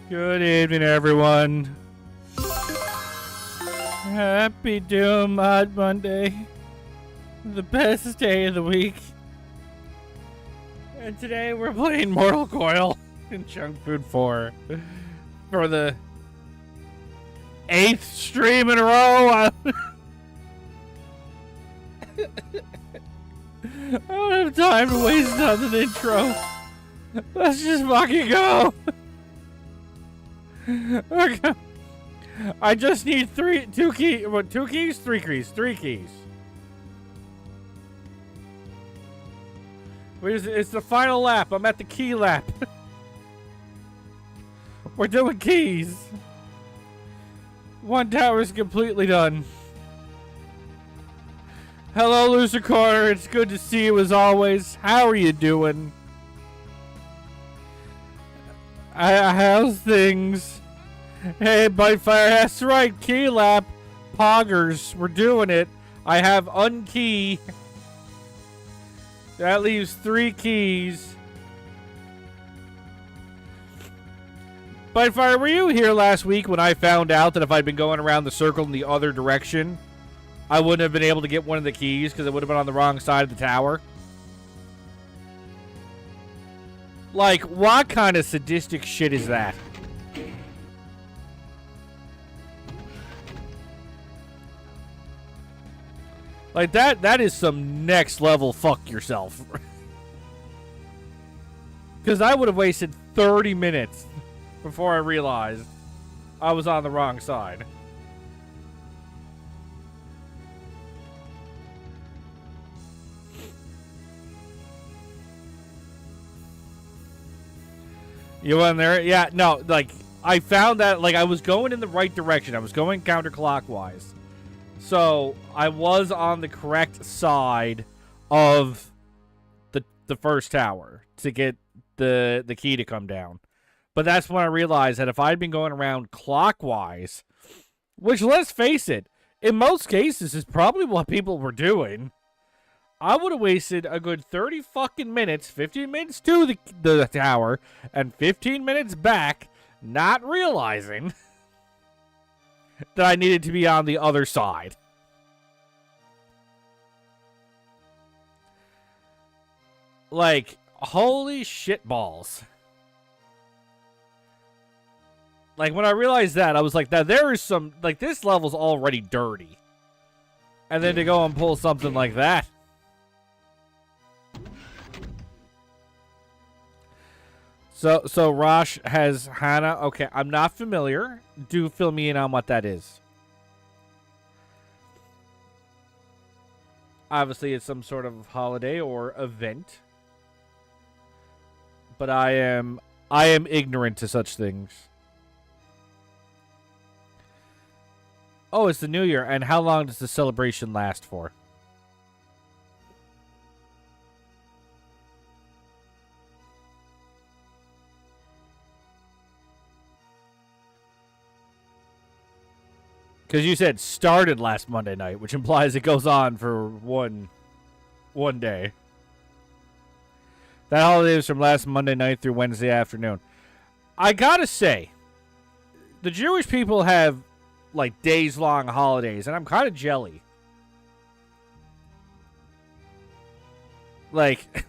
Good evening, everyone. Happy Doom Mod Monday. The best day of the week. And today we're playing Mortal Coil in Junk Food 4 for the 8th stream in a row. I don't have time to waste on an intro. Let's just fucking go. Okay. I just need three keys. It's the final lap. I'm at the key lap. We're doing keys. One tower is completely done. Hello, Loser Corner. It's good to see you as always. How are you doing? How's things? Hey, Bitefire, that's right. Key lap. Poggers. We're doing it. I have unkey. That leaves 3 keys. Bitefire, were you here last week when I found out that if I'd been going around the circle in the other direction, I wouldn't have been able to get one of the keys because it would have been on the wrong side of the tower? Like, what kind of sadistic shit is that? Like, that is some next level fuck yourself. Because I would have wasted 30 minutes before I realized I was on the wrong side. You went there? Yeah, no, like, I found that, like, I was going in the right direction. I was going counterclockwise. So, I was on the correct side of the first tower to get the key to come down. But that's when I realized that if I'd been going around clockwise, which, let's face it, in most cases is probably what people were doing, I would have wasted a good 30 fucking minutes, 15 minutes to the tower, and 15 minutes back, not realizing that I needed to be on the other side. Like, holy shit balls. Like, when I realized that, I was like, now there is some, like, this level's already dirty. And then to go and pull something like that. So Rosh has Hannah. Okay, I'm not familiar. Do fill me in on what that is. Obviously, it's some sort of holiday or event. But I am ignorant to such things. Oh, it's the New Year. And how long does the celebration last for? Because you said started last Monday night, which implies it goes on for one day. That holiday was from last Monday night through Wednesday afternoon. I gotta say, the Jewish people have, like, days-long holidays, and I'm kind of jelly. Like,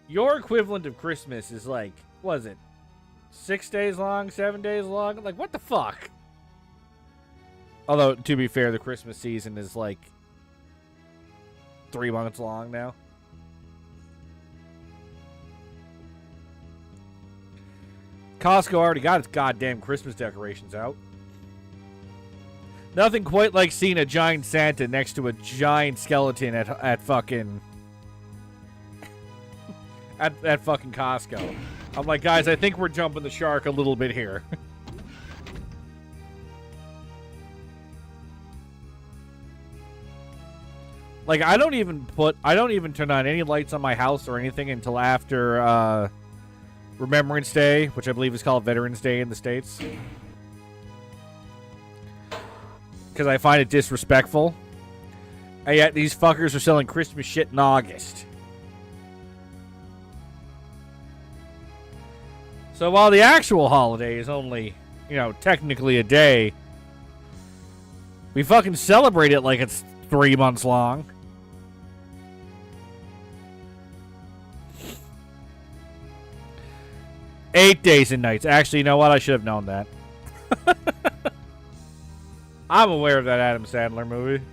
your equivalent of Christmas is like, what is it? 6 days long, 7 days long? Like, what the fuck? Although, to be fair, the Christmas season is like 3 months long now. Costco already got its goddamn Christmas decorations out. Nothing quite like seeing a giant Santa next to a giant skeleton at fucking at fucking Costco. I'm like, guys, I think we're jumping the shark a little bit here. Like, I don't even turn on any lights on my house or anything until after Remembrance Day, which I believe is called Veterans Day in the States. Because I find it disrespectful. And yet these fuckers are selling Christmas shit in August. So while the actual holiday is only, technically a day, we fucking celebrate it like it's 3 months long. Eight days and nights. Actually, you know what? I should have known that. I'm aware of that Adam Sandler movie.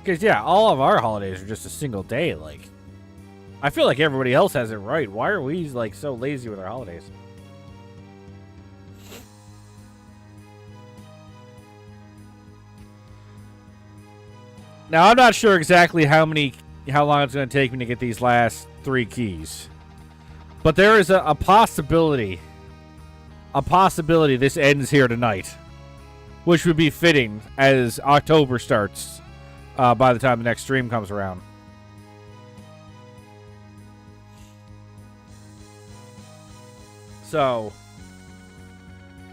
Because, yeah, all of our holidays are just a single day. Like, I feel like everybody else has it right. Why are we, like, so lazy with our holidays? Now, I'm not sure exactly how long it's going to take me to get these last 3 keys. But there is a possibility. A possibility this ends here tonight. Which would be fitting as October starts. By the time the next stream comes around. So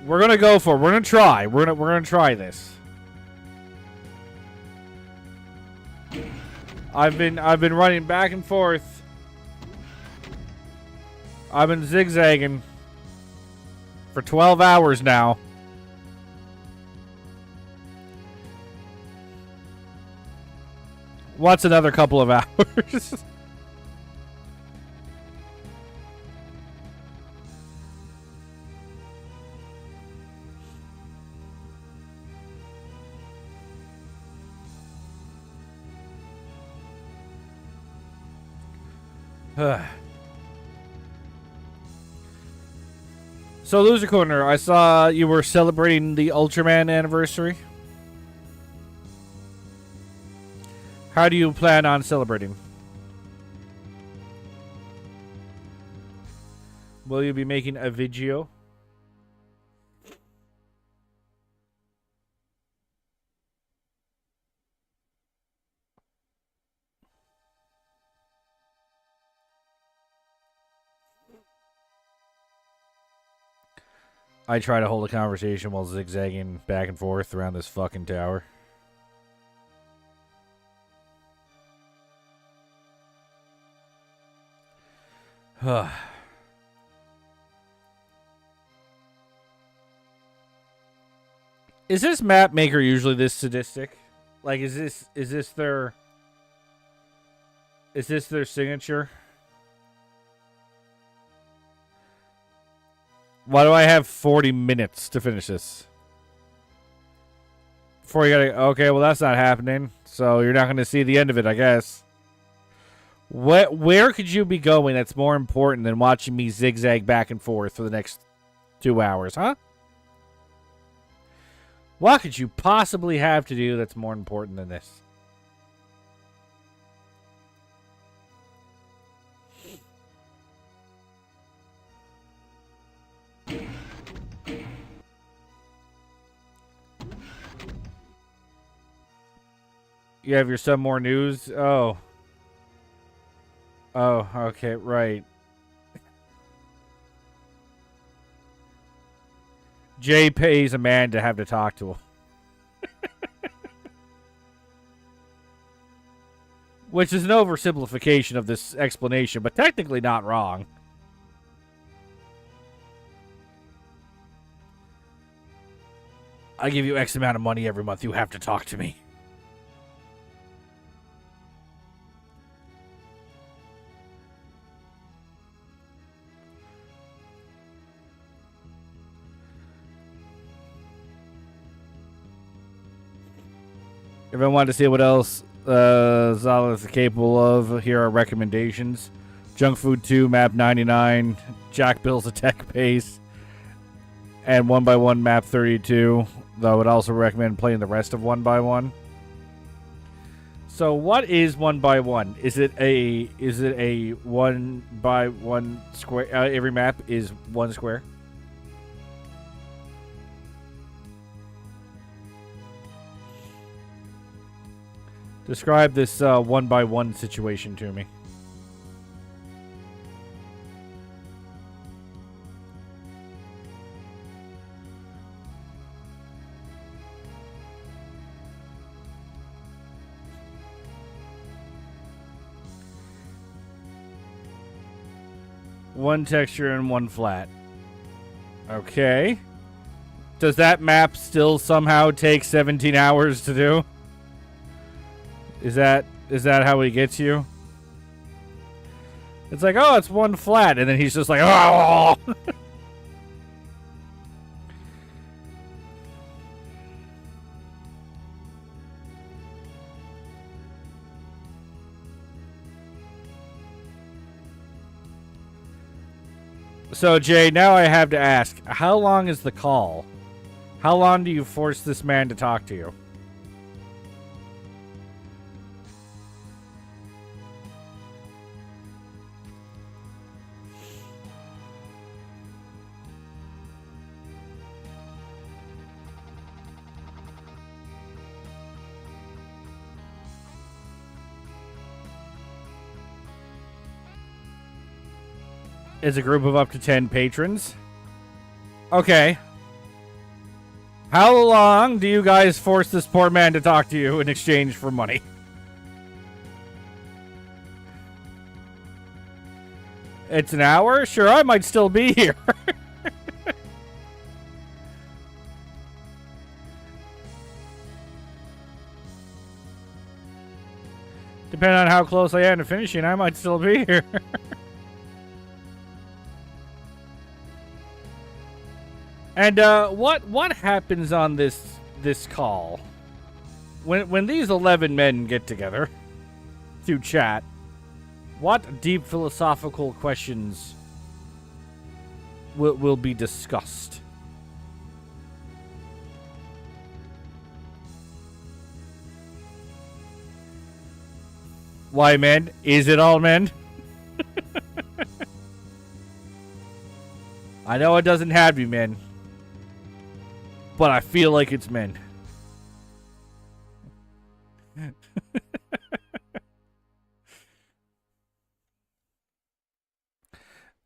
we're gonna go for it. We're gonna try. We're gonna try this. I've been running back and forth. I've been zigzagging for 12 hours now. What's another couple of hours? So, Loser Corner, I saw you were celebrating the Ultraman anniversary. How do you plan on celebrating? Will you be making a video? I try to hold a conversation while zigzagging back and forth around this fucking tower. Is this map maker usually this sadistic? Like, is this their signature? Why do I have 40 minutes to finish this? Before you gotta... Okay, well, that's not happening. So you're not going to see the end of it, I guess. Where could you be going that's more important than watching me zigzag back and forth for the next 2 hours, huh? What could you possibly have to do that's more important than this? You have your some more news? Oh. Oh, okay, right. Jay pays a man to have to talk to him. Which is an oversimplification of this explanation, but technically not wrong. I give you X amount of money every month. You have to talk to me. Everyone wanted to see what else Zala is capable of. Here are recommendations. Junk Food 2, Map 99, Jack Bill's Attack Pace, and 1x1 Map 32. Though I would also recommend playing the rest of 1x1. So what is 1x1? Is it a 1x1 square? Every map is 1 square. Describe this 1x1 situation to me. One texture and one flat. Okay. Does that map still somehow take 17 hours to do? Is that how he gets you? It's like, oh, it's one flat, and then he's just like, oh. So, Jay, now I have to ask, how long is the call? How long do you force this man to talk to you? Is a group of up to 10 patrons. Okay. How long do you guys force this poor man to talk to you in exchange for money? It's an hour? Sure, I might still be here. Depending on how close I am to finishing, I might still be here. And what happens on this call when these 11 men get together to chat? What deep philosophical questions will be discussed? Why, men? Is it all men? I know it doesn't have to be men. But I feel like it's men.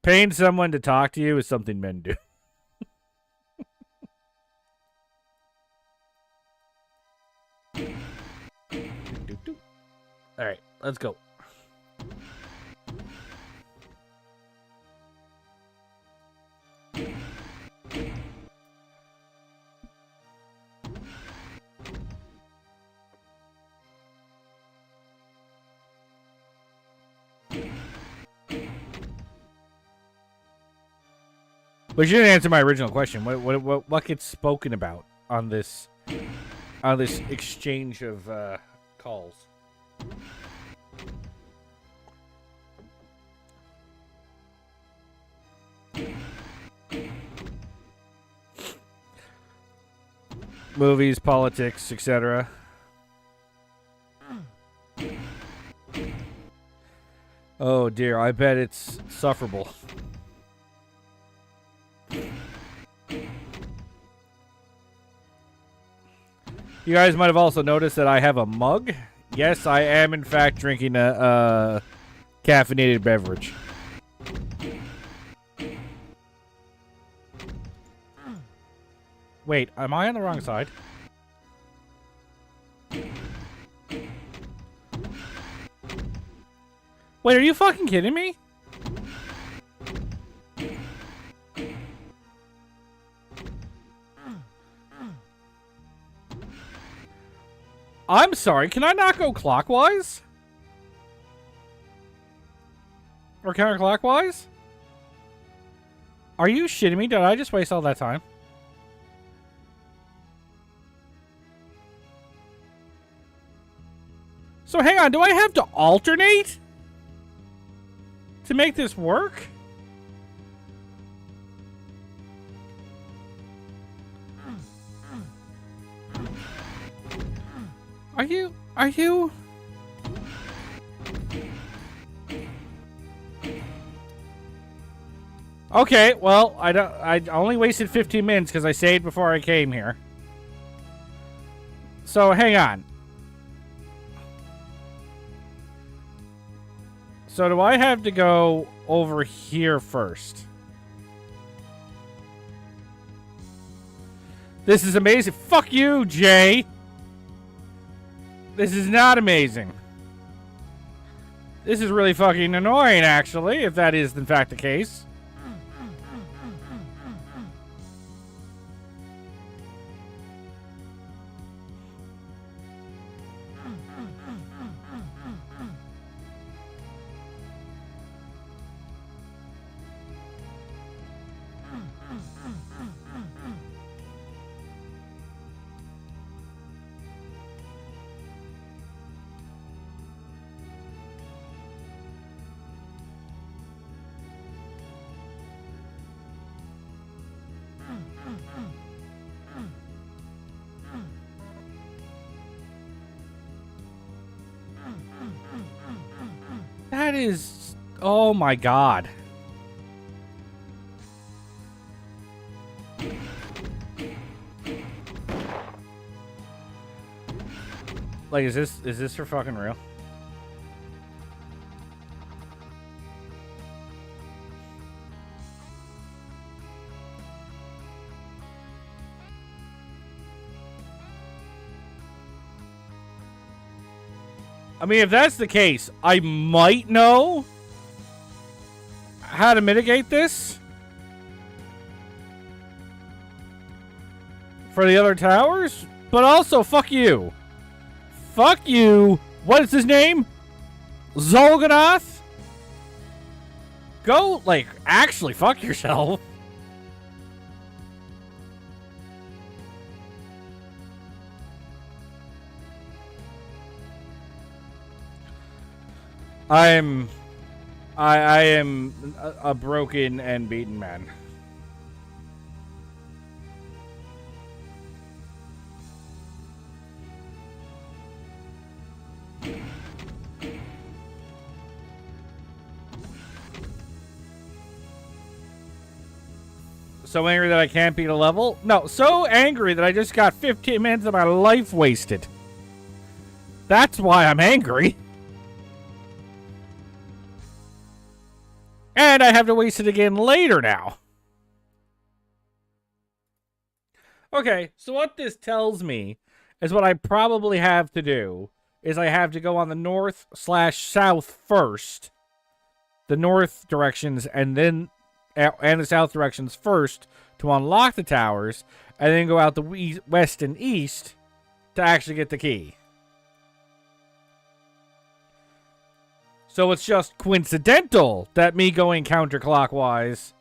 Paying someone to talk to you is something men do. Alright, let's go. But you didn't answer my original question. What gets spoken about on this exchange of calls? Movies, politics, etc. Oh dear, I bet it's sufferable. You guys might have also noticed that I have a mug. Yes, I am in fact drinking a caffeinated beverage. Wait, am I on the wrong side? Wait, are you fucking kidding me? I'm sorry, can I not go clockwise? Or counterclockwise? Are you shitting me? Did I just waste all that time? So hang on, do I have to alternate to make this work? Are you? Okay, well, I only wasted 15 minutes because I saved before I came here. So hang on. So do I have to go over here first? This is amazing. Fuck you, Jay. This is not amazing. This is really fucking annoying, actually, if that is in fact the case. That is... Oh my god. Like, is this for fucking real? I mean, if that's the case, I might know how to mitigate this for the other towers, but also, fuck you. Fuck you. What is his name? Zolganath? Go, like, actually fuck yourself. I am a broken and beaten man. So angry that I can't beat a level? No, so angry that I just got 15 minutes of my life wasted. That's why I'm angry. And I have to waste it again later now. Okay, so what this tells me is what I probably have to do is I have to go on the north/south first. The north directions and then and the south directions first to unlock the towers, and then go out the west and east to actually get the key. So it's just coincidental that me going counterclockwise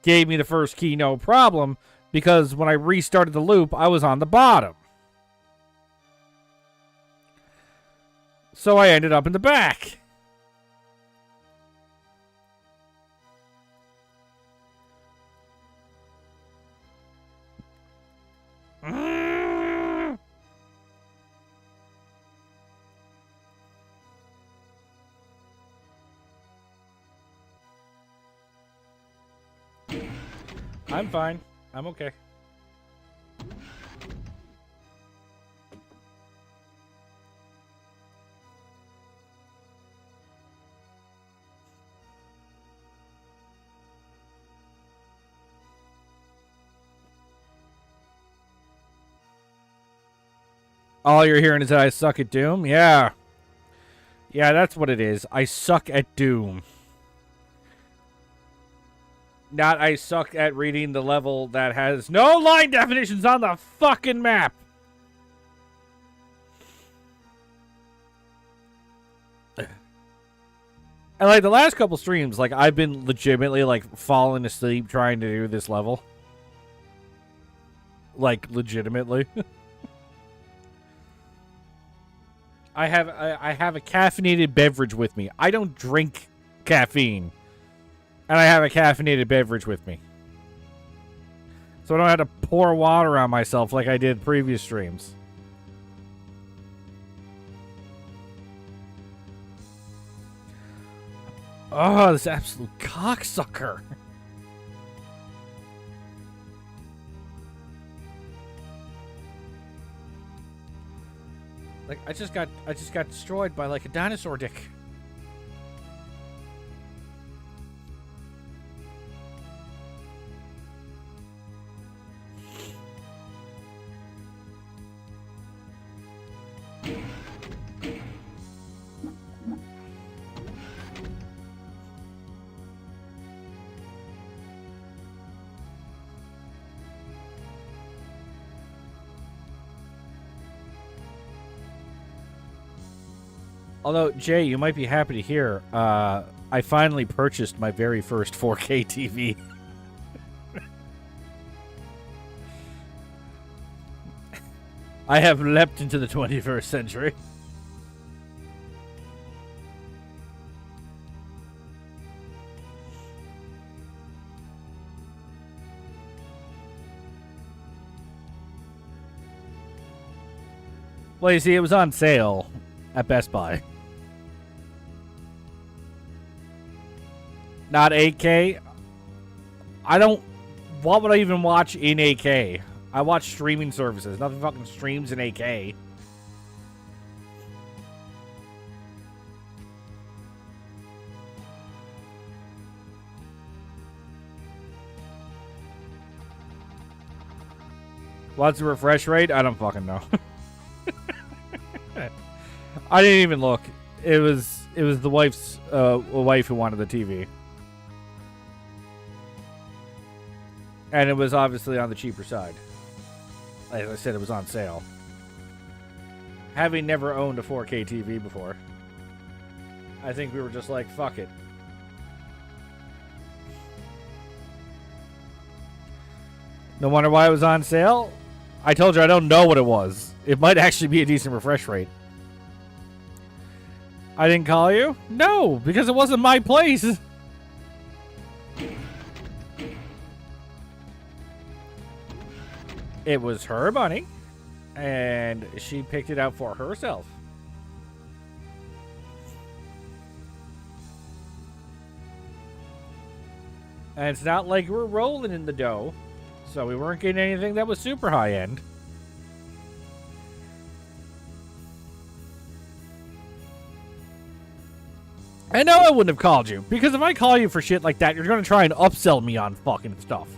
gave me the first key, no problem, because when I restarted the loop, I was on the bottom. So I ended up in the back. I'm fine. I'm okay. All you're hearing is that I suck at Doom? Yeah. Yeah, that's what it is. I suck at Doom. Not I suck at reading the level that has no line definitions on the fucking map. And like the last couple streams, like I've been legitimately like falling asleep trying to do this level. Like legitimately. I have a caffeinated beverage with me. I don't drink caffeine. And I have a caffeinated beverage with me. So I don't have to pour water on myself like I did previous streams. Oh, this absolute cocksucker. Like I just got destroyed by like a dinosaur dick. Although, Jay, you might be happy to hear, I finally purchased my very first 4K TV. I have leapt into the 21st century. Well, you see, it was on sale at Best Buy. Not 8K. What would I even watch in 8K? I watch streaming services. Nothing fucking streams in 8K. What's the refresh rate? I don't fucking know. I didn't even look. It was the wife's wife who wanted the TV. And it was obviously on the cheaper side. As I said, it was on sale. Having never owned a 4K TV before, I think we were just like, fuck it. No wonder why it was on sale. I told you I don't know what it was. It might actually be a decent refresh rate. I didn't call you? No, because it wasn't my place. It was her money, and she picked it out for herself. And it's not like we're rolling in the dough, so we weren't getting anything that was super high end. I know I wouldn't have called you, because if I call you for shit like that, you're going to try and upsell me on fucking stuff.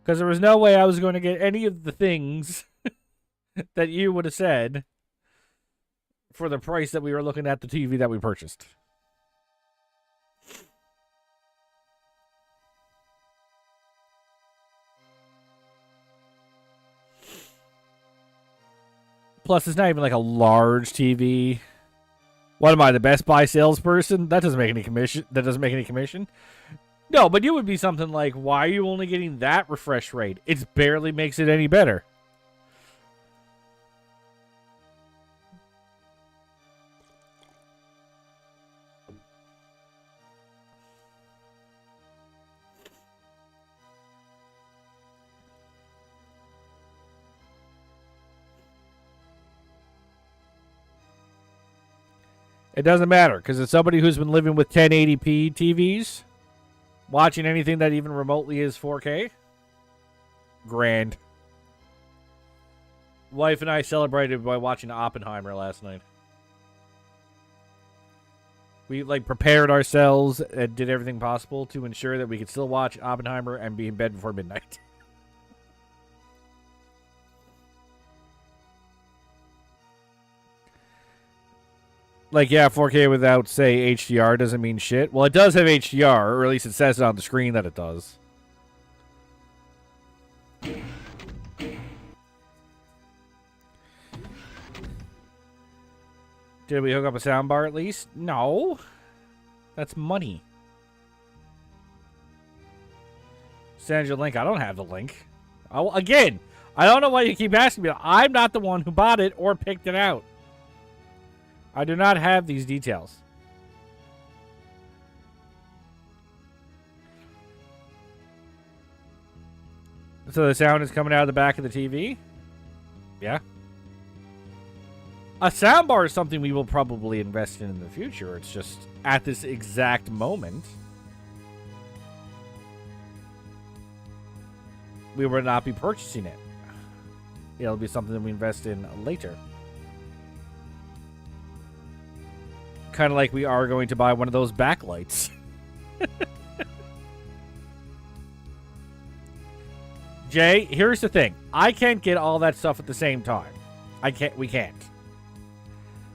Because there was no way I was going to get any of the things that you would have said for the price that we were looking at the TV that we purchased. Plus, it's not even like a large TV. What am I, the Best Buy salesperson? That doesn't make any commission. That doesn't make any commission. No, but you would be something like, why are you only getting that refresh rate? It barely makes it any better. It doesn't matter, because it's somebody who's been living with 1080p TVs, watching anything that even remotely is 4K. Grand. Wife and I celebrated by watching Oppenheimer last night. We prepared ourselves and did everything possible to ensure that we could still watch Oppenheimer and be in bed before midnight. Yeah, 4K without, say, HDR doesn't mean shit. Well, it does have HDR, or at least it says it on the screen that it does. Did we hook up a soundbar at least? No. That's money. Send you a link. I don't have the link. Again, I don't know why you keep asking me. I'm not the one who bought it or picked it out. I do not have these details. So the sound is coming out of the back of the TV? Yeah. A soundbar is something we will probably invest in the future. It's just at this exact moment, we will not be purchasing it. It'll be something that we invest in later. Kind of like we are going to buy one of those backlights. Jay, here's the thing. I can't get all that stuff at the same time. We can't.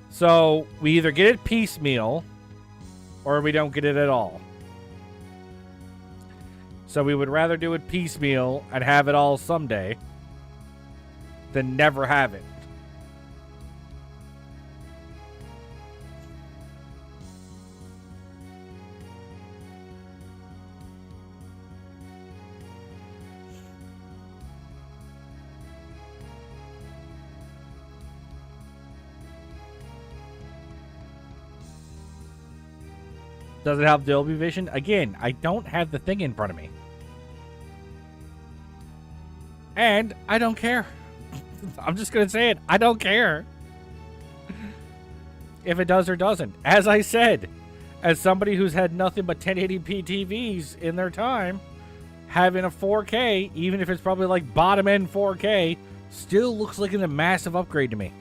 So, we either get it piecemeal, or we don't get it at all. So we would rather do it piecemeal and have it all someday, than never have it. Does it have Dolby Vision? Again, I don't have the thing in front of me. And I don't care. I'm just going to say it. I don't care. If it does or doesn't. As I said, as somebody who's had nothing but 1080p TVs in their time, having a 4K, even if it's probably like bottom end 4K, still looks like a massive upgrade to me.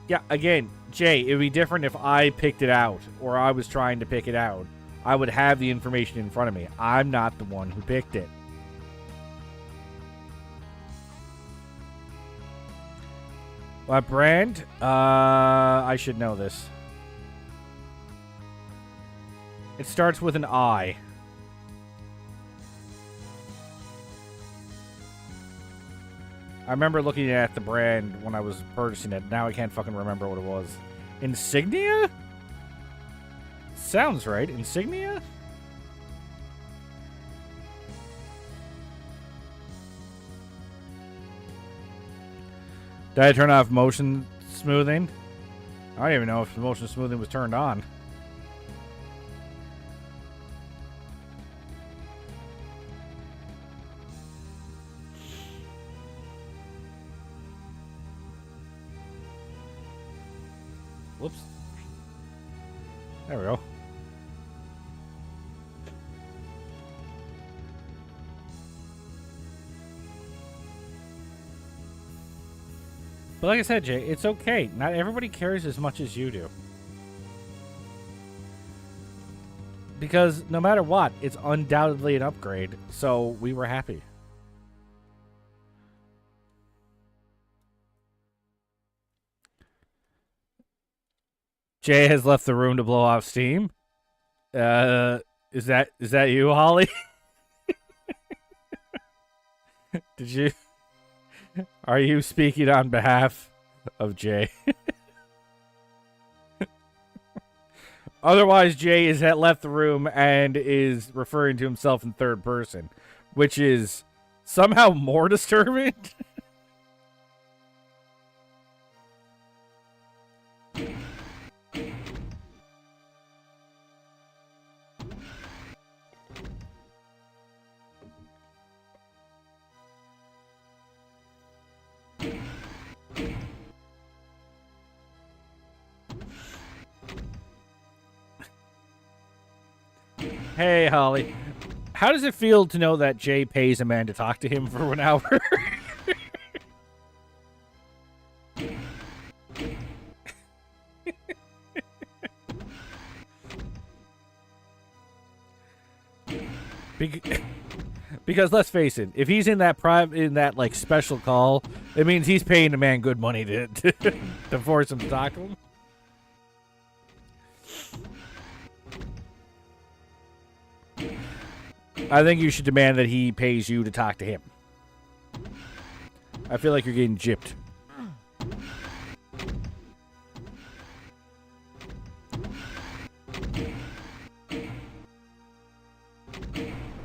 Yeah, again, Jay, it would be different if I picked it out or I was trying to pick it out. I would have the information in front of me. I'm not the one who picked it. What brand? I should know this. It starts with an I. I remember looking at the brand when I was purchasing it. Now I can't fucking remember what it was. Insignia? Sounds right. Insignia? Did I turn off motion smoothing? I don't even know if the motion smoothing was turned on. Whoops. There we go. But like I said, Jay, it's okay. Not everybody cares as much as you do. Because no matter what, it's undoubtedly an upgrade. So we were happy. Jay has left the room to blow off steam. Is that you, Holly? Did you? Are you speaking on behalf of Jay? Otherwise, Jay has left the room and is referring to himself in third person, which is somehow more disturbing. Hey, Holly. How does it feel to know that Jay pays a man to talk to him for 1 hour? Because let's face it, if he's in that like special call, it means he's paying a man good money to force him to talk to him. I think you should demand that he pays you to talk to him. I feel like you're getting gypped.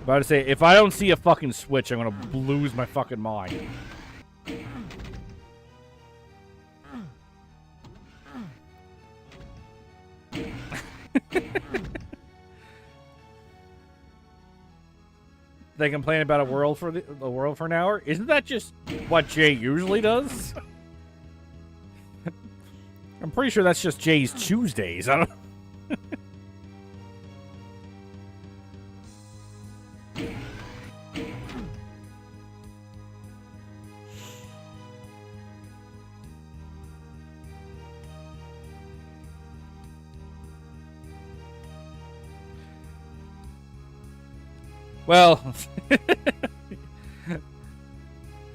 About to say, if I don't see a fucking switch, I'm gonna lose my fucking mind. They complain about a world for an hour. Isn't that just what Jay usually does? I'm pretty sure that's just Jay's Tuesdays. I don't. Well,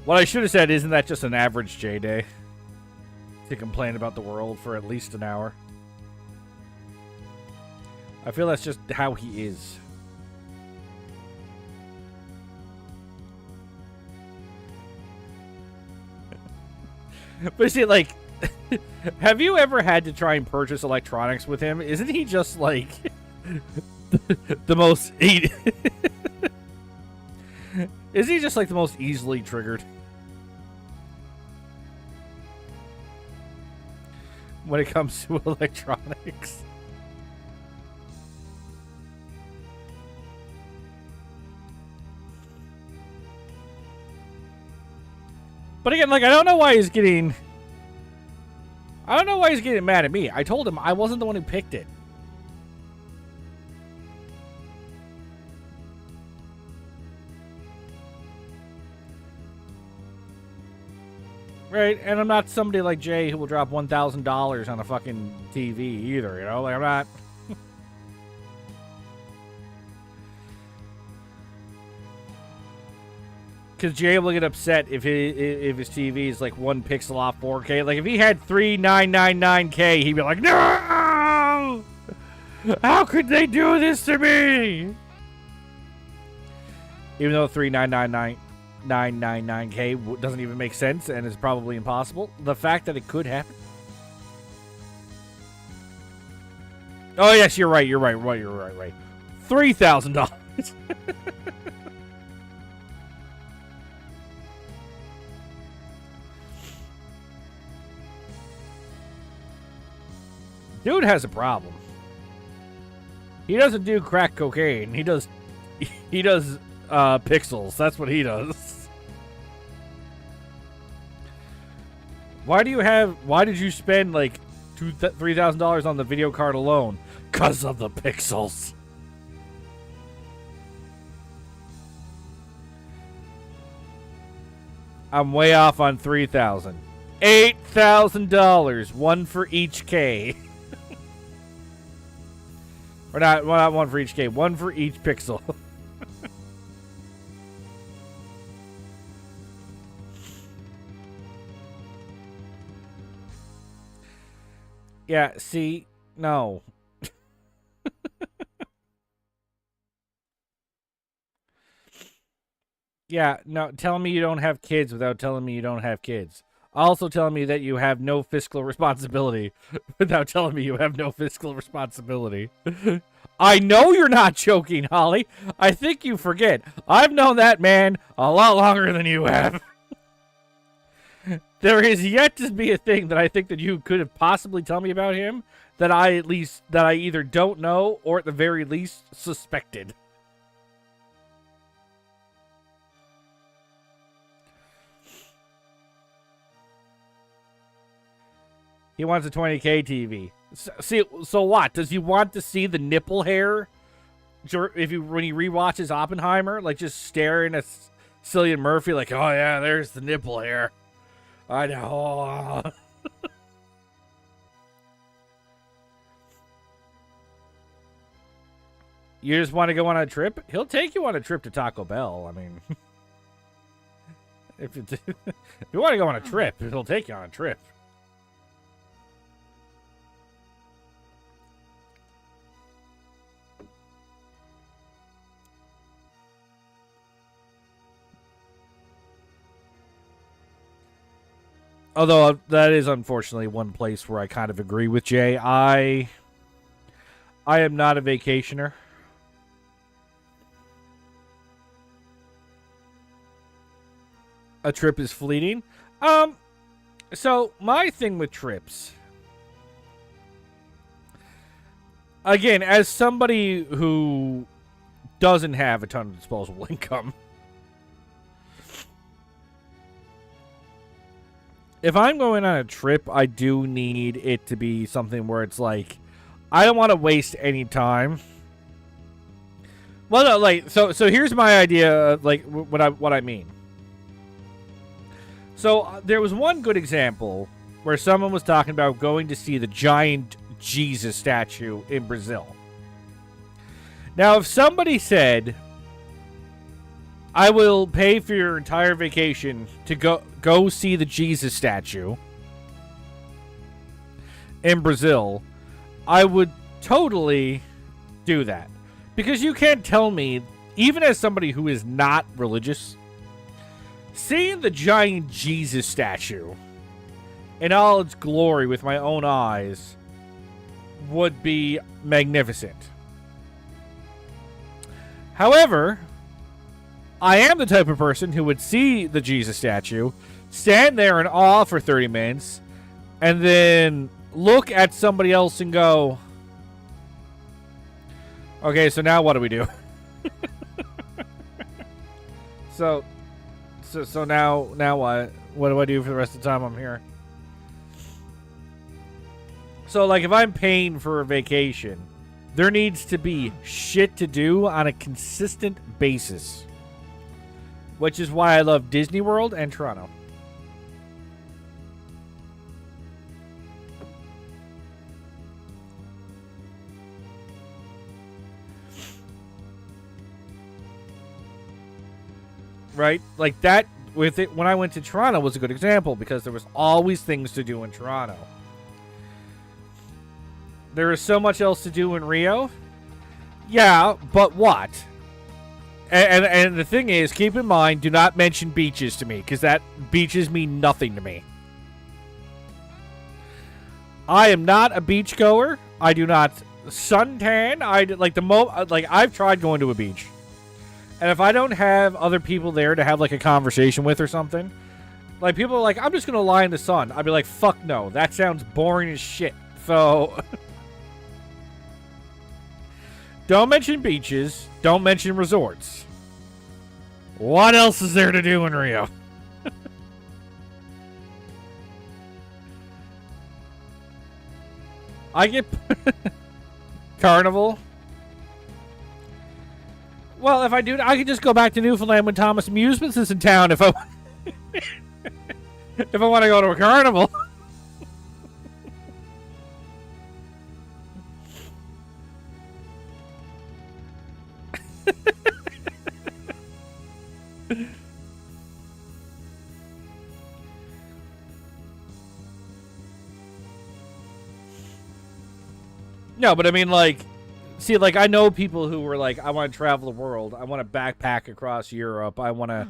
what I should have said, isn't that just an average J day? To complain about the world for at least an hour. I feel that's just how he is. But see, like, have you ever had to try and purchase electronics with him? Isn't he just like the most? Is he just like the most easily triggered when it comes to electronics? But again, like, I don't know why he's getting mad at me. I told him I wasn't the one who picked it. Right, and I'm not somebody like Jay who will drop $1,000 on a fucking TV either, you know? Like, I'm not... Because Jay will get upset if his TV is like 1 pixel off 4K. Like, if he had 3999K, he'd be like, no! How could they do this to me? Even though 3999K doesn't even make sense and is probably impossible, the fact that it could happen. Oh yes, you're right. $3,000. Dude has a problem. He doesn't do crack cocaine. He does pixels. That's what he does. Why did you spend like $3,000 on the video card alone? 'Cause of the pixels. I'm way off on $3,000. $8,000, one for each K. Or not one for each K, one for each pixel. Yeah, see, no. Yeah, no, tell me you don't have kids without telling me you don't have kids. Also telling me that you have no fiscal responsibility without telling me you have no fiscal responsibility. I know you're not joking, Holly. I think you forget. I've known that man a lot longer than you have. There is yet to be a thing that I think that you could have possibly tell me about him that I either don't know or at the very least suspected. He wants a 20K TV. So what? Does he want to see the nipple hair? When he rewatches Oppenheimer, like just staring at Cillian Murphy, like, oh yeah, there's the nipple hair. I know. You just want to go on a trip? He'll take you on a trip to Taco Bell. I mean, if you want to go on a trip, he'll take you on a trip. Although that is unfortunately one place where I kind of agree with Jay. I am not a vacationer. A trip is fleeting. So my thing with trips, again, as somebody who doesn't have a ton of disposable income, if I'm going on a trip, I do need it to be something where it's like, I don't want to waste any time. Well, no, like, so here's my idea, like, what I mean. So there was one good example where someone was talking about going to see the giant Jesus statue in Brazil. Now, if somebody said, I will pay for your entire vacation to go see the Jesus statue in Brazil, I would totally do that. Because you can't tell me, even as somebody who is not religious, seeing the giant Jesus statue in all its glory with my own eyes would be magnificent. However, I am the type of person who would see the Jesus statue, stand there in awe for 30 minutes, and then look at somebody else and go, okay, so now what do we do? So now what? What do I do for the rest of the time I'm here? So, like, if I'm paying for a vacation, there needs to be shit to do on a consistent basis. Which is why I love Disney World and Toronto. Right? Like that with it when I went to Toronto was a good example because there was always things to do in Toronto. There is so much else to do in Rio. Yeah, but what? And the thing is, keep in mind, do not mention beaches to me, because that beaches mean nothing to me. I am not a beach goer. I do not suntan. I've tried going to a beach, and if I don't have other people there to have like a conversation with or something, like people are like, I'm just gonna lie in the sun. I'd be like, fuck no, that sounds boring as shit. So. Don't mention beaches. Don't mention resorts. What else is there to do in Rio? I get Carnival. Well, if I do, I could just go back to Newfoundland when Thomas Amusements is in town if I if I want to go to a carnival. No, but I mean, like, see, like, I know people who were like, I want to travel the world. I want to backpack across Europe. I want to...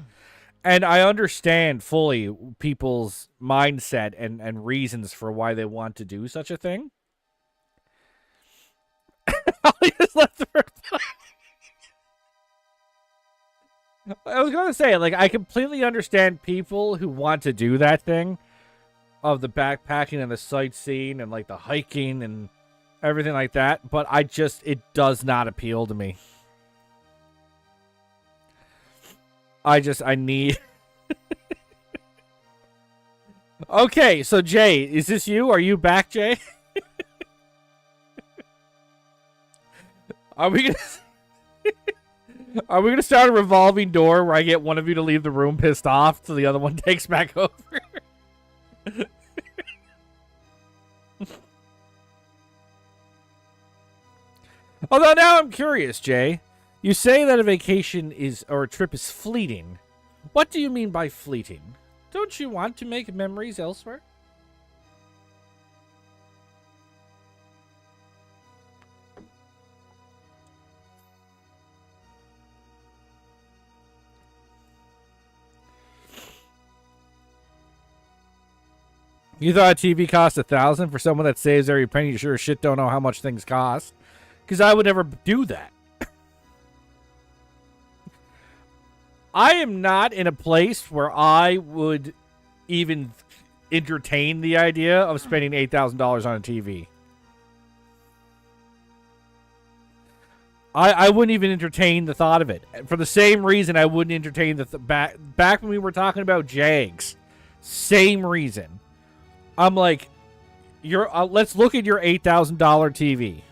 And I understand fully people's mindset and reasons for why they want to do such a thing. I was going to say, like, I completely understand people who want to do that thing of the backpacking and the sightseeing and, like, the hiking and everything like that, but it does not appeal to me. I need... Okay, so Jay, is this you? Are you back, Jay? Are we gonna start a revolving door where I get one of you to leave the room pissed off so the other one takes back over? Although now I'm curious, Jay. You say that a vacation or a trip is fleeting. What do you mean by fleeting? Don't you want to make memories elsewhere? You thought a TV cost $1,000 for someone that saves every penny? You sure as shit don't know how much things cost. Because I would never do that. I am not in a place where I would even entertain the idea of spending $8,000 on a TV. I wouldn't even entertain the thought of it. For the same reason I wouldn't entertain back when we were talking about Jags. Same reason. I'm like, let's look at your $8,000 TV.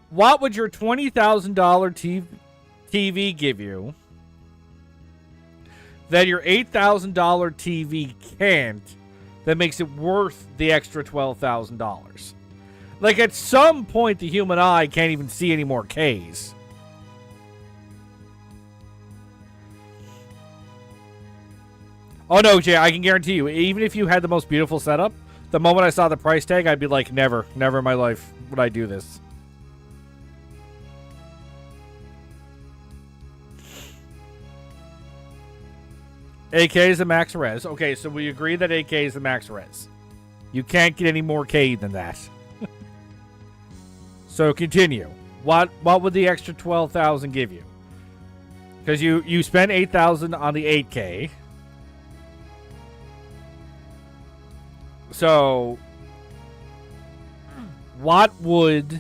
What would your $20,000 TV give you that your $8,000 TV can't, that makes it worth the extra $12,000? Like, at some point, the human eye can't even see any more Ks. Oh, no, Jay, I can guarantee you, even if you had the most beautiful setup, the moment I saw the price tag, I'd be like, never in my life would I do this. AK is the max res. Okay, so we agree that AK is the max res. You can't get any more K than that. So continue. What would the extra 12,000 give you? Because you spent 8,000 on the 8K. So what would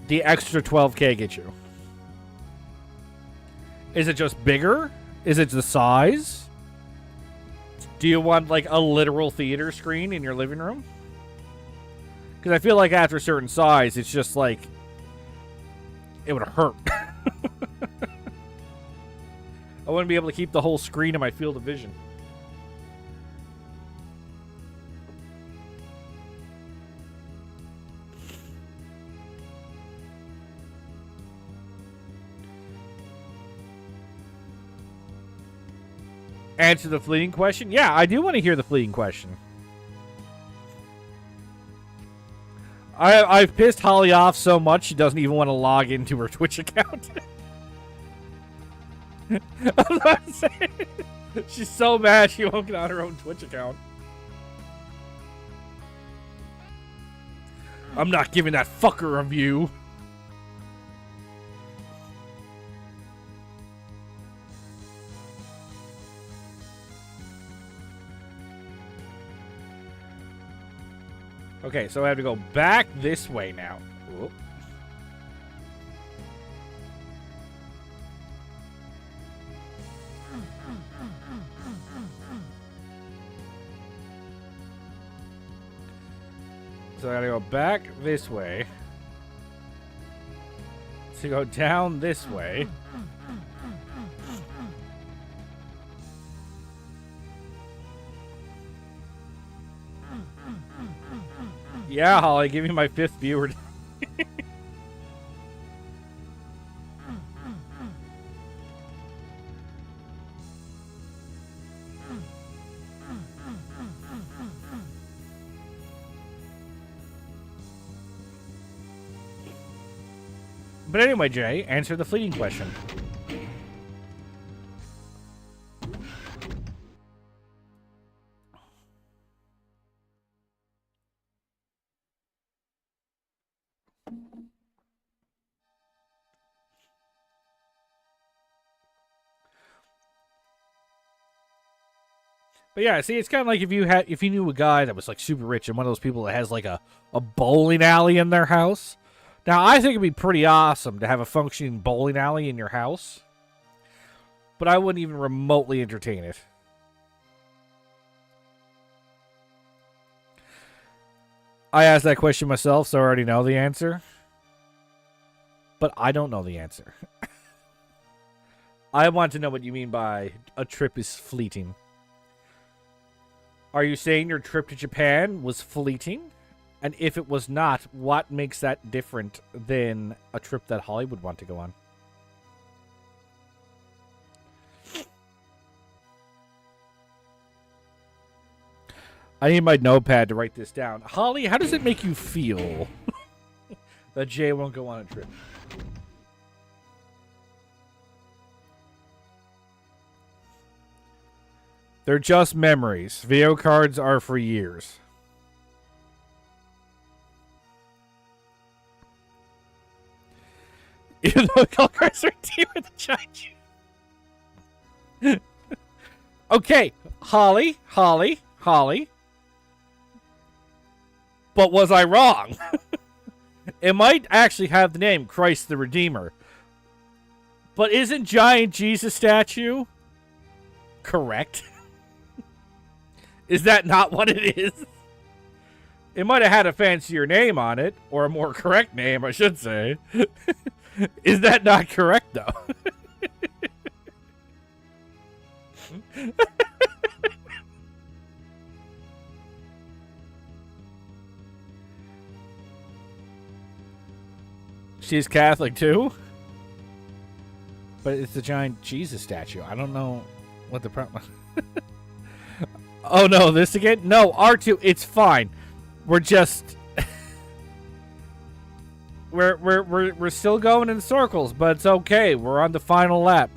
the extra 12K get you? Is it just bigger? Is it the size? Do you want like a literal theater screen in your living room? Because I feel like after a certain size, it's just like it would hurt. I wouldn't be able to keep the whole screen in my field of vision. Answer the fleeting question? Yeah, I do want to hear the fleeting question. I've pissed Holly off so much she doesn't even want to log into her Twitch account. I'm not saying. She's so mad she won't get on her own Twitch account. I'm not giving that fucker a view. Okay, so I have to go back this way now. Whoop. So I gotta go back this way. To go down this way. Yeah, Holly, give me my 5th viewer. But anyway, Jay, answer the fleeting question. But yeah, see, it's kind of like if you knew a guy that was like super rich and one of those people that has like a bowling alley in their house. Now, I think it'd be pretty awesome to have a functioning bowling alley in your house, but I wouldn't even remotely entertain it. I asked that question myself, so I already know the answer. But I don't know the answer. I want to know what you mean by a trip is fleeting. Are you saying your trip to Japan was fleeting? And if it was not, what makes that different than a trip that Holly would want to go on? I need my notepad to write this down. Holly, how does it make you feel that Jay won't go on a trip? They're just memories. Video cards are for years. Even though color cards are deeper than giant. Okay, Holly. But was I wrong? It might actually have the name Christ the Redeemer. But isn't giant Jesus statue correct? Is that not what it is? It might have had a fancier name on it, or a more correct name, I should say. Is that not correct, though? She's Catholic, too? But it's the giant Jesus statue. I don't know what the problem... Oh, no, this again? No, R2, it's fine. We're just... we're still going in circles, but it's okay. We're on the final lap.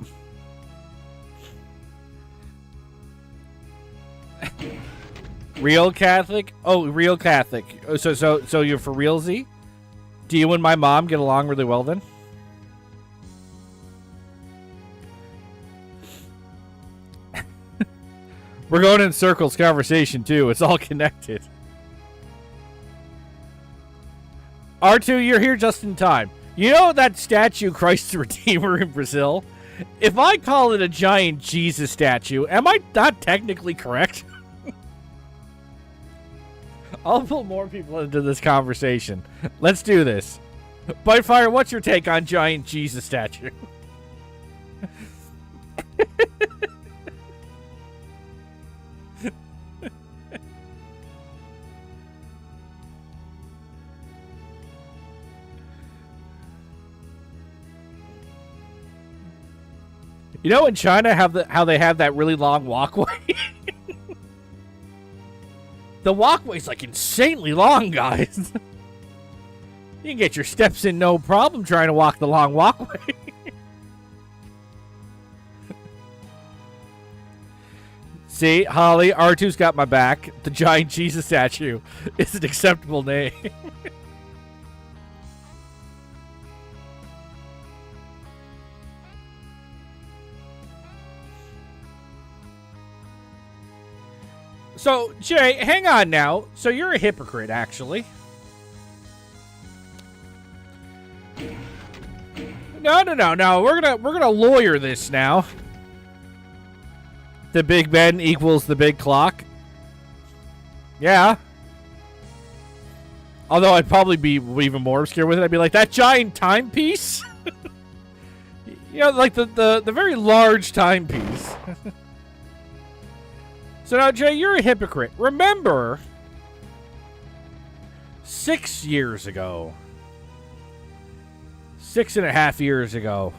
Real Catholic? Oh, real Catholic. So you're for real, Z? Do you and my mom get along really well then? We're going in circles conversation too. It's all connected. R2, you're here just in time. You know that statue, Christ the Redeemer in Brazil? If I call it a giant Jesus statue, am I not technically correct? I'll pull more people into this conversation. Let's do this. Bitefire, what's your take on giant Jesus statue? You know in China how they have that really long walkway? The walkway's like insanely long, guys. You can get your steps in no problem trying to walk the long walkway. See, Holly, R2's got my back. The giant Jesus statue is an acceptable name. So, Jay, hang on now. So you're a hypocrite, actually. No. We're gonna lawyer this now. The Big Ben equals the big clock. Yeah. Although I'd probably be even more obscure with it. I'd be like, that giant timepiece? You know, like the very large timepiece. So now, Jay, you're a hypocrite. Remember, 6 years ago, 6.5 years ago,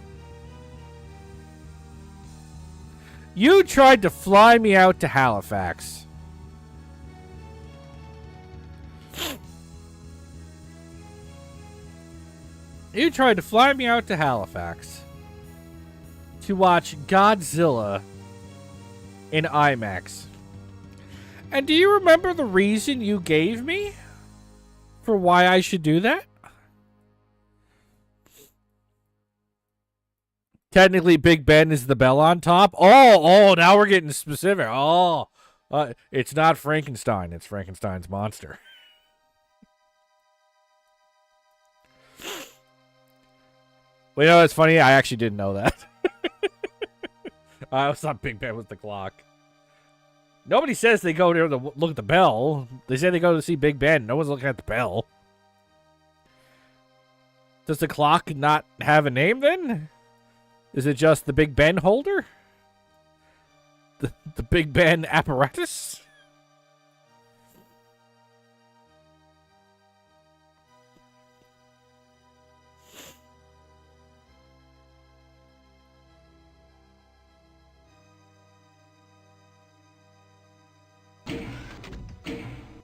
you tried to fly me out to Halifax. You tried to fly me out to Halifax to watch Godzilla in IMAX. And do you remember the reason you gave me for why I should do that? Technically, Big Ben is the bell on top. Oh, now we're getting specific. It's not Frankenstein. It's Frankenstein's monster. Well, you know, it's funny. I actually didn't know that. I thought Big Ben was the clock. Nobody says they go there to look at the bell. They say they go to see Big Ben. No one's looking at the bell. Does the clock not have a name then? Is it just the Big Ben holder? The Big Ben apparatus?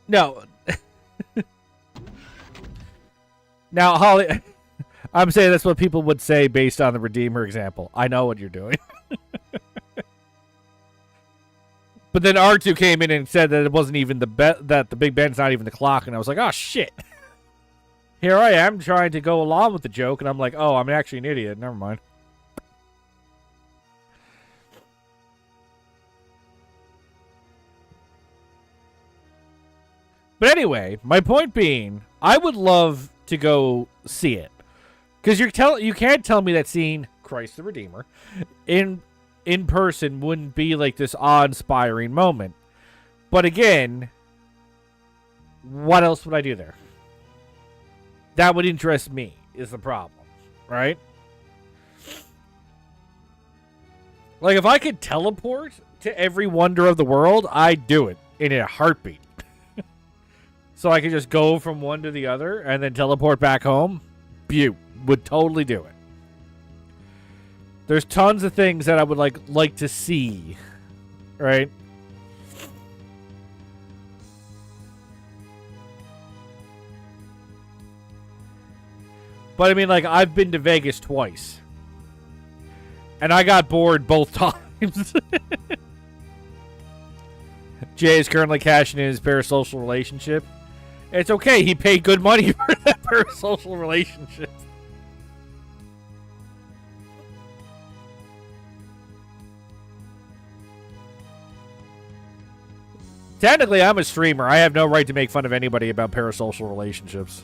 No. Now, Holly, I'm saying that's what people would say based on the Redeemer example. I know what you're doing. But then R2 came in and said that it wasn't even that the Big Ben's not even the clock, and I was like, oh shit. Here I am trying to go along with the joke, and I'm like, oh, I'm actually an idiot. Never mind. But anyway, my point being, I would love to go see it. Because you can't tell me that seeing Christ the Redeemer in person wouldn't be like this awe-inspiring moment. But again, what else would I do there? That would interest me, is the problem, right? Like, if I could teleport to every wonder of the world, I'd do it in a heartbeat. So I could just go from one to the other and then teleport back home. Would totally do it. There's tons of things that I would like to see, right? But I mean, like, I've been to Vegas twice. And I got bored both times. Jay is currently cashing in his parasocial relationship. It's okay. He paid good money for that parasocial relationship. Technically, I'm a streamer. I have no right to make fun of anybody about parasocial relationships.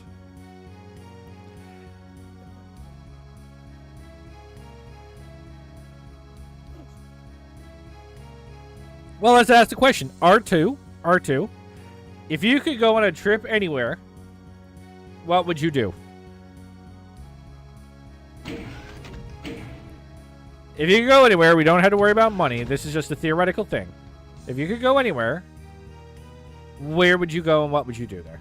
Well, let's ask the question. R2, if you could go on a trip anywhere, what would you do? If you could go anywhere, we don't have to worry about money. This is just a theoretical thing. If you could go anywhere, where would you go and what would you do there?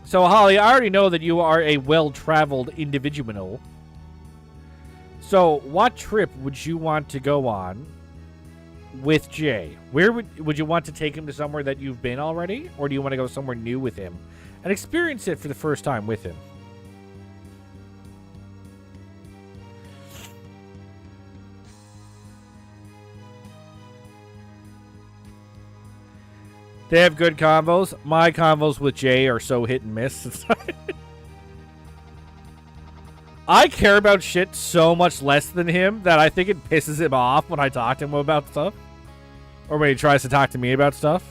So, Holly, I already know that you are a well-traveled individual. So, what trip would you want to go on with Jay? Where would you want to take him to somewhere that you've been already? Or do you want to go somewhere new with him and experience it for the first time with him? They have good combos. My combos with Jay are so hit and miss. I care about shit so much less than him that I think it pisses him off when I talk to him about stuff. Or when he tries to talk to me about stuff.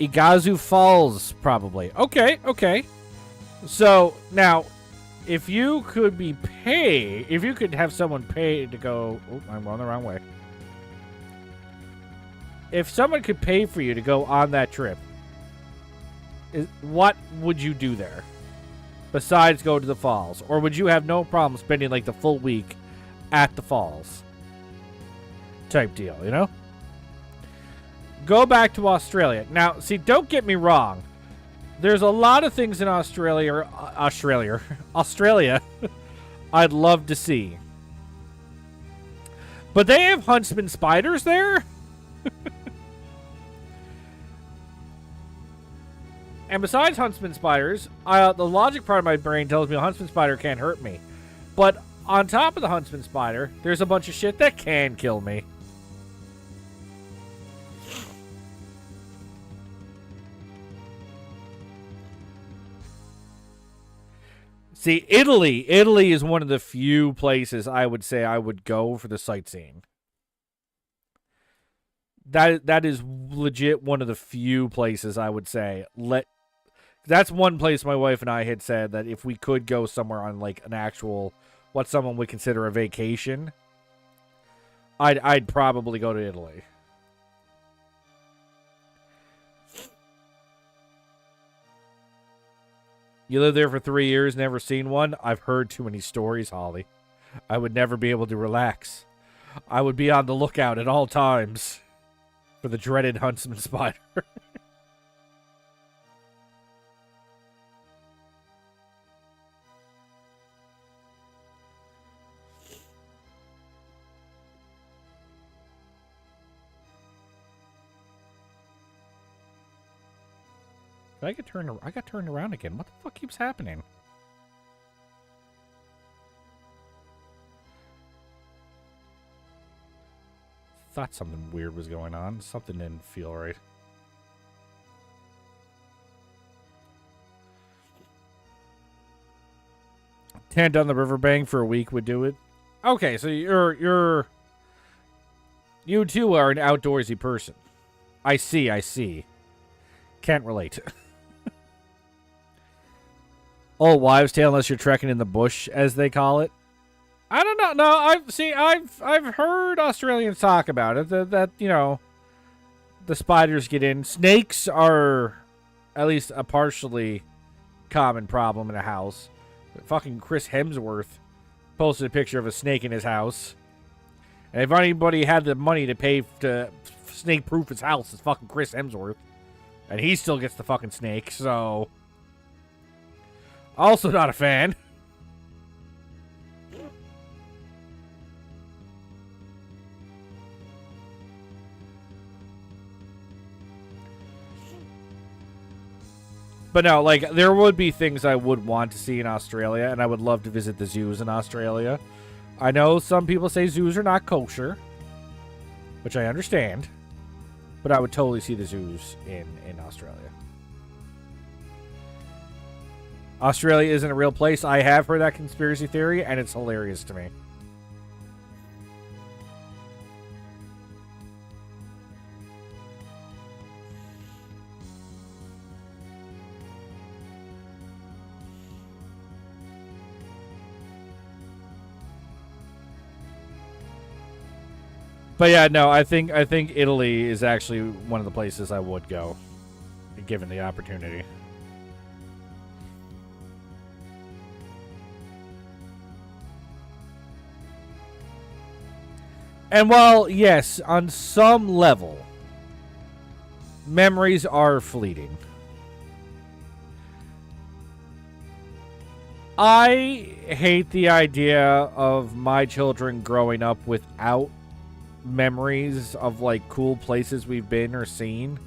Iguazu Falls, probably. Okay. So, now, if you could if you could have someone pay to go... Oh, I'm going the wrong way. If someone could pay for you to go on that trip, what would you do there? Besides go to the falls? Or would you have no problem spending like the full week at the falls? Type deal, you know? Go back to Australia. Now, see, don't get me wrong. There's a lot of things in Australia I'd love to see. But they have huntsman spiders there? And besides huntsman spiders, the logic part of my brain tells me a huntsman spider can't hurt me. But on top of the huntsman spider, there's a bunch of shit that can kill me. See, Italy is one of the few places I would say I would go for the sightseeing. That is legit one of the few places I would say that's one place my wife and I had said that if we could go somewhere on like an actual what someone would consider a vacation, I'd probably go to Italy. You lived there for 3 years, never seen one? I've heard too many stories, Holly. I would never be able to relax. I would be on the lookout at all times for the dreaded huntsman spider. I got turned around again. What the fuck keeps happening? Thought something weird was going on. Something didn't feel right. Tent on the riverbank for a week would do it. Okay, so you too are an outdoorsy person. I see. Can't relate. Old wives' tale unless you're trekking in the bush, as they call it. I don't know. No, I've heard Australians talk about it. That you know, the spiders get in. Snakes are at least a partially common problem in a house. Fucking Chris Hemsworth posted a picture of a snake in his house. And if anybody had the money to pay to snake-proof his house, it's fucking Chris Hemsworth. And he still gets the fucking snake, so... Also not a fan. But no, like, there would be things I would want to see in Australia, and I would love to visit the zoos in Australia. I know some people say zoos are not kosher, which I understand, but I would totally see the zoos in Australia. Australia isn't a real place. I have heard that conspiracy theory, and it's hilarious to me. But yeah, no, I think Italy is actually one of the places I would go, given the opportunity. And while, yes, on some level, memories are fleeting, I hate the idea of my children growing up without memories of, like, cool places we've been or seen.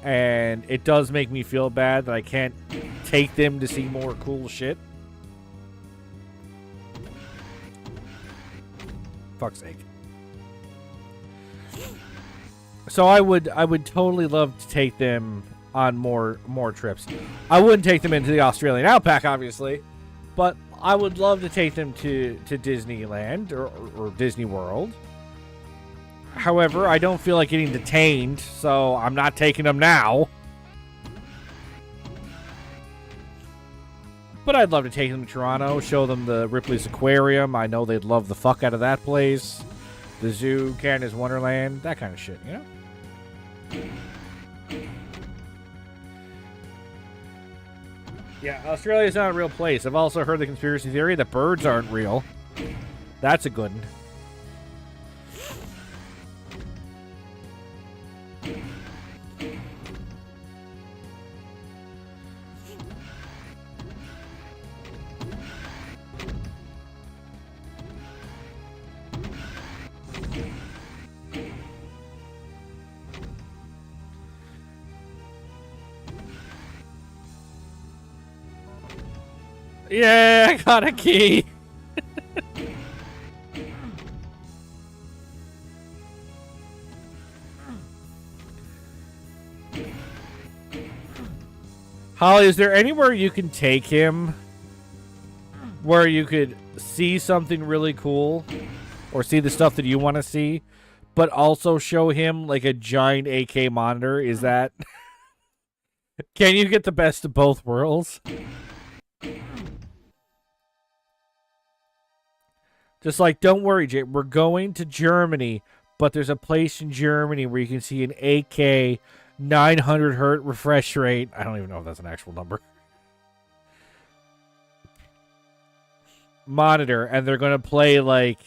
And it does make me feel bad that I can't take them to see more cool shit. Fuck's sake. So I would totally love to take them on more trips. I wouldn't take them into the Australian outback, obviously, but I would love to take them to Disneyland or Disney World. However, I don't feel like getting detained, so I'm not taking them now. But I'd love to take them to Toronto, show them the Ripley's Aquarium. I know they'd love the fuck out of that place. The zoo, Canada's Wonderland, that kind of shit, you know? Yeah, Australia's not a real place. I've also heard the conspiracy theory that birds aren't real. That's a good one. Yeah, I got a key. Holly, is there anywhere you can take him where you could see something really cool or see the stuff that you want to see, but also show him like a giant 8K monitor? Is that... Can you get the best of both worlds? Just like, don't worry, Jay. We're going to Germany, but there's a place in Germany where you can see an 8K 900 hertz refresh rate. I don't even know if that's an actual number. Monitor, and they're going to play like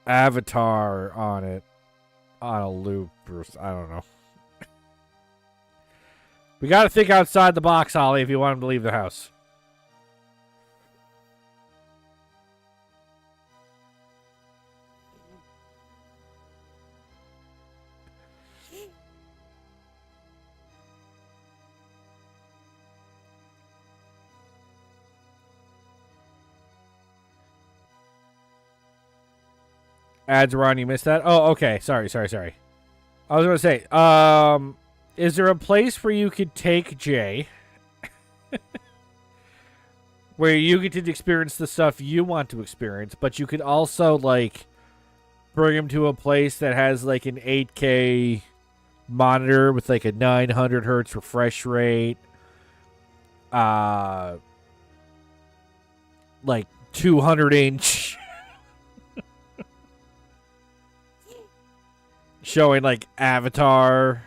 Avatar on it on a loop, or I don't know. We got to think outside the box, Holly, if you want him to leave the house. Ads, Ron, you missed that? Oh, okay. Sorry. I was going to say, is there a place where you could take Jay where you get to experience the stuff you want to experience, but you could also, like, bring him to a place that has, like, an 8K monitor with, like, a 900 hertz refresh rate, like, 200-inch... showing like Avatar,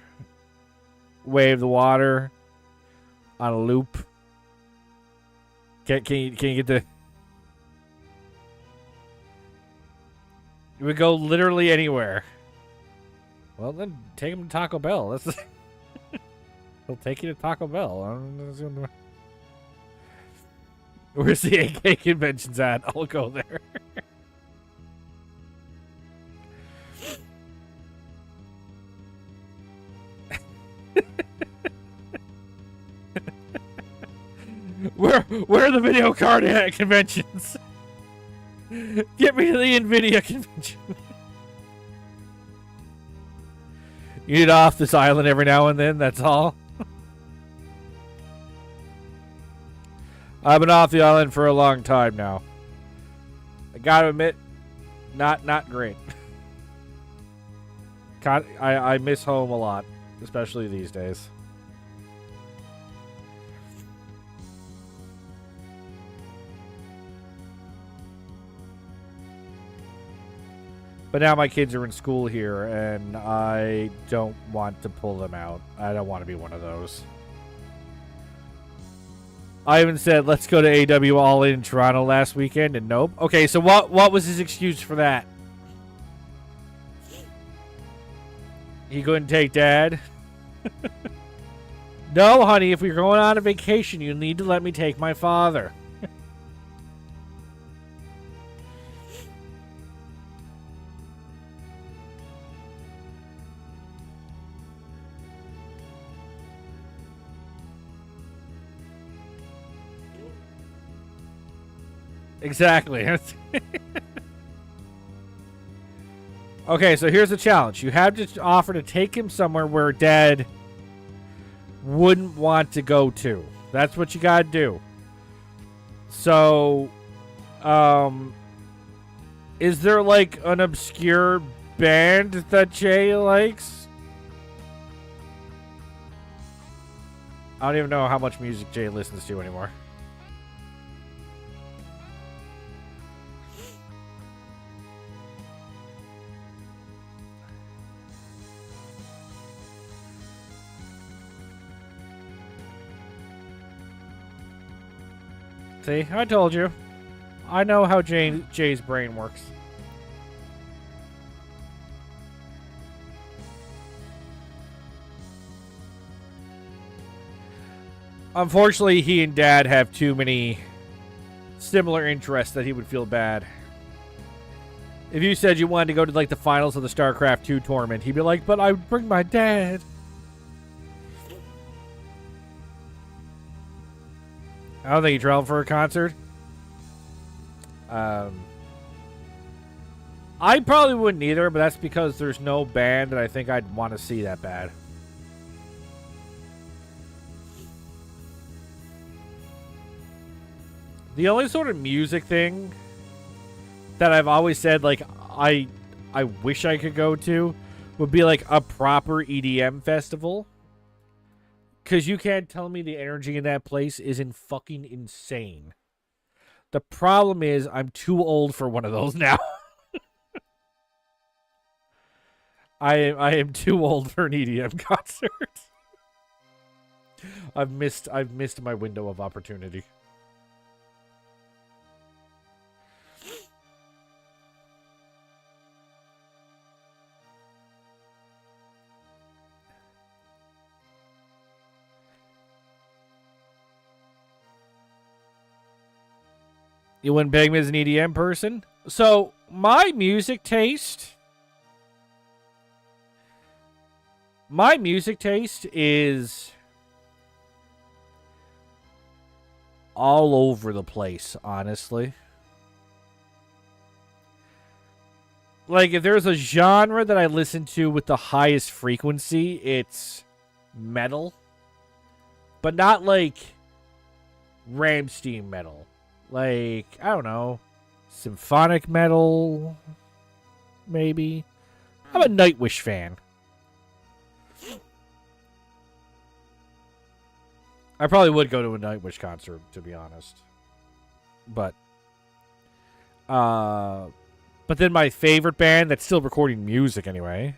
Way of the Water on a loop. Can you get the? You would go literally anywhere. Well, then take him to Taco Bell. That's he'll take you to Taco Bell. Where's the AK conventions at? I'll go there. Where are the video card conventions? Get me to the NVIDIA convention. You need off this island every now and then, that's all. I've been off the island for a long time now. I gotta admit, not great. I miss home a lot, especially these days. But now my kids are in school here, and I don't want to pull them out. I don't want to be one of those. I even said, let's go to AW All In Toronto last weekend, and nope. Okay, so what was his excuse for that? He couldn't take Dad? No, honey, if we're going on a vacation, you need to let me take my father. Exactly. Okay, so here's the challenge. You have to offer to take him somewhere where Dad wouldn't want to go to. That's what you gotta do. So, is there like an obscure band that Jay likes? I don't even know how much music Jay listens to anymore. See, I told you. I know how Jay's brain works. Unfortunately, he and Dad have too many similar interests that he would feel bad. If you said you wanted to go to like the finals of the StarCraft 2 tournament, he'd be like, but I would bring my dad. I don't think he traveled for a concert. I probably wouldn't either, but that's because there's no band that I think I'd want to see that bad. The only sort of music thing that I've always said, like, I wish I could go to would be like a proper EDM festival. Because you can't tell me the energy in that place isn't fucking insane. The problem is I'm too old for one of those now. I am too old for an EDM concert. I've missed my window of opportunity. You wouldn't peg me as an EDM person? So, my music taste is all over the place, honestly. Like, if there's a genre that I listen to with the highest frequency, it's metal. But not like Rammstein metal. Like, I don't know, symphonic metal, maybe. I'm a Nightwish fan. I probably would go to a Nightwish concert, to be honest. But then my favorite band, that's still recording music anyway,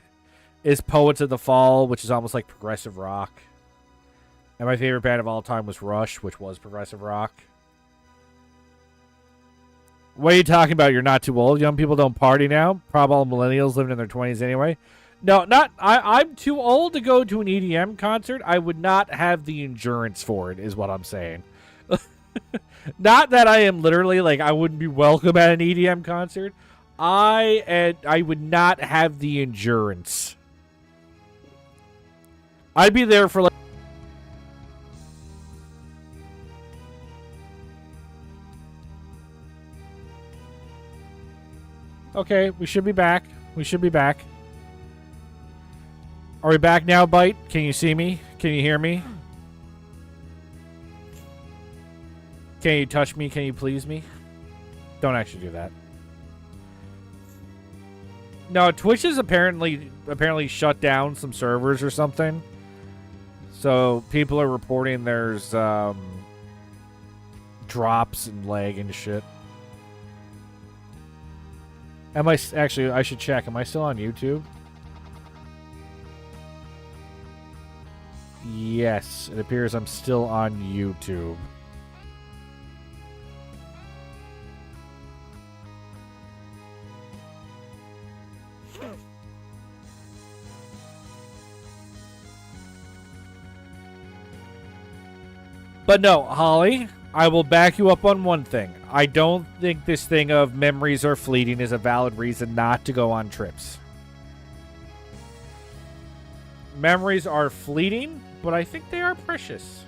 is Poets of the Fall, which is almost like progressive rock. And my favorite band of all time was Rush, which was progressive rock. What are you talking about? You're not too old. Young people don't party now. Probably all millennials living in their 20s anyway. No, I'm too old to go to an EDM concert. I would not have the endurance for it, is what I'm saying. Not that I am literally, like, I wouldn't be welcome at an EDM concert. I would not have the endurance. I'd be there for, like... Okay, we should be back. We should be back. Are we back now, Bite? Can you see me? Can you hear me? Can you touch me? Can you please me? Don't actually do that. No, Twitch is apparently shut down some servers or something. So people are reporting there's drops and lag and shit. Am I actually? I should check. Am I still on YouTube? Yes, it appears I'm still on YouTube. But no, Holly, I will back you up on one thing. I don't think this thing of memories are fleeting is a valid reason not to go on trips. Memories are fleeting, but I think they are precious.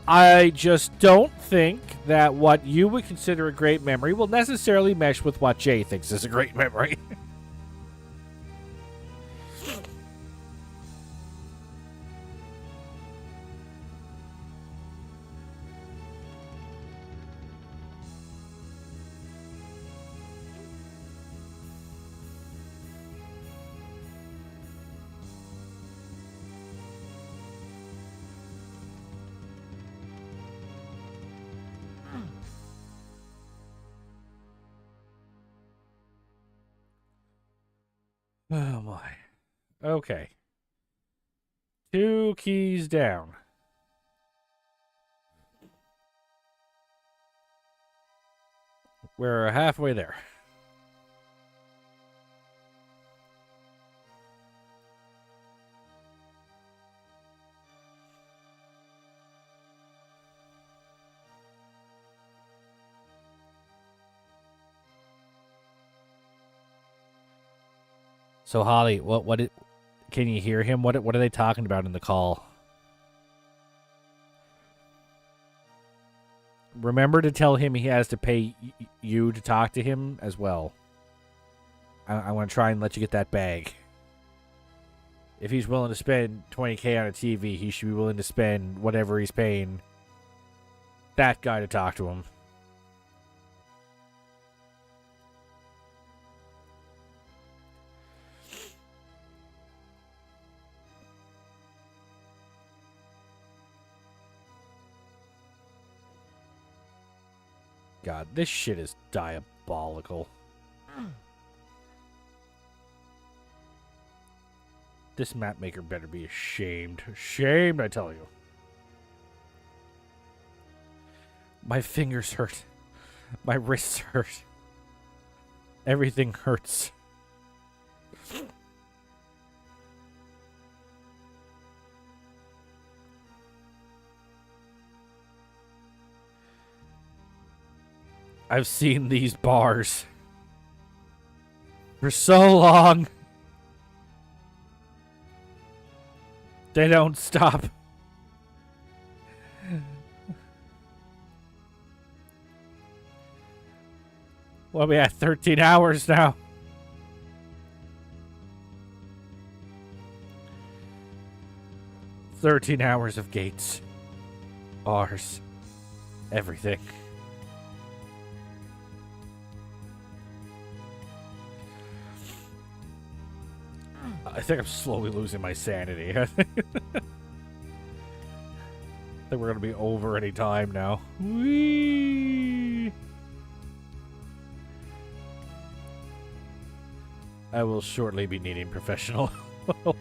I just don't think that what you would consider a great memory will necessarily mesh with what Jay thinks is a great memory. Oh my. Okay. 2 keys down. We're halfway there. So Holly, can you hear him? What are they talking about in the call? Remember to tell him he has to pay you to talk to him as well. I want to try and let you get that bag. If he's willing to spend 20K on a TV, he should be willing to spend whatever he's paying that guy to talk to him. God, this shit is diabolical. This map maker better be ashamed. Ashamed, I tell you. My fingers hurt. My wrists hurt. Everything hurts. I've seen these bars for so long. They don't stop. Well, we had 13 hours now. "13 hours of gates. Bars. Everything." I think I'm slowly losing my sanity. I think we're going to be over any time now. Whee! I will shortly be needing professional help.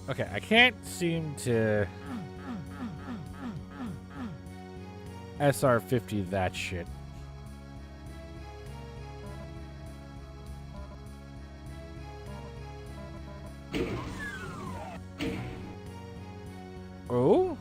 Okay, I can't seem to SR50 that shit. Oh?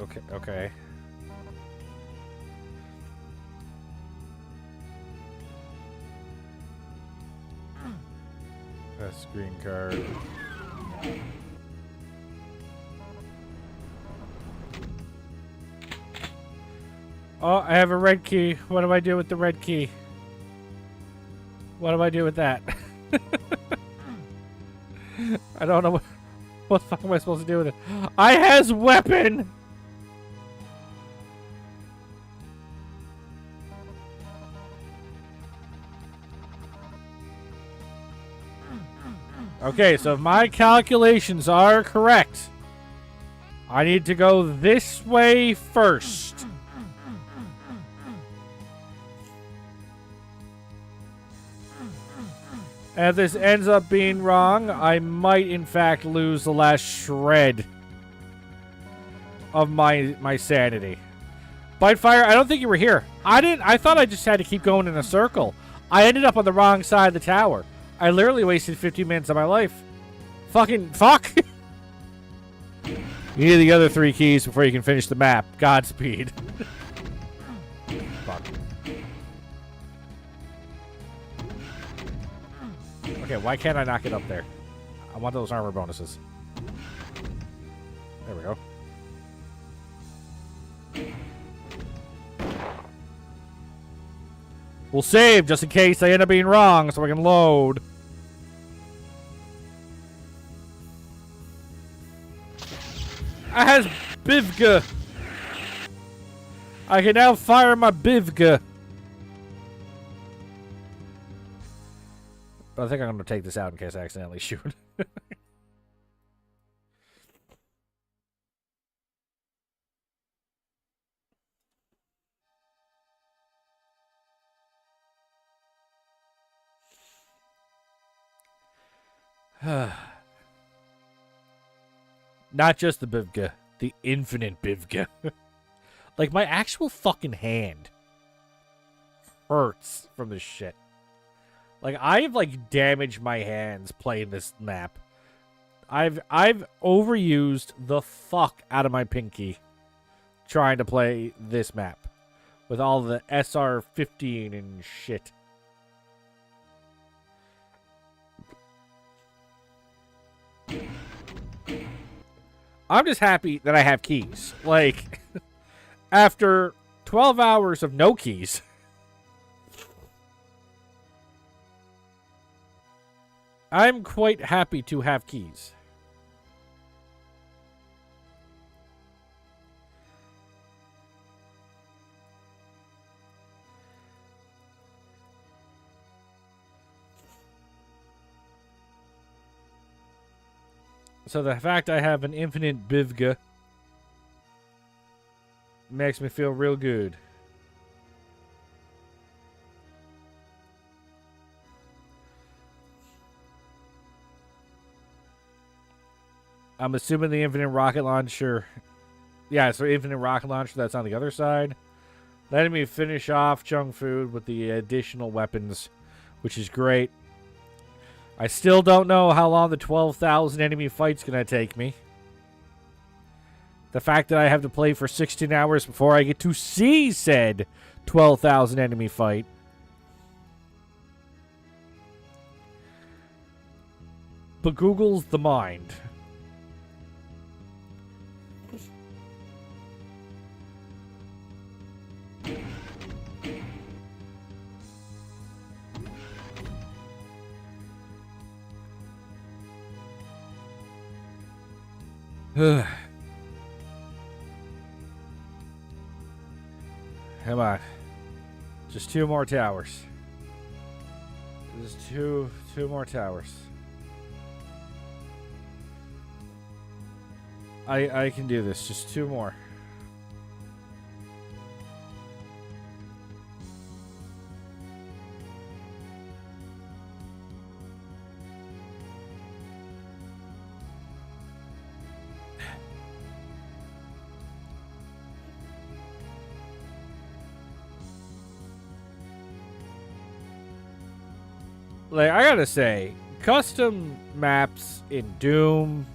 Okay, okay. That's green card. Oh, I have a red key. What do I do with the red key? What do I do with that? I don't know what the fuck am I supposed to do with it. I has weapon! Okay, so if my calculations are correct, I need to go this way first. And if this ends up being wrong, I might in fact lose the last shred of my sanity. Bitefire, I don't think you were here. I thought I just had to keep going in a circle. I ended up on the wrong side of the tower. I literally wasted 50 minutes of my life. Fucking fuck. You need the other 3 keys before you can finish the map. Godspeed. Fuck. Okay, why can't I not get up there? I want those armor bonuses. There we go. We'll save just in case I end up being wrong so I can load. I has Bivga. I can now fire my Bivga. But I think I'm going to take this out in case I accidentally shoot. Not just the Bivga, the infinite Bivga. Like, my actual fucking hand hurts from this shit. Like, I've, like, damaged my hands playing this map. I've overused the fuck out of my pinky trying to play this map. With all the SR-15 and shit. I'm just happy that I have keys. Like, after 12 hours of no keys, I'm quite happy to have keys. So the fact I have an infinite Bivga makes me feel real good. I'm assuming the infinite rocket launcher... Yeah, so infinite rocket launcher, that's on the other side. Letting me finish off junk food with the additional weapons, which is great. I still don't know how long the 12,000 enemy fight's going to take me. The fact that I have to play for 16 hours before I get to see said 12,000 enemy fight. Begoogles the mind. Come on. Just 2 more towers. Just two more towers. I can do this. Just 2 more. Like, I gotta say, custom maps in Doom,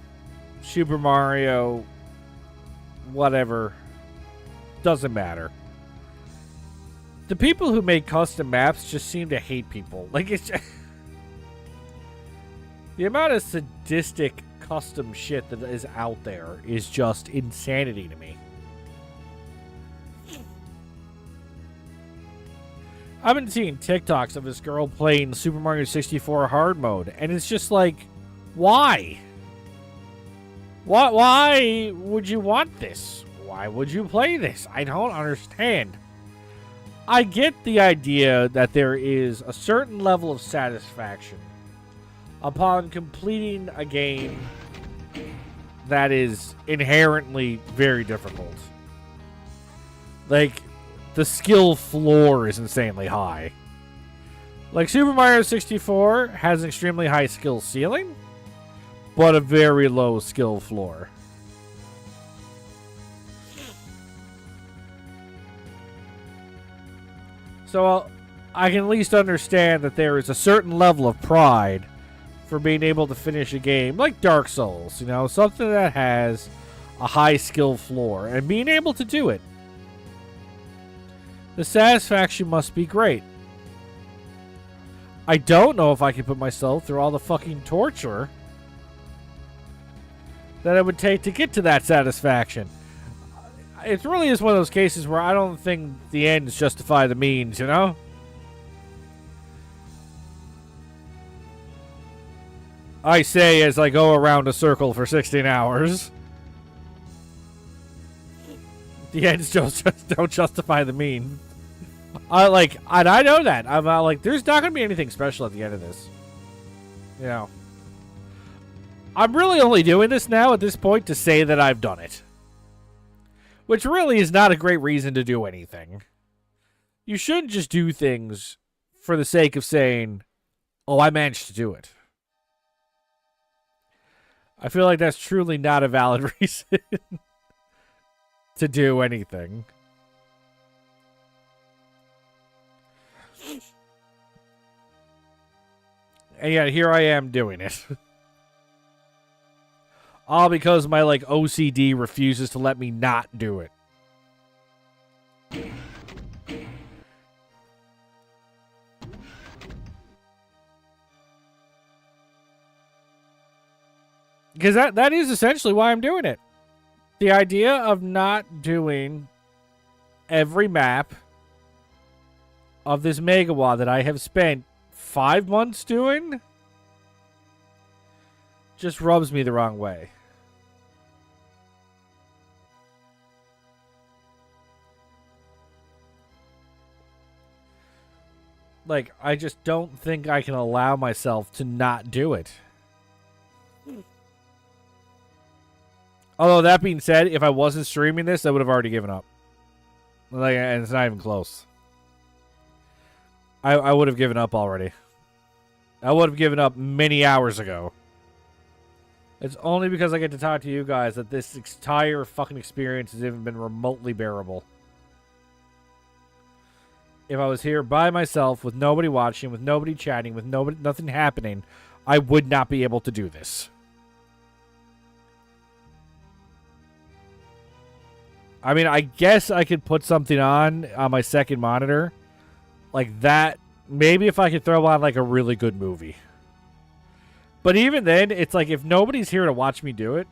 Super Mario, whatever. Doesn't matter. The people who make custom maps just seem to hate people. Like, it's just the amount of sadistic custom shit that is out there is just insanity to me. I've been seeing TikToks of this girl playing Super Mario 64 hard mode, and it's just like, why? Why would you want this? Why would you play this? I don't understand. I get the idea that there is a certain level of satisfaction upon completing a game that is inherently very difficult. Like, the skill floor is insanely high. Like, Super Mario 64 has an extremely high skill ceiling, but a very low skill floor. So I can at least understand that there is a certain level of pride for being able to finish a game like Dark Souls, you know, something that has a high skill floor, and being able to do it. The satisfaction must be great. I don't know if I can put myself through all the fucking torture that it would take to get to that satisfaction. It really is one of those cases where I don't think the ends justify the means, you know? I say as I go around a circle for 16 hours. The ends just don't justify the means. And I know that. I'm like, there's not going to be anything special at the end of this. You know. I'm really only doing this now at this point to say that I've done it. Which really is not a great reason to do anything. You shouldn't just do things for the sake of saying, oh, I managed to do it. I feel like that's truly not a valid reason to do anything. And yet here I am doing it. All because my OCD refuses to let me not do it. Because that is essentially why I'm doing it. The idea of not doing every map of this Megawa that I have spent 5 months doing just rubs me the wrong way. Like, I just don't think I can allow myself to not do it. Although, that being said, if I wasn't streaming this, I would have already given up. And it's not even close. I would have given up already. I would have given up many hours ago. It's only because I get to talk to you guys that this entire fucking experience has even been remotely bearable. If I was here by myself, with nobody watching, with nobody chatting, with nothing happening, I would not be able to do this. I mean, I guess I could put something on my second monitor. Like that. Maybe if I could throw on a really good movie. But even then, it's like if nobody's here to watch me do it,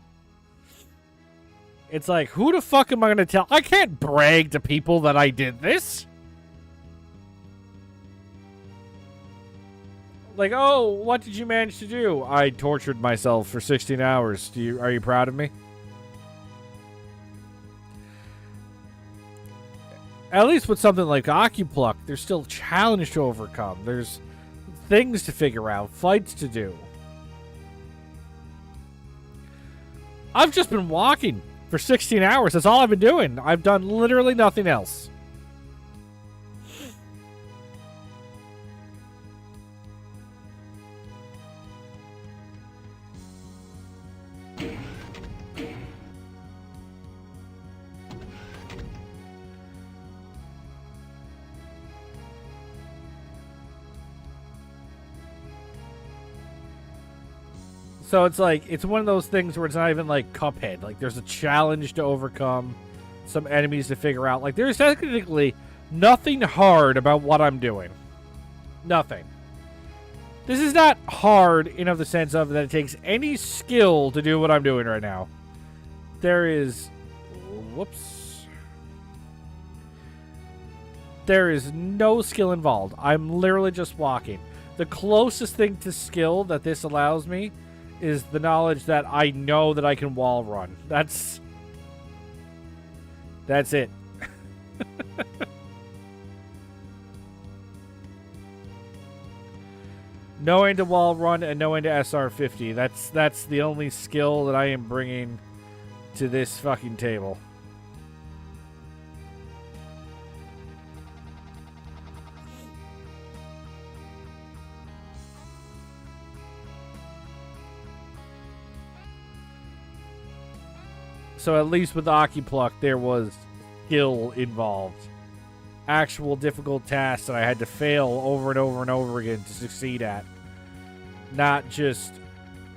it's like, who the fuck am I going to tell? I can't brag to people that I did this. Like, oh, what did you manage to do? I tortured myself for 16 hours. Are you proud of me? At least with something like Ocupluck, there's still a challenge to overcome. There's things to figure out, fights to do. I've just been walking for 16 hours. That's all I've been doing. I've done literally nothing else. So it's like, it's one of those things where it's not even like Cuphead. Like, there's a challenge to overcome, some enemies to figure out. Like, there's technically nothing hard about what I'm doing. Nothing. This is not hard in of the sense of that it takes any skill to do what I'm doing right now. There is... Whoops. There is no skill involved. I'm literally just walking. The closest thing to skill that this allows me is the knowledge that I know that I can wall run. That's it. Knowing to wall run and knowing to SR50. That's the only skill that I am bringing to this fucking table. So at least with Akipluck, there was skill involved. Actual difficult tasks that I had to fail over and over and over again to succeed at. Not just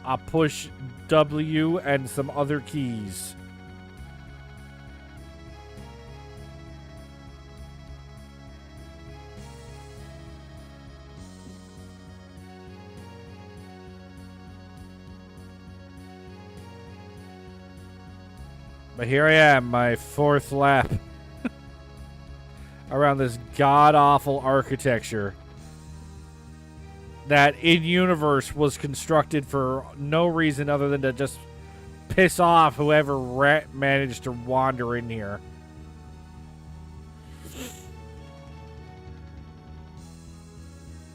a push W and some other keys. But here I am, my 4th lap around this god-awful architecture that in-universe was constructed for no reason other than to just piss off whoever managed to wander in here.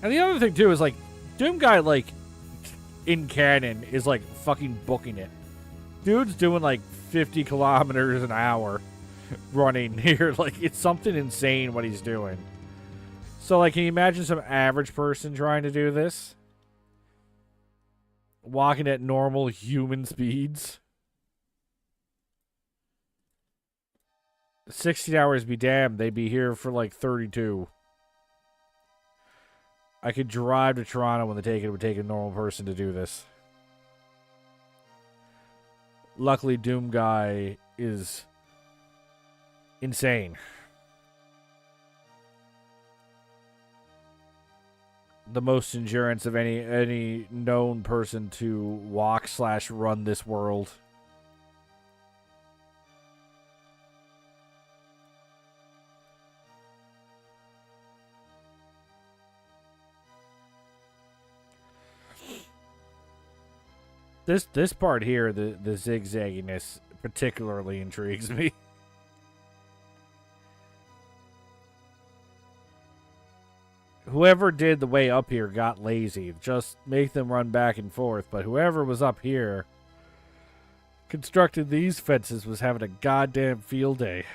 And the other thing, too, is, like, Doom Guy, like, in canon, is, like, fucking booking it. Dude's doing, like, 50 kilometers an hour running here. Like, it's something insane what he's doing. So, like, can you imagine some average person trying to do this? Walking at normal human speeds? 16 hours be damned. They'd be here for, like, 32. I could drive to Toronto when it would take a normal person to do this. Luckily, Doom Guy is insane. The most endurance of any known person to walk/run this world. This part here, the zigzagginess, particularly intrigues me. Whoever did the way up here got lazy. Just make them run back and forth. But whoever was up here constructed these fences was having a goddamn field day.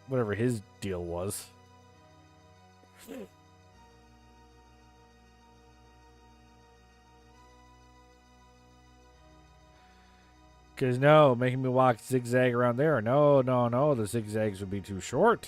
Whatever his deal was. Because no, making me walk zigzag around there. No, the zigzags would be too short.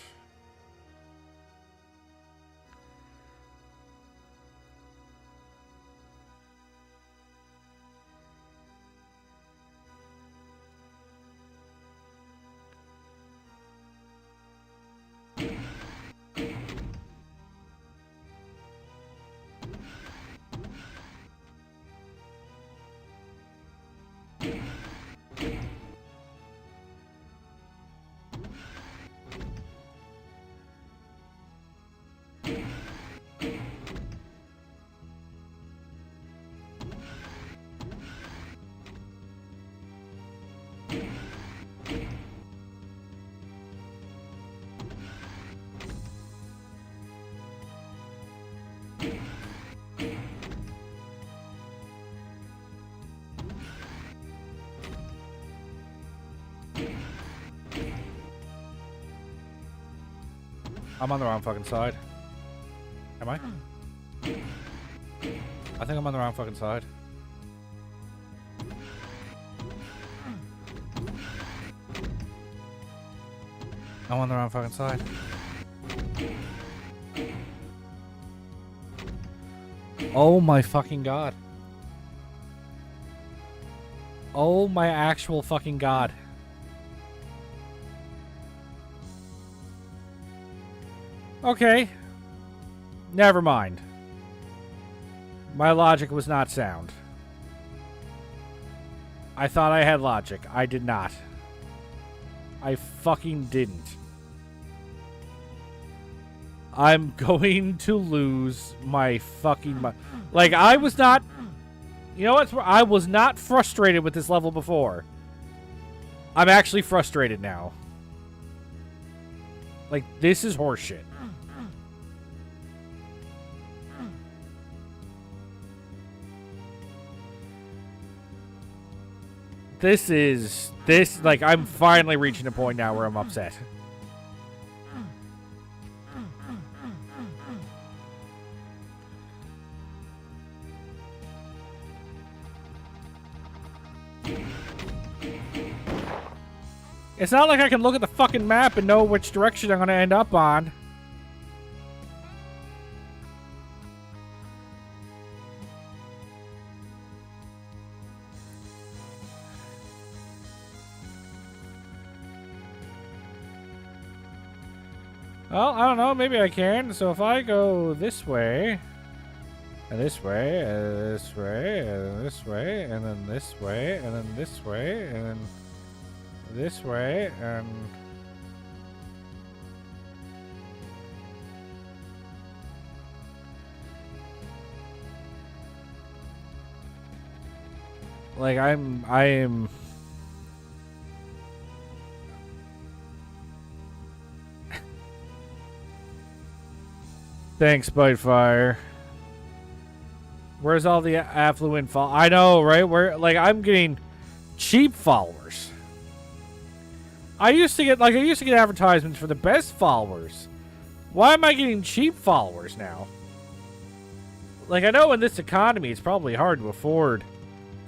I'm on the wrong fucking side. Am I? I think I'm on the wrong fucking side. I'm on the wrong fucking side. Oh my fucking god. Oh my actual fucking god. Okay. Never mind. My logic was not sound. I thought I had logic. I did not. I fucking didn't. I'm going to lose my fucking mind. Like, I was not... You know what? I was not frustrated with this level before. I'm actually frustrated now. Like, this is horseshit. Like, I'm finally reaching a point now where I'm upset. It's not like I can look at the fucking map and know which direction I'm gonna end up on. Well, I don't know. Maybe I can. So if I go this way, and this way, and this way, and this way, and then this way, and then this way, and then this way, and... Like, I am... Thanks, Bitefire. Where's all the affluent I know, right? Where, like, I'm getting cheap followers. I used to get advertisements for the best followers. Why am I getting cheap followers now? Like, I know in this economy it's probably hard to afford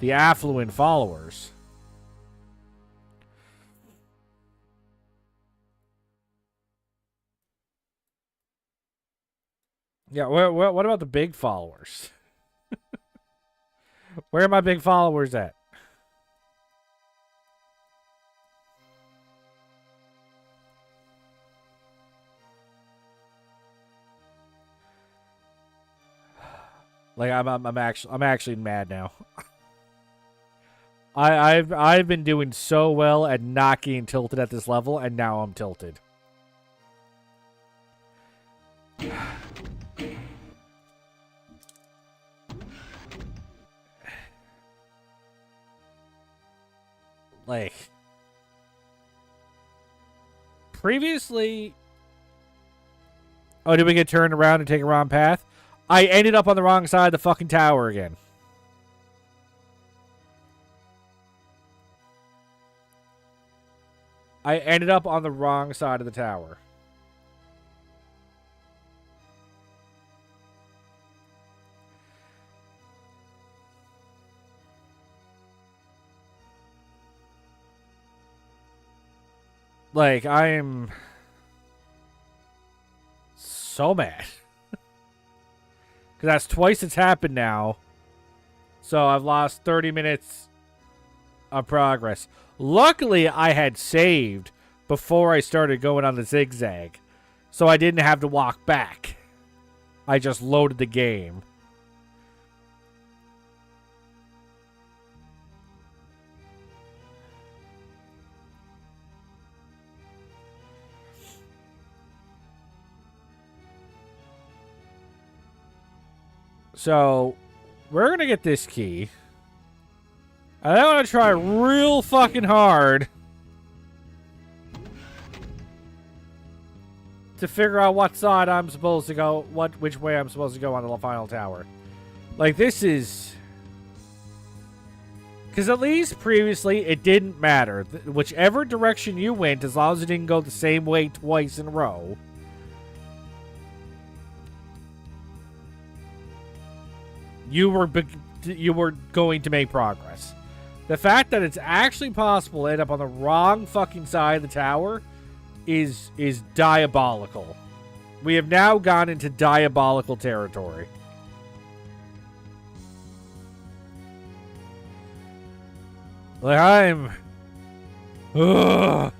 the affluent followers. Yeah, what about the big followers? Where are my big followers at? Like, I'm actually mad now. I've been doing so well at not getting tilted at this level, and now I'm tilted. Like, previously... Oh, did we get turned around and take a wrong path? I ended up on the wrong side of the fucking tower again. I ended up on the wrong side of the tower. Like, I am so mad. Because that's twice it's happened now. So I've lost 30 minutes of progress. Luckily, I had saved before I started going on the zigzag. So I didn't have to walk back. I just loaded the game. So, we're going to get this key. And I'm going to try real fucking hard to figure out what side I'm supposed to go, which way I'm supposed to go on the final tower. Like, this is... Because at least previously, it didn't matter. Whichever direction you went, as long as it didn't go the same way twice in a row... You were going to make progress. The fact that it's actually possible to end up on the wrong fucking side of the tower is diabolical. We have now gone into diabolical territory. Like, Ugh.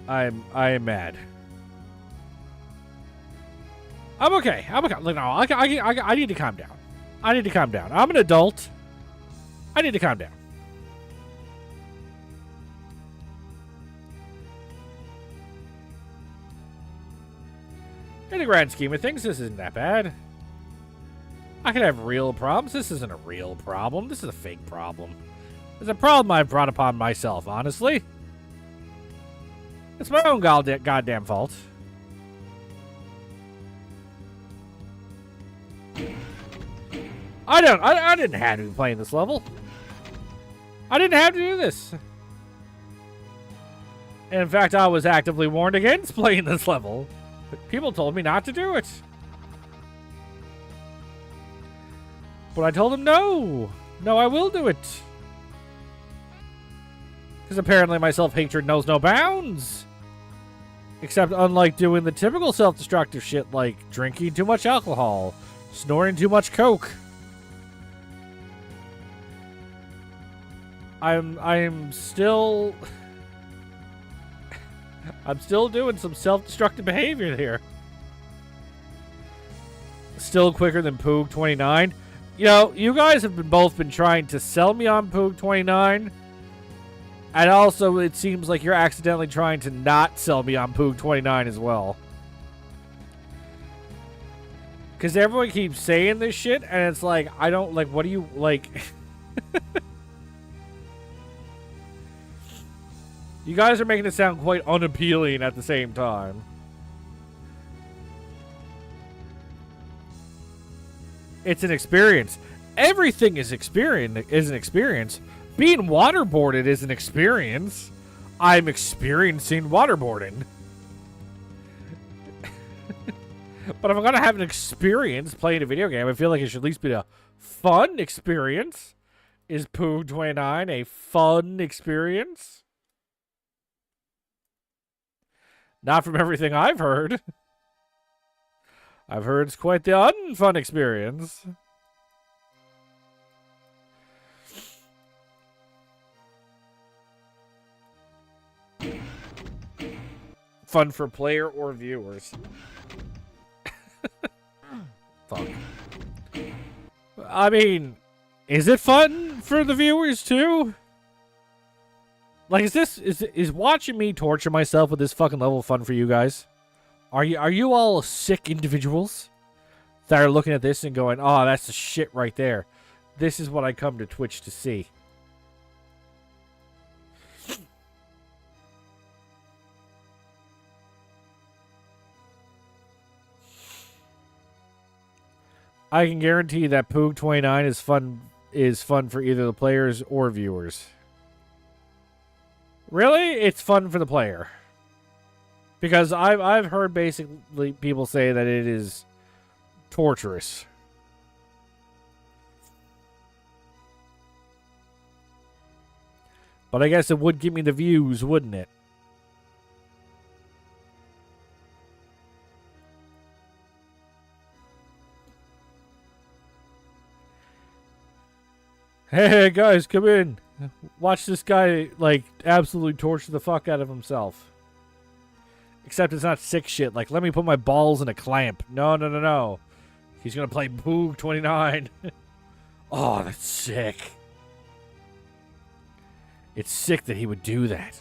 I am mad. I'm okay. I'm okay. Like, no, I need to calm down. I need to calm down. I'm an adult. I need to calm down. In the grand scheme of things, this isn't that bad. I can have real problems. This isn't a real problem. This is a fake problem. It's a problem I've brought upon myself, honestly. It's my own goddamn fault. I didn't have to be playing this level. I didn't have to do this. In fact, I was actively warned against playing this level. People told me not to do it. But I told them no. No, I will do it. Because apparently my self-hatred knows no bounds. Except unlike doing the typical self-destructive shit like drinking too much alcohol, snorting too much coke. I'm still I'm still doing some self-destructive behavior here. Still quicker than Poog 29. You know, you guys have both been trying to sell me on Poog 29. And also, it seems like you're accidentally trying to not sell me on Poog 29 as well. Because everyone keeps saying this shit, and it's like, I don't, like, what do you, like... You guys are making it sound quite unappealing at the same time. It's an experience. Everything is an experience. Being waterboarded is an experience. I'm experiencing waterboarding. But if I'm going to have an experience playing a video game, I feel like it should at least be a fun experience. Is Poog 29 a fun experience? Not from everything I've heard. I've heard it's quite the unfun experience. Fun for player or viewers. Fuck. I mean, is it fun for the viewers too? Like, is watching me torture myself with this fucking level fun for you guys? Are you all sick individuals that are looking at this and going, "Oh, that's the shit right there. This is what I come to Twitch to see." I can guarantee that Poog 29 is fun for either the players or viewers. Really? It's fun for the player. Because I've heard basically people say that it is torturous. But I guess it would give me the views, wouldn't it? Hey guys, come in. Watch this guy, like, absolutely torture the fuck out of himself. Except it's not sick shit. Like, let me put my balls in a clamp. No, no, no, no. He's gonna play Poog 29. Oh, that's sick. It's sick that he would do that.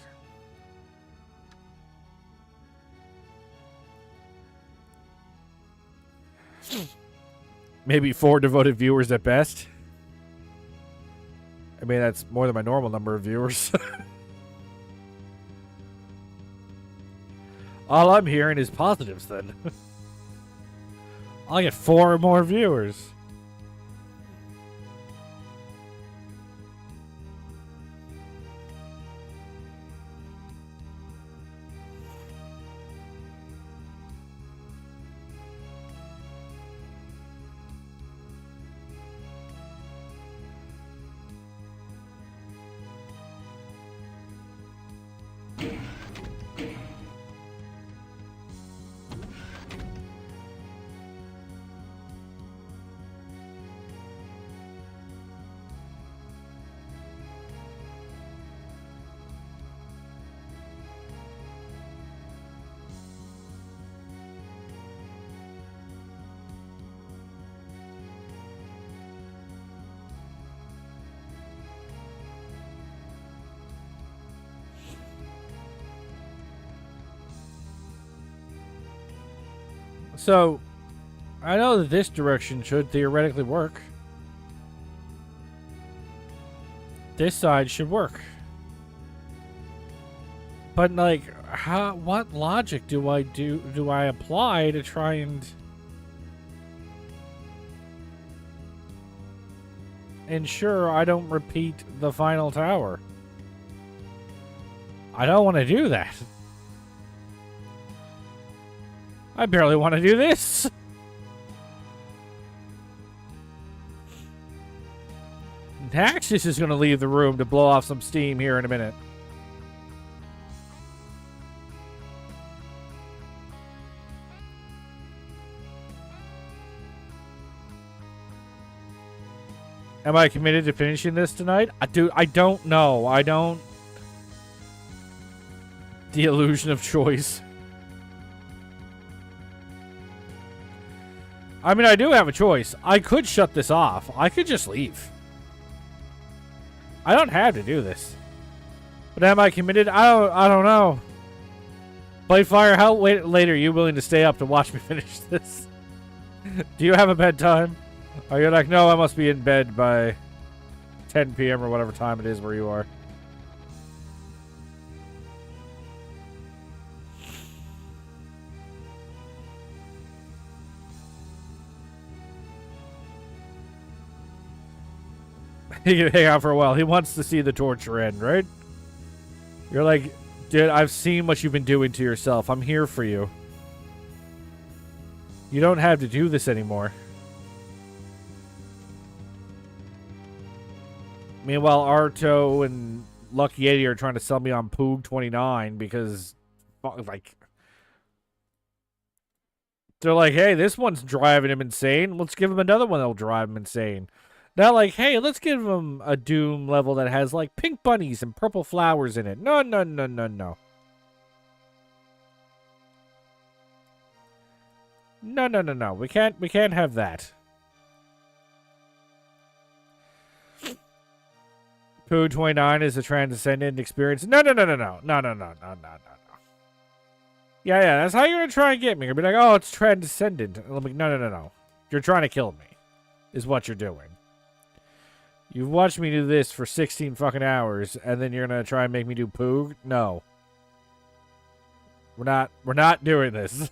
Maybe 4 devoted viewers at best. I mean, that's more than my normal number of viewers. All I'm hearing is positives, then. I'll get 4 more viewers. So, I know that this direction should theoretically work. This side should work. But, like, what logic do I apply to try and ensure I don't repeat the final tower? I don't want to do that. I barely want to do this. Taxis is going to leave the room to blow off some steam here in a minute. Am I committed to finishing this tonight? Dude, I don't know. I don't... The illusion of choice. I mean, I do have a choice. I could shut this off. I could just leave. I don't have to do this. But am I committed? I don't know. Blightfire, how late are you willing to stay up to watch me finish this? Do you have a bedtime? Are you like, no, I must be in bed by 10 p.m. or whatever time it is where you are. He can hang out for a while. He wants to see the torture end, right? You're like, dude, I've seen what you've been doing to yourself. I'm here for you. You don't have to do this anymore. Meanwhile, Arto and Lucky Yeti are trying to sell me on Poog 29 because, like, they're like, hey, this one's driving him insane. Let's give him another one that'll drive him insane. Not like, hey, let's give him a Doom level that has, like, pink bunnies and purple flowers in it. No, no, no, no, no. No, no, no, no. We can't have that. Poo 29 is a transcendent experience. No, no, no, no, no. No, no, no, no, no, no, no. Yeah, yeah, that's how you're gonna try and get me. You're gonna be like, oh, it's transcendent. And I'm like, no, no, no, no. You're trying to kill me, is what you're doing. You've watched me do this for 16 fucking hours, and then you're gonna try and make me do Poog? No. We're not doing this.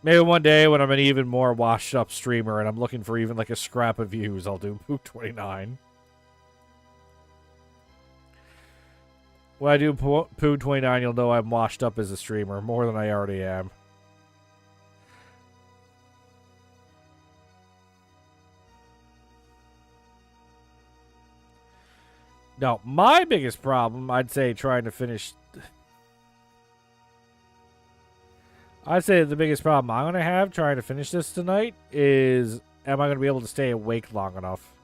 Maybe one day when I'm an even more washed up streamer and I'm looking for even like a scrap of views, I'll do Poog 29. When I do Poog 29, you'll know I'm washed up as a streamer more than I already am. No, my biggest problem, I'd say trying to finish... I'd say the biggest problem I'm going to have trying to finish this tonight is, am I going to be able to stay awake long enough?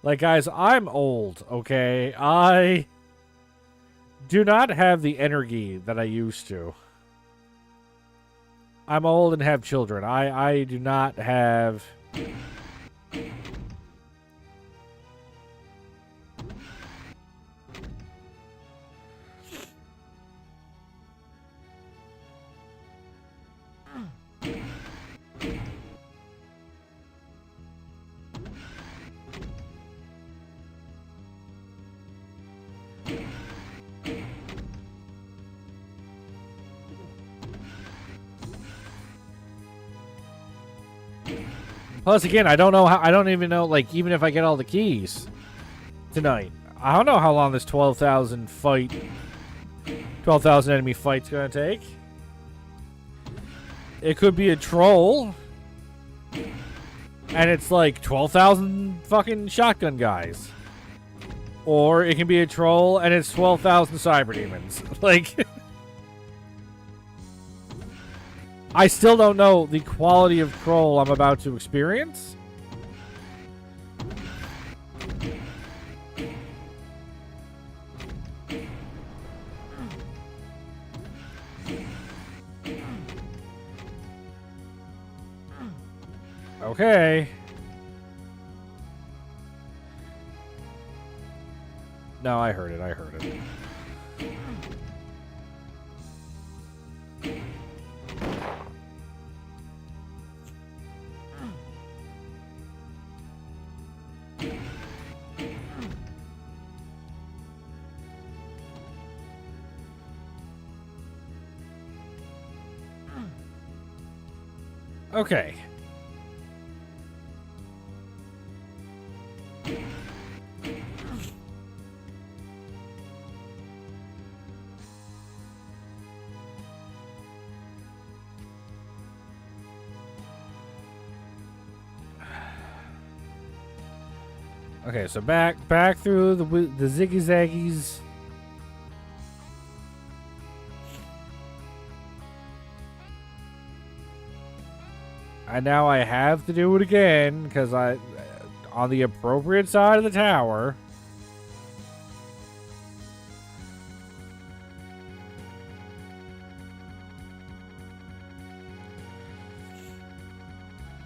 Like, guys, I'm old, okay? I do not have the energy that I used to. I'm old and have children. I do not have... Plus, again, I don't know how. I don't even know, like, even if I get all the keys tonight, I don't know how long this 12,000 enemy fight's gonna take. It could be a troll, and it's like 12,000 fucking shotgun guys, or it can be a troll and it's 12,000 cyber demons. Like. I still don't know the quality of troll I'm about to experience. Okay. no, I heard it. I heard it. Okay. Okay, so back through the ziggy zaggies. And now I have to do it again because I on the appropriate side of the tower.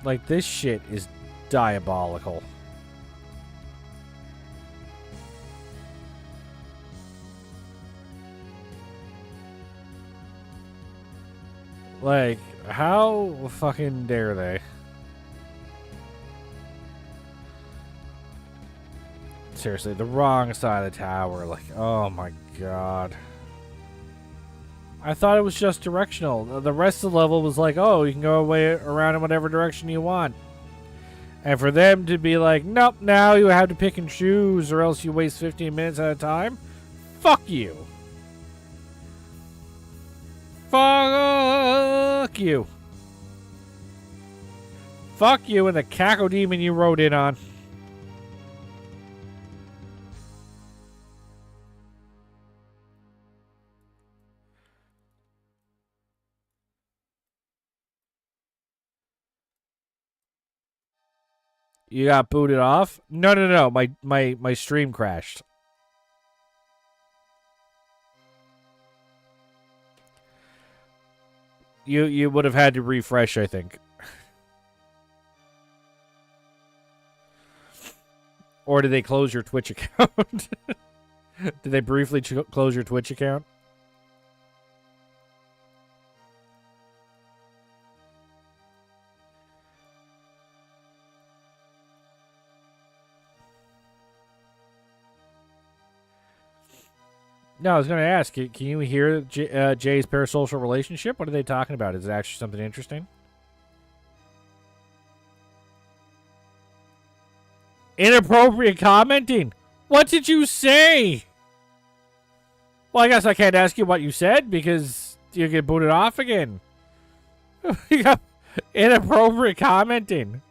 Like, this shit is diabolical. Like, how fucking dare they? Seriously, the wrong side of the tower. Like, oh my god. I thought it was just directional. The rest of the level was like, oh, you can go away around in whatever direction you want. And for them to be like, nope, now you have to pick and choose or else you waste 15 minutes at a time. Fuck you. Fuck you. Fuck you and the Caco Demon you rode in on. You got booted off? No. My stream crashed. You would have had to refresh, I think. Or did they close your Twitch account? Did they briefly close your Twitch account? No, I was going to ask, can you hear Jay's parasocial relationship? What are they talking about? Is it actually something interesting? Inappropriate commenting? What did you say? Well, I guess I can't ask you what you said because you get booted off again. You got inappropriate commenting.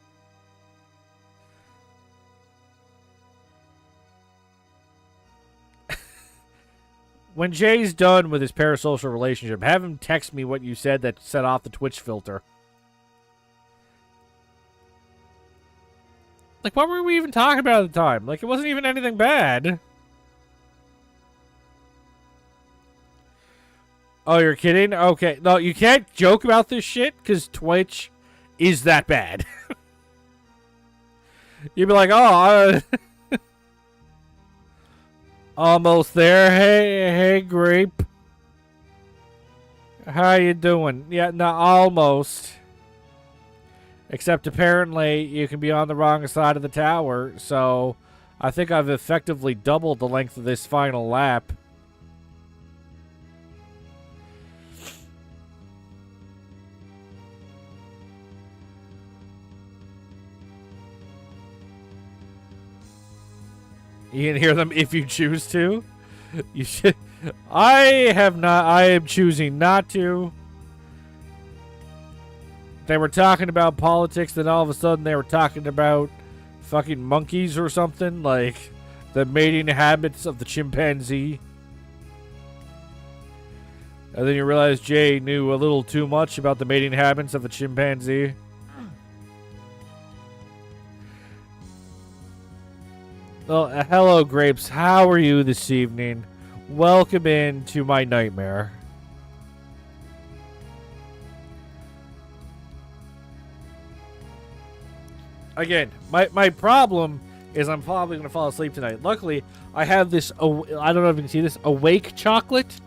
When Jay's done with his parasocial relationship, have him text me what you said that set off the Twitch filter. Like, what were we even talking about at the time? Like, it wasn't even anything bad. Oh, you're kidding? Okay. No, you can't joke about this shit because Twitch is that bad. You'd be like, oh, almost there. Hey, Grape. How you doing? Yeah, no, almost. Except apparently you can be on the wrong side of the tower, so I think I've effectively doubled the length of this final lap. You can hear them if you choose to. You should. I have not. I am choosing not to. They were talking about politics, then all of a sudden they were talking about fucking monkeys or something, like the mating habits of the chimpanzee. And then you realize Jay knew a little too much about the mating habits of a chimpanzee. Well, hello, Grapes. How are you this evening? Welcome into my nightmare. Again, my problem is I'm probably going to fall asleep tonight. Luckily, I have this, I don't know if you can see this, awake chocolate.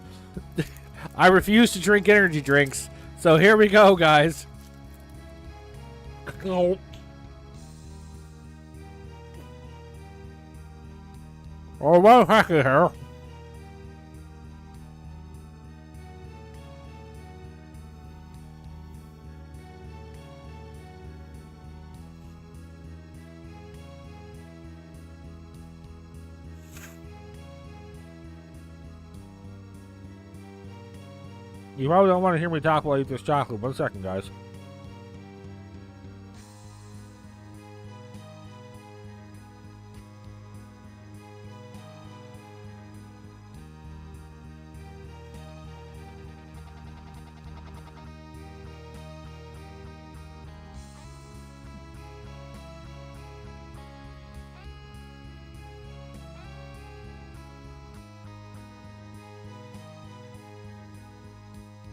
I refuse to drink energy drinks. So here we go, guys. Oh. Oh, well, heck here. You probably don't want to hear me talk while I eat this chocolate. 1 second, guys.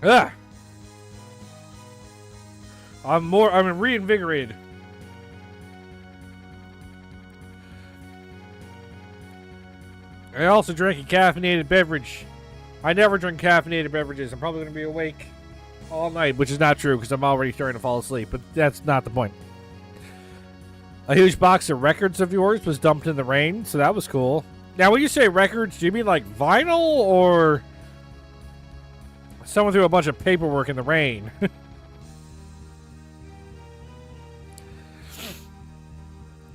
Ugh. I'm reinvigorated. I also drank a caffeinated beverage. I never drink caffeinated beverages. I'm probably going to be awake all night, which is not true because I'm already starting to fall asleep, but that's not the point. A huge box of records of yours was dumped in the rain, so that was cool. Now, when you say records, do you mean like vinyl or someone threw a bunch of paperwork in the rain?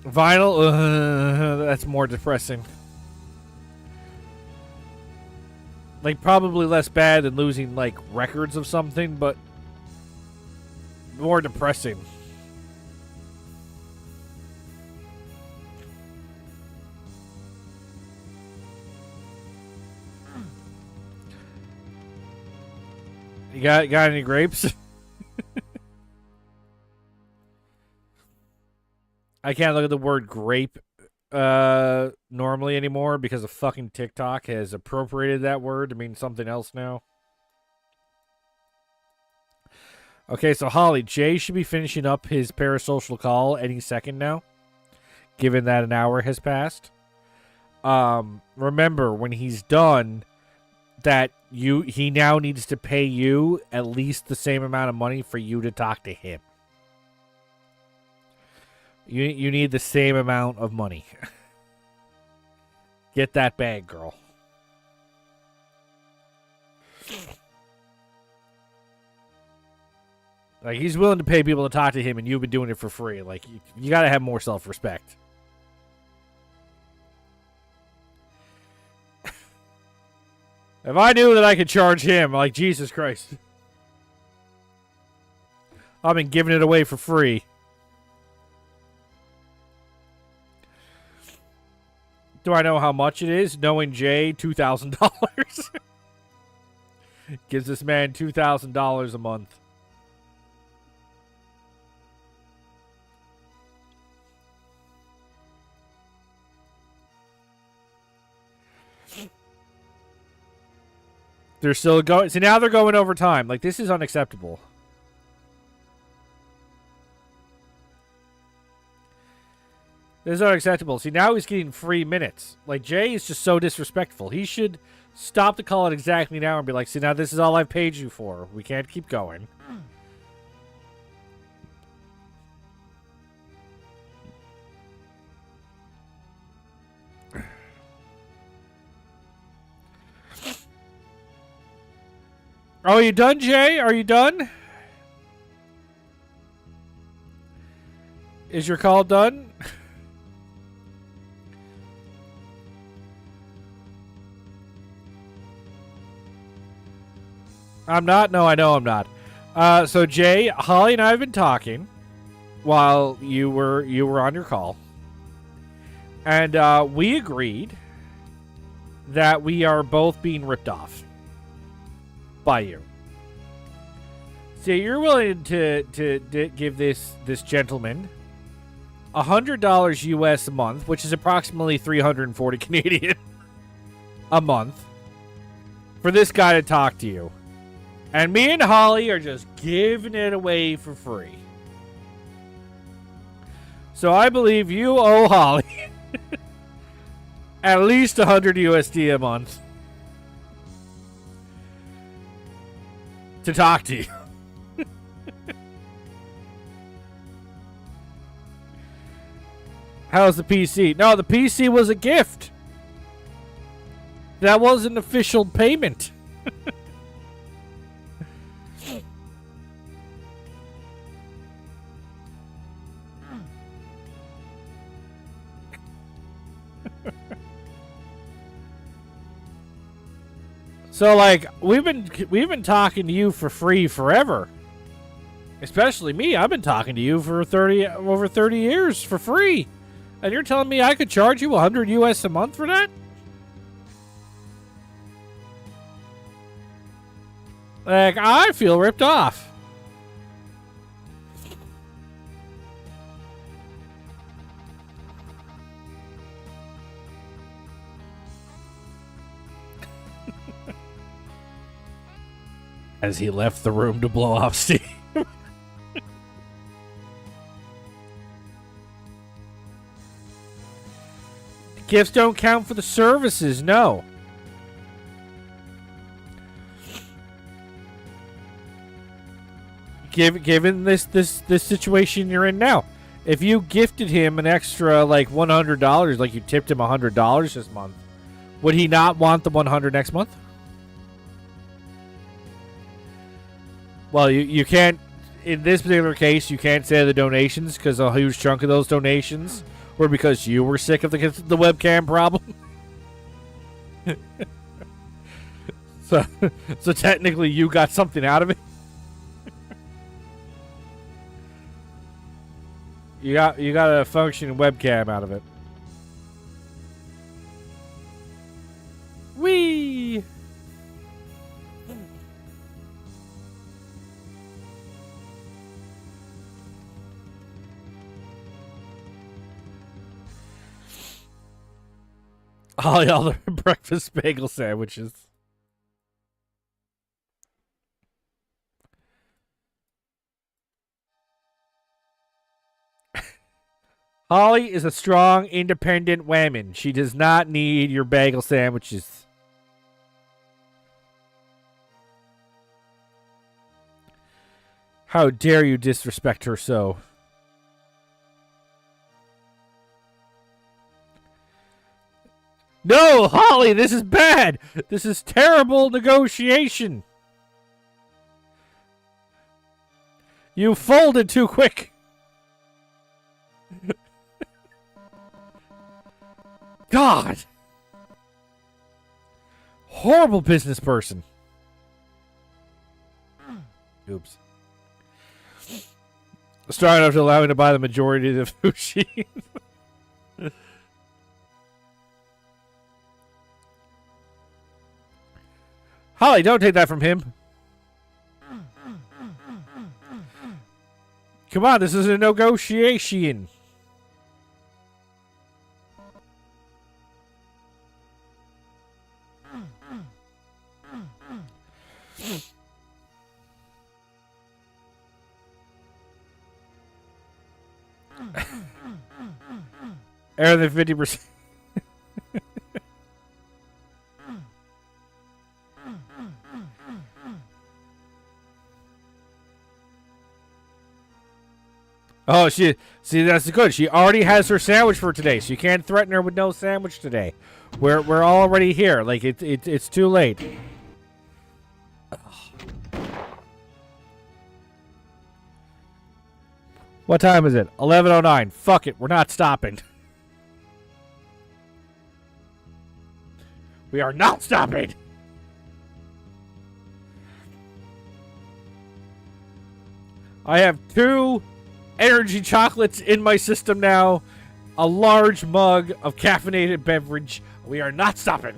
Vinyl? That's more depressing. Like, probably less bad than losing, like, records of something, but more depressing. You got any grapes? I can't look at the word grape normally anymore because of fucking TikTok has appropriated that word to mean something else now. Okay, so Holly, Jay should be finishing up his parasocial call any second now, given that an hour has passed. Remember, when he's done, that he now needs to pay you at least the same amount of money for you to talk to him. You need the same amount of money. Get that bag, girl. Like, he's willing to pay people to talk to him, and you've been doing it for free. Like, you got to have more self-respect. If I knew that I could charge him, like, Jesus Christ. I've been giving it away for free. Do I know how much it is? Knowing Jay, $2,000. Gives this man $2,000 a month. They're still going. See, now they're going over time. Like, this is unacceptable. This is unacceptable. See, now he's getting free minutes. Like, Jay is just so disrespectful. He should stop the call at exactly now and be like, see, now this is all I've paid you for. We can't keep going. Are you done, Jay? Are you done? Is your call done? I'm not? No, I know I'm not. So, Jay, Holly and I have been talking while you were on your call. And we agreed that we are both being ripped off by you. So you're willing to give this gentleman $100 US a month, which is approximately 340 Canadian a month, for this guy to talk to you. And me and Holly are just giving it away for free. So I believe you owe Holly at least 100 USD a month to talk to you. How's the PC? No, the PC was a gift. That was an official payment. So, like, we've been talking to you for free forever. Especially me. I've been talking to you for over 30 years for free. And you're telling me I could charge you 100 US a month for that? Like, I feel ripped off. As he left the room to blow off steam. Gifts don't count for the services, no. Given this situation you're in now, if you gifted him an extra like $100, like you tipped him $100 this month, would he not want the $100 next month? Well, you can't, in this particular case, you can't say the donations because a huge chunk of those donations were because you were sick of the webcam problem. So technically you got something out of it. You got a functioning webcam out of it. Whee! All the other breakfast bagel sandwiches. Holly is a strong, independent woman. She does not need your bagel sandwiches. How dare you disrespect her so? No, Holly, this is bad. This is terrible negotiation. You folded too quick. God. Horrible business person. Oops. Strong enough to allow me to buy the majority of the sushi. Holly, don't take that from him. Come on, this is a negotiation. Better than 50%. Oh, see, that's good. She already has her sandwich for today, so you can't threaten her with no sandwich today. We're already here. Like it's too late. What time is it? 11:09. Fuck it, we're not stopping. We are not stopping. I have 2 energy chocolates in my system now, a large mug of caffeinated beverage. We are not stopping.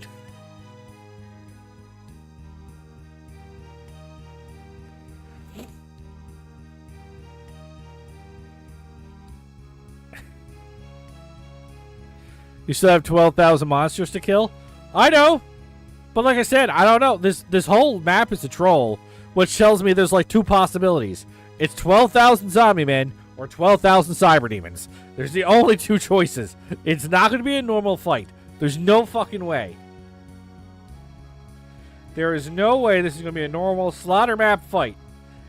You still have 12,000 monsters to kill? I know. But like I said, I don't know. This whole map is a troll, which tells me there's like 2 possibilities. It's 12,000 zombie men or 12,000 cyber demons. There's the only 2 choices. It's not going to be a normal fight. There's no fucking way. There is no way this is going to be a normal slaughter map fight.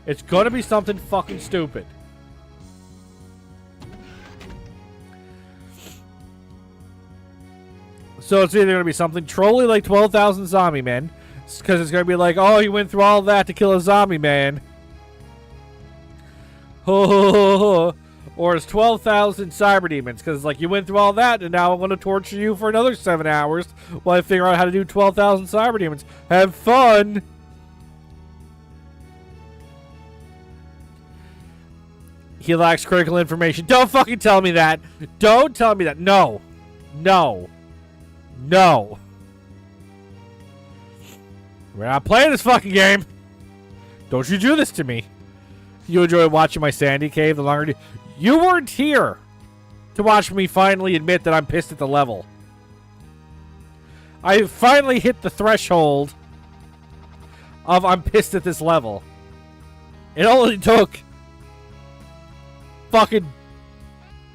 It's going to be something fucking stupid. So it's either going to be something trolly like 12,000 zombie men, because it's going to be like, oh, he went through all that to kill a zombie man. Or it's 12,000 cyber demons, because like you went through all that, and now I'm going to torture you for another 7 hours while I figure out how to do 12,000 cyber demons. Have fun! He lacks critical information. Don't fucking tell me that. Don't tell me that. No. No. No. We're not playing this fucking game. Don't you do this to me. You enjoy watching my sandy cave the longer you weren't here to watch me finally admit that I'm pissed at the level. I finally hit the threshold of I'm pissed at this level. It only took fucking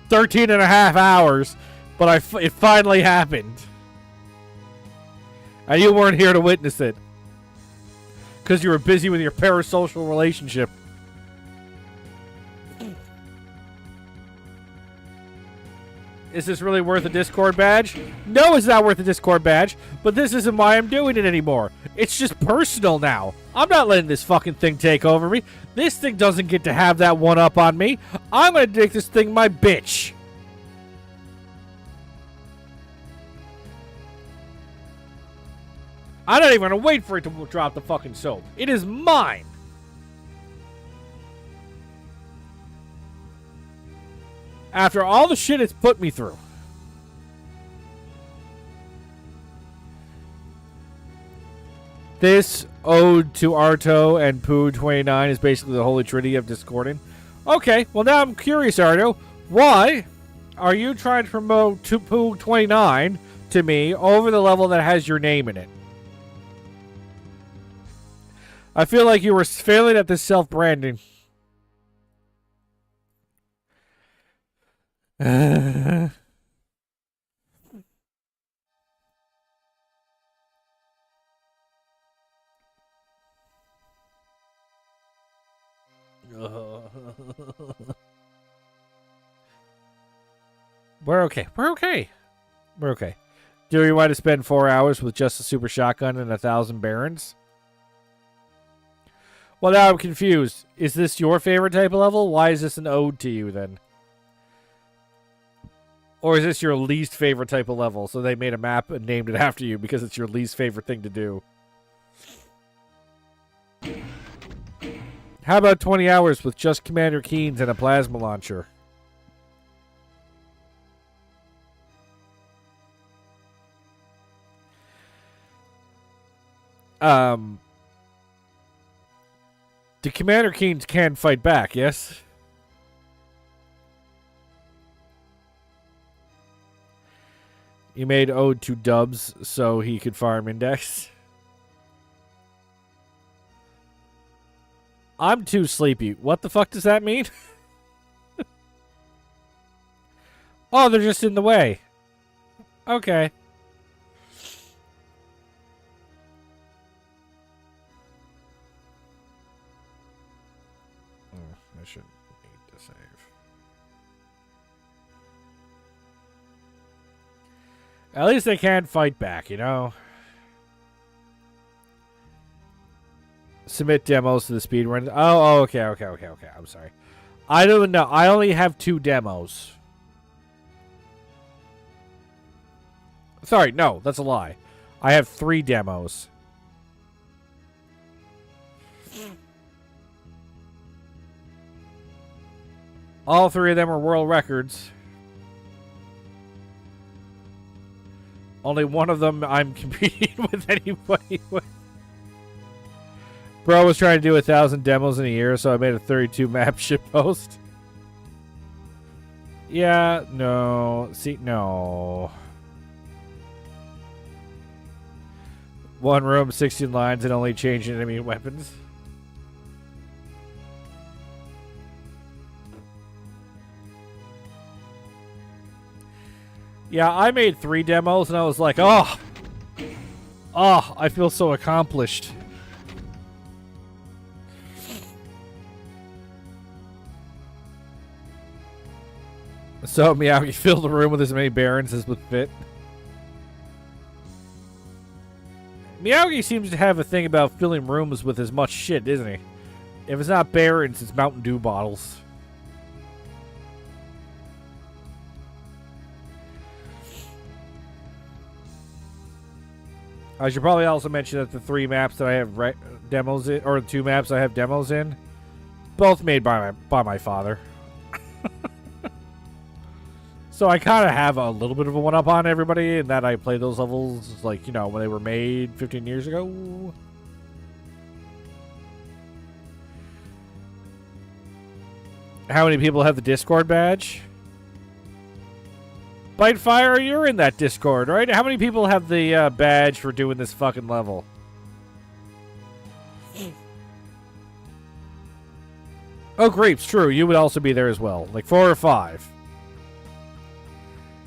13 and a half hours, but it finally happened. And you weren't here to witness it. Because you were busy with your parasocial relationship. Is this really worth a Discord badge? No, it's not worth a Discord badge, but this isn't why I'm doing it anymore. It's just personal now. I'm not letting this fucking thing take over me. This thing doesn't get to have that one up on me. I'm gonna make this thing my bitch. I'm not even gonna wait for it to drop the fucking soap. It is mine. After all the shit it's put me through. This ode to Arto and Poo 29 is basically the holy trinity of discording. Okay, well now I'm curious, Arto. Why are you trying to promote Poo 29 to me over the level that has your name in it? I feel like you were failing at this self-branding. We're okay. We're okay. We're okay. Do you want to spend 4 hours with just a super shotgun and 1,000 barons? Well, now I'm confused. Is this your favorite type of level? Why is this an ode to you, then? Or is this your least favorite type of level? So they made a map and named it after you because it's your least favorite thing to do. How about 20 hours with just Commander Keynes and a plasma launcher? The Commander Keynes can fight back, yes? You made ode to Dubs so he could farm index. I'm too sleepy. What the fuck does that mean? Oh, they're just in the way. Okay. I shouldn't need to save. At least they can fight back, you know? Submit demos to the speedrun. Oh, okay. I'm sorry. I don't know. I only have 2 demos. Sorry, no, that's a lie. I have 3 demos. All 3 of them are world records. Only one of them I'm competing with anybody with. Bro was trying to do 1,000 demos in a year, so I made a 32 map shitpost. Yeah, no. See, no. 1 room, 16 lines, and only changing enemy weapons. Yeah, I made 3 demos, and I was like, oh, I feel so accomplished. So, Miyagi filled the room with as many barons as would fit. Miyagi seems to have a thing about filling rooms with as much shit, isn't he? If it's not barons, it's Mountain Dew bottles. I should probably also mention that the 3 maps that I have demos in, or the 2 maps I have demos in, both made by my father. So I kind of have a little bit of a one-up on everybody in that I played those levels, like, you know, when they were made 15 years ago. How many people have the Discord badge? Bitefire, you're in that Discord, right? How many people have the badge for doing this fucking level? Oh, Grapes, true. You would also be there as well. Like 4 or 5.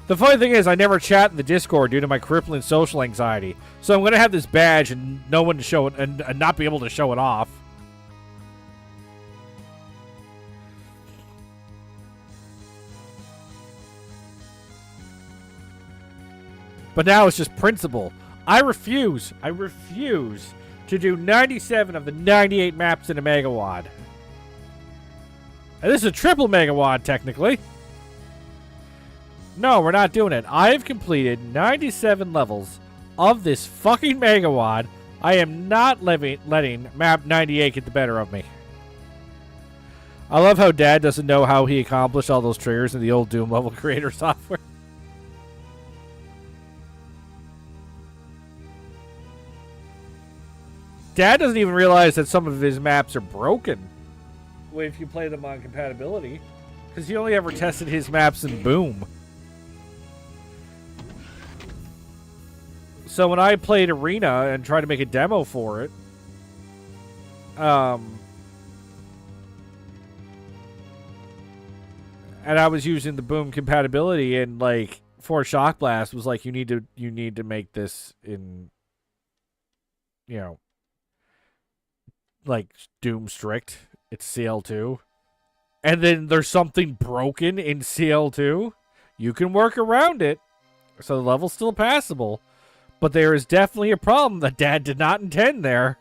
The funny thing is, I never chat in the Discord due to my crippling social anxiety. So I'm going to have this badge and no one to show it, and not be able to show it off. But now it's just principle. I refuse to do 97 of the 98 maps in a Megawad. And this is a triple Megawad, technically. No, we're not doing it. I have completed 97 levels of this fucking Megawad. I am not letting map 98 get the better of me. I love how Dad doesn't know how he accomplished all those triggers in the old Doom level creator software. Dad doesn't even realize that some of his maps are broken if you play them on compatibility, because he only ever tested his maps in Boom. So when I played Arena and tried to make a demo for it, and I was using the Boom compatibility, and like for Shock Blast was like, you need to make this in, you know, like Doom strict. It's CL2, and then there's something broken in CL2. You can work around it, so the level's still passable. But there is definitely a problem that Dad did not intend there.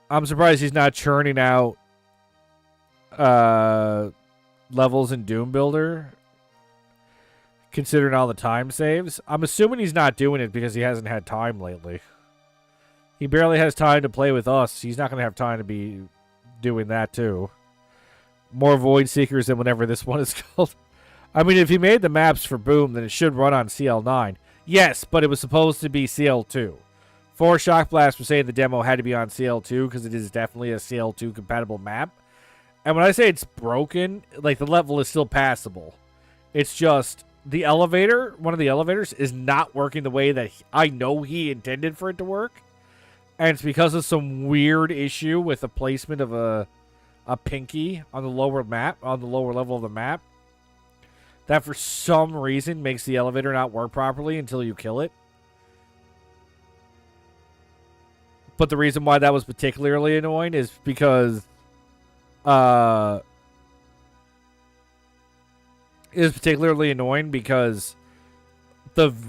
I'm surprised he's not churning out levels in Doom Builder, considering all the time saves. I'm assuming he's not doing it because he hasn't had time lately. He barely has time to play with us. He's not going to have time to be doing that too. More Void Seekers than whatever this one is called. I mean, if he made the maps for Boom, then it should run on CL9. Yes, but it was supposed to be CL2. For Shock Blast was saying the demo had to be on CL2 because it is definitely a CL2 compatible map. And when I say it's broken, like the level is still passable. It's just the elevator, one of the elevators, is not working the way that I know he intended for it to work. And it's because of some weird issue with the placement of a pinky on the lower map, on the lower level of the map, that for some reason makes the elevator not work properly until you kill it. But the reason why that was particularly annoying is because the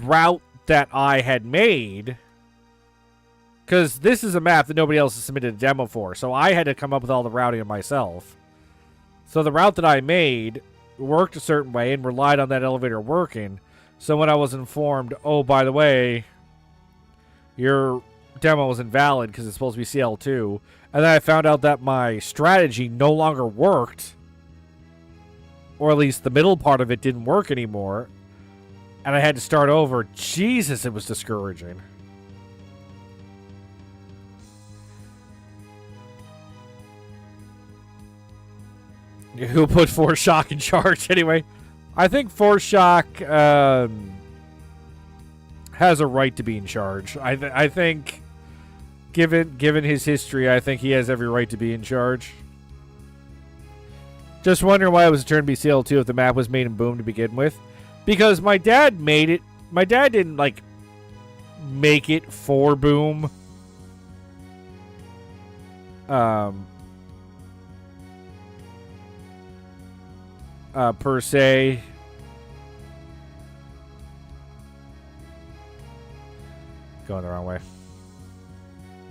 route that I had made, because this is a map that nobody else has submitted a demo for, so I had to come up with all the routing myself. So the route that I made worked a certain way and relied on that elevator working. So when I was informed, oh, by the way, your demo was invalid because it's supposed to be CL2, and then I found out that my strategy no longer worked, or at least the middle part of it didn't work anymore, and I had to start over. Jesus, it was discouraging. Who put Force Shock in charge anyway? I think Force Shock has a right to be in charge. I think, given his history, I think he has every right to be in charge. Just wondering why it was a turn B CL2 if the map was made in Boom to begin with. Because my dad made it. My dad didn't, like, make it for Boom. Per se. Going the wrong way.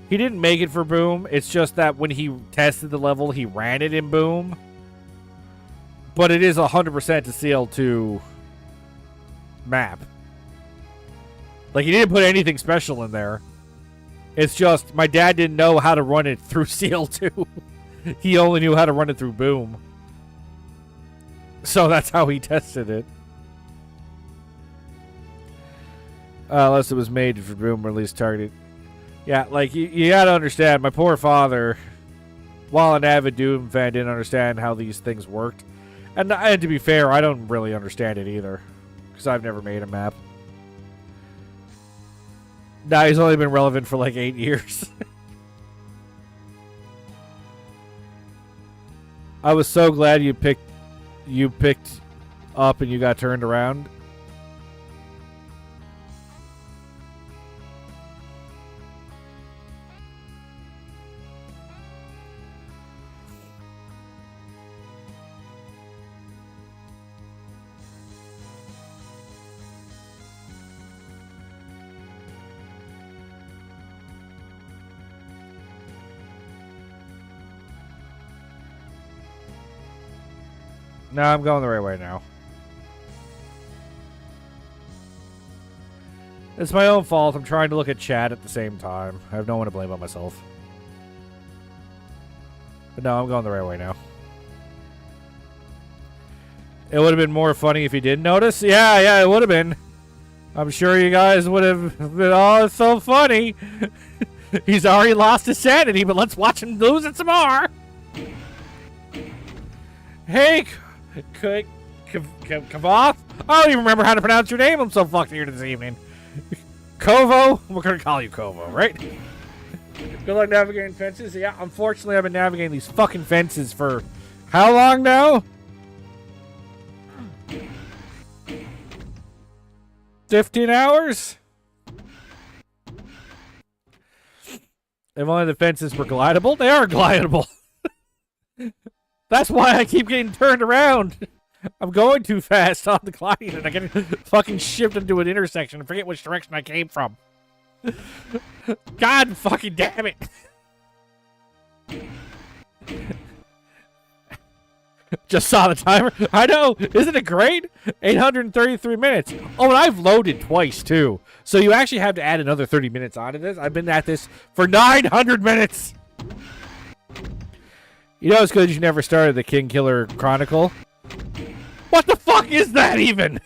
He didn't make it for Boom. It's just that when he tested the level, he ran it in Boom. But it is 100% to CL2 map. Like, he didn't put anything special in there. It's just, my dad didn't know how to run it through CL2. He only knew how to run it through Boom. So that's how he tested it. Unless it was made for Boom, release targeted. Yeah, like, you gotta understand, my poor father, while an avid Doom fan, didn't understand how these things worked. And to be fair, I don't really understand it either. Because I've never made a map. Nah, he's only been relevant for like 8 years. I was so glad you picked up and you got turned around. No, I'm going the right way now. It's my own fault. I'm trying to look at chat at the same time. I have no one to blame but myself. But no, I'm going the right way now. It would have been more funny if you did notice. Yeah, it would have been. I'm sure you guys would have been, oh, it's so funny. He's already lost his sanity, but let's watch him lose it some more. Hey, Kavoth? I don't even remember how to pronounce your name. I'm so fucked here this evening. Kovo? We're going to call you Kovo, right? Good luck navigating fences. Yeah, unfortunately, I've been navigating these fucking fences for how long now? 15 hours? If only the fences were glidable. They are glidable. That's why I keep getting turned around. I'm going too fast on the gliding and I get fucking shipped into an intersection and forget which direction I came from. God fucking damn it. Just saw the timer. I know. Isn't it great? 833 minutes. Oh, and I've loaded twice, too. So you actually have to add another 30 minutes onto this. I've been at this for 900 minutes. You know it's good you never started the King Killer Chronicle. What the fuck is that even?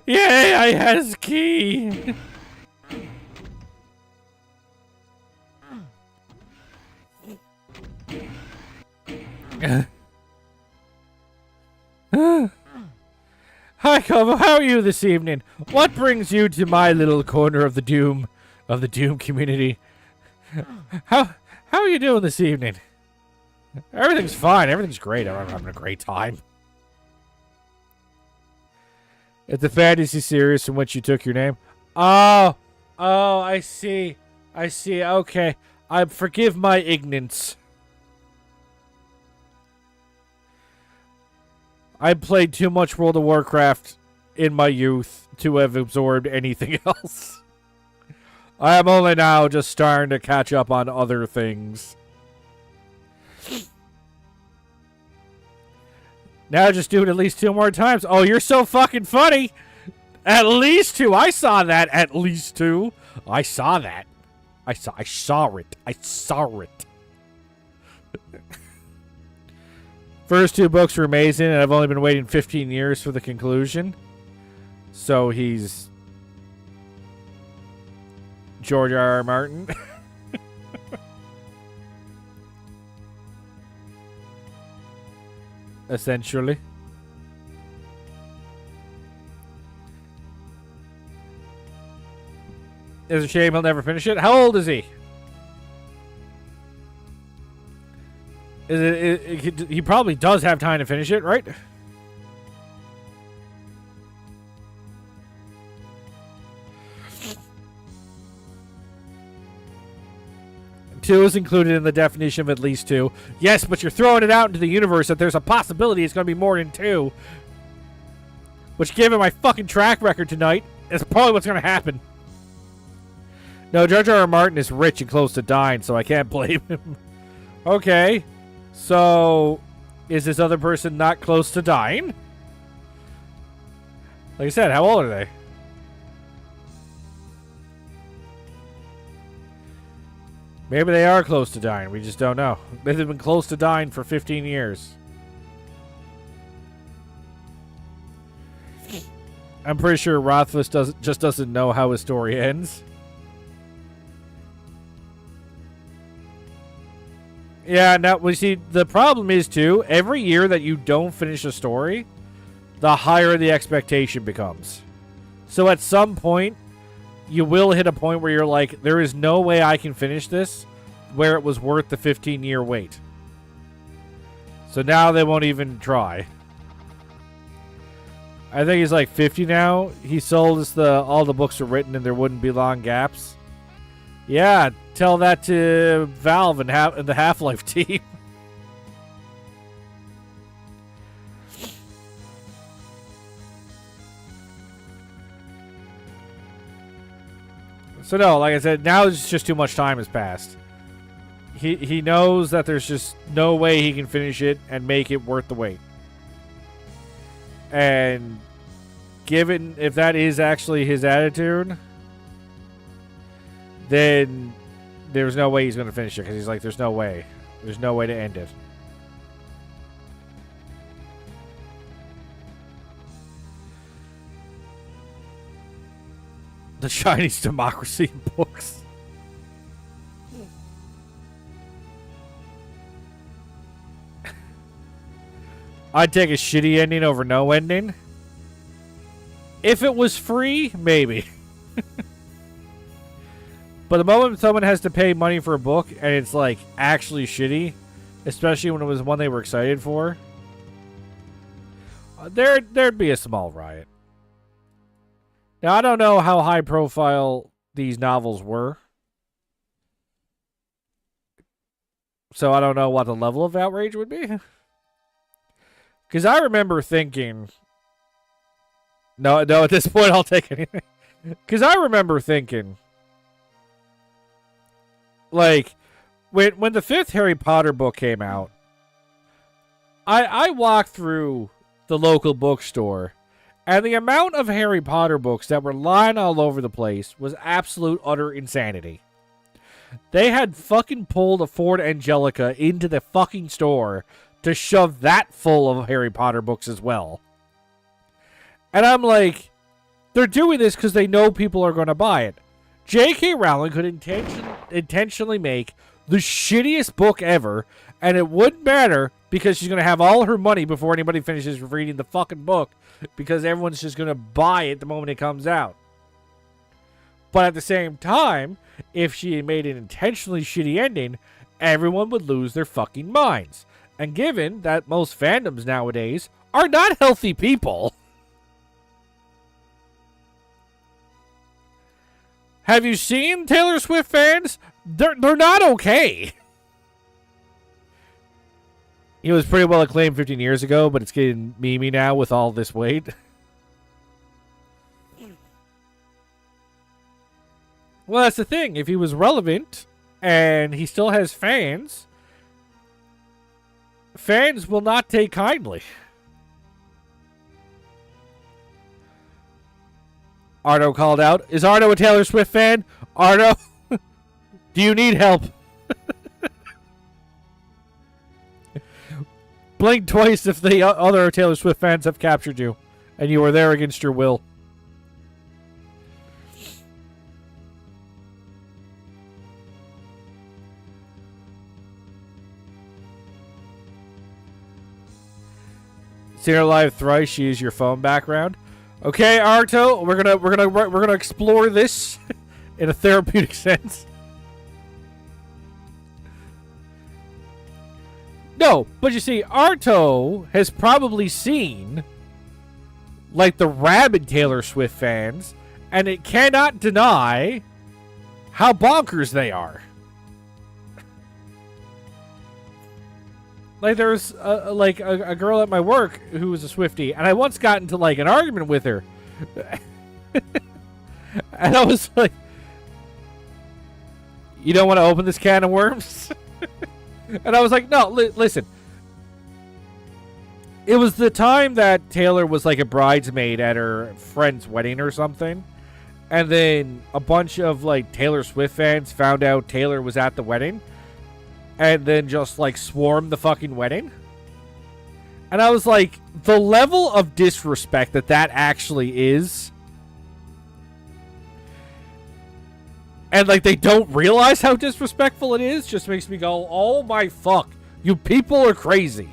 Yay, I had his key. Hi, Kovo. How are you this evening? What brings you to my little corner of the Doom community? How are you doing this evening? Everything's fine. Everything's great. I'm having a great time. It's the fantasy series from which you took your name. Oh, I see. Okay. I forgive my ignorance. I played too much World of Warcraft in my youth to have absorbed anything else. I am only now just starting to catch up on other things. Now just do it at least 2 more times. Oh, you're so fucking funny. At least 2. I saw that. At least 2. I saw that. I saw it. First 2 books were amazing, and I've only been waiting 15 years for the conclusion. So he's George R.R. Martin. Essentially. It's a shame he'll never finish it. How old is he? He probably does have time to finish it, right? Two is included in the definition of at least two. Yes, but you're throwing it out into the universe that there's a possibility it's going to be more than two. Which, given my fucking track record tonight, is probably what's going to happen. No, George R. R. Martin is rich and close to dying, so I can't blame him. Okay. So, is this other person not close to dying? Like I said, how old are they? Maybe they are close to dying. We just don't know. They've been close to dying for 15 years. I'm pretty sure Rothfuss doesn't know how his story ends. Yeah, now, we see, the problem is, too, every year that you don't finish a story, the higher the expectation becomes. So at some point, you will hit a point where you're like, there is no way I can finish this where it was worth the 15-year wait. So now they won't even try. I think he's like 50 now. He sold us all the books are written and there wouldn't be long gaps. Yeah, tell that to Valve and the Half-Life team. So no, like I said, now it's just too much time has passed. He knows that there's just no way he can finish it and make it worth the wait. And given if that is actually his attitude, then there's no way he's going to finish it because he's like, there's no way. There's no way to end it. The Chinese democracy books. I'd take a shitty ending over no ending. If it was free, maybe. But the moment someone has to pay money for a book and it's like actually shitty, especially when it was one they were excited for, there'd be a small riot. Now, I don't know how high profile these novels were. So I don't know what the level of outrage would be. Because I remember thinking... No, at this point I'll take anything. Because I remember thinking... Like, when the 5th Harry Potter book came out, I walked through the local bookstore, and the amount of Harry Potter books that were lying all over the place was absolute utter insanity. They had fucking pulled a Ford Angelica into the fucking store to shove that full of Harry Potter books as well. And I'm like, they're doing this because they know people are going to buy it. J.K. Rowling could intentionally make the shittiest book ever, and it wouldn't matter because she's going to have all her money before anybody finishes reading the fucking book because everyone's just going to buy it the moment it comes out. But at the same time, if she had made an intentionally shitty ending, everyone would lose their fucking minds. And given that most fandoms nowadays are not healthy people... Have you seen Taylor Swift fans? They're not okay. He was pretty well acclaimed 15 years ago, but it's getting memey now with all this weight. Well, that's the thing. If he was relevant and he still has fans, fans will not take kindly. Arno called out. Is Arno a Taylor Swift fan? Arno, do you need help? Blink twice if the other Taylor Swift fans have captured you and you are there against your will. Seen her live thrice. She is your phone background. Okay, Arto, we're gonna explore this in a therapeutic sense. No, but you see, Arto has probably seen, like, the rabid Taylor Swift fans, and it cannot deny how bonkers they are. Like, there's a girl at my work who was a Swiftie, and I once got into, like, an argument with her. And I was like, you don't want to open this can of worms? And I was like, no, listen. It was the time that Taylor was like a bridesmaid at her friend's wedding or something. And then a bunch of like Taylor Swift fans found out Taylor was at the wedding. And then just like swarmed the fucking wedding. And I was like, the level of disrespect that actually is. And, like, they don't realize how disrespectful it is. Just makes me go, oh, my fuck. You people are crazy.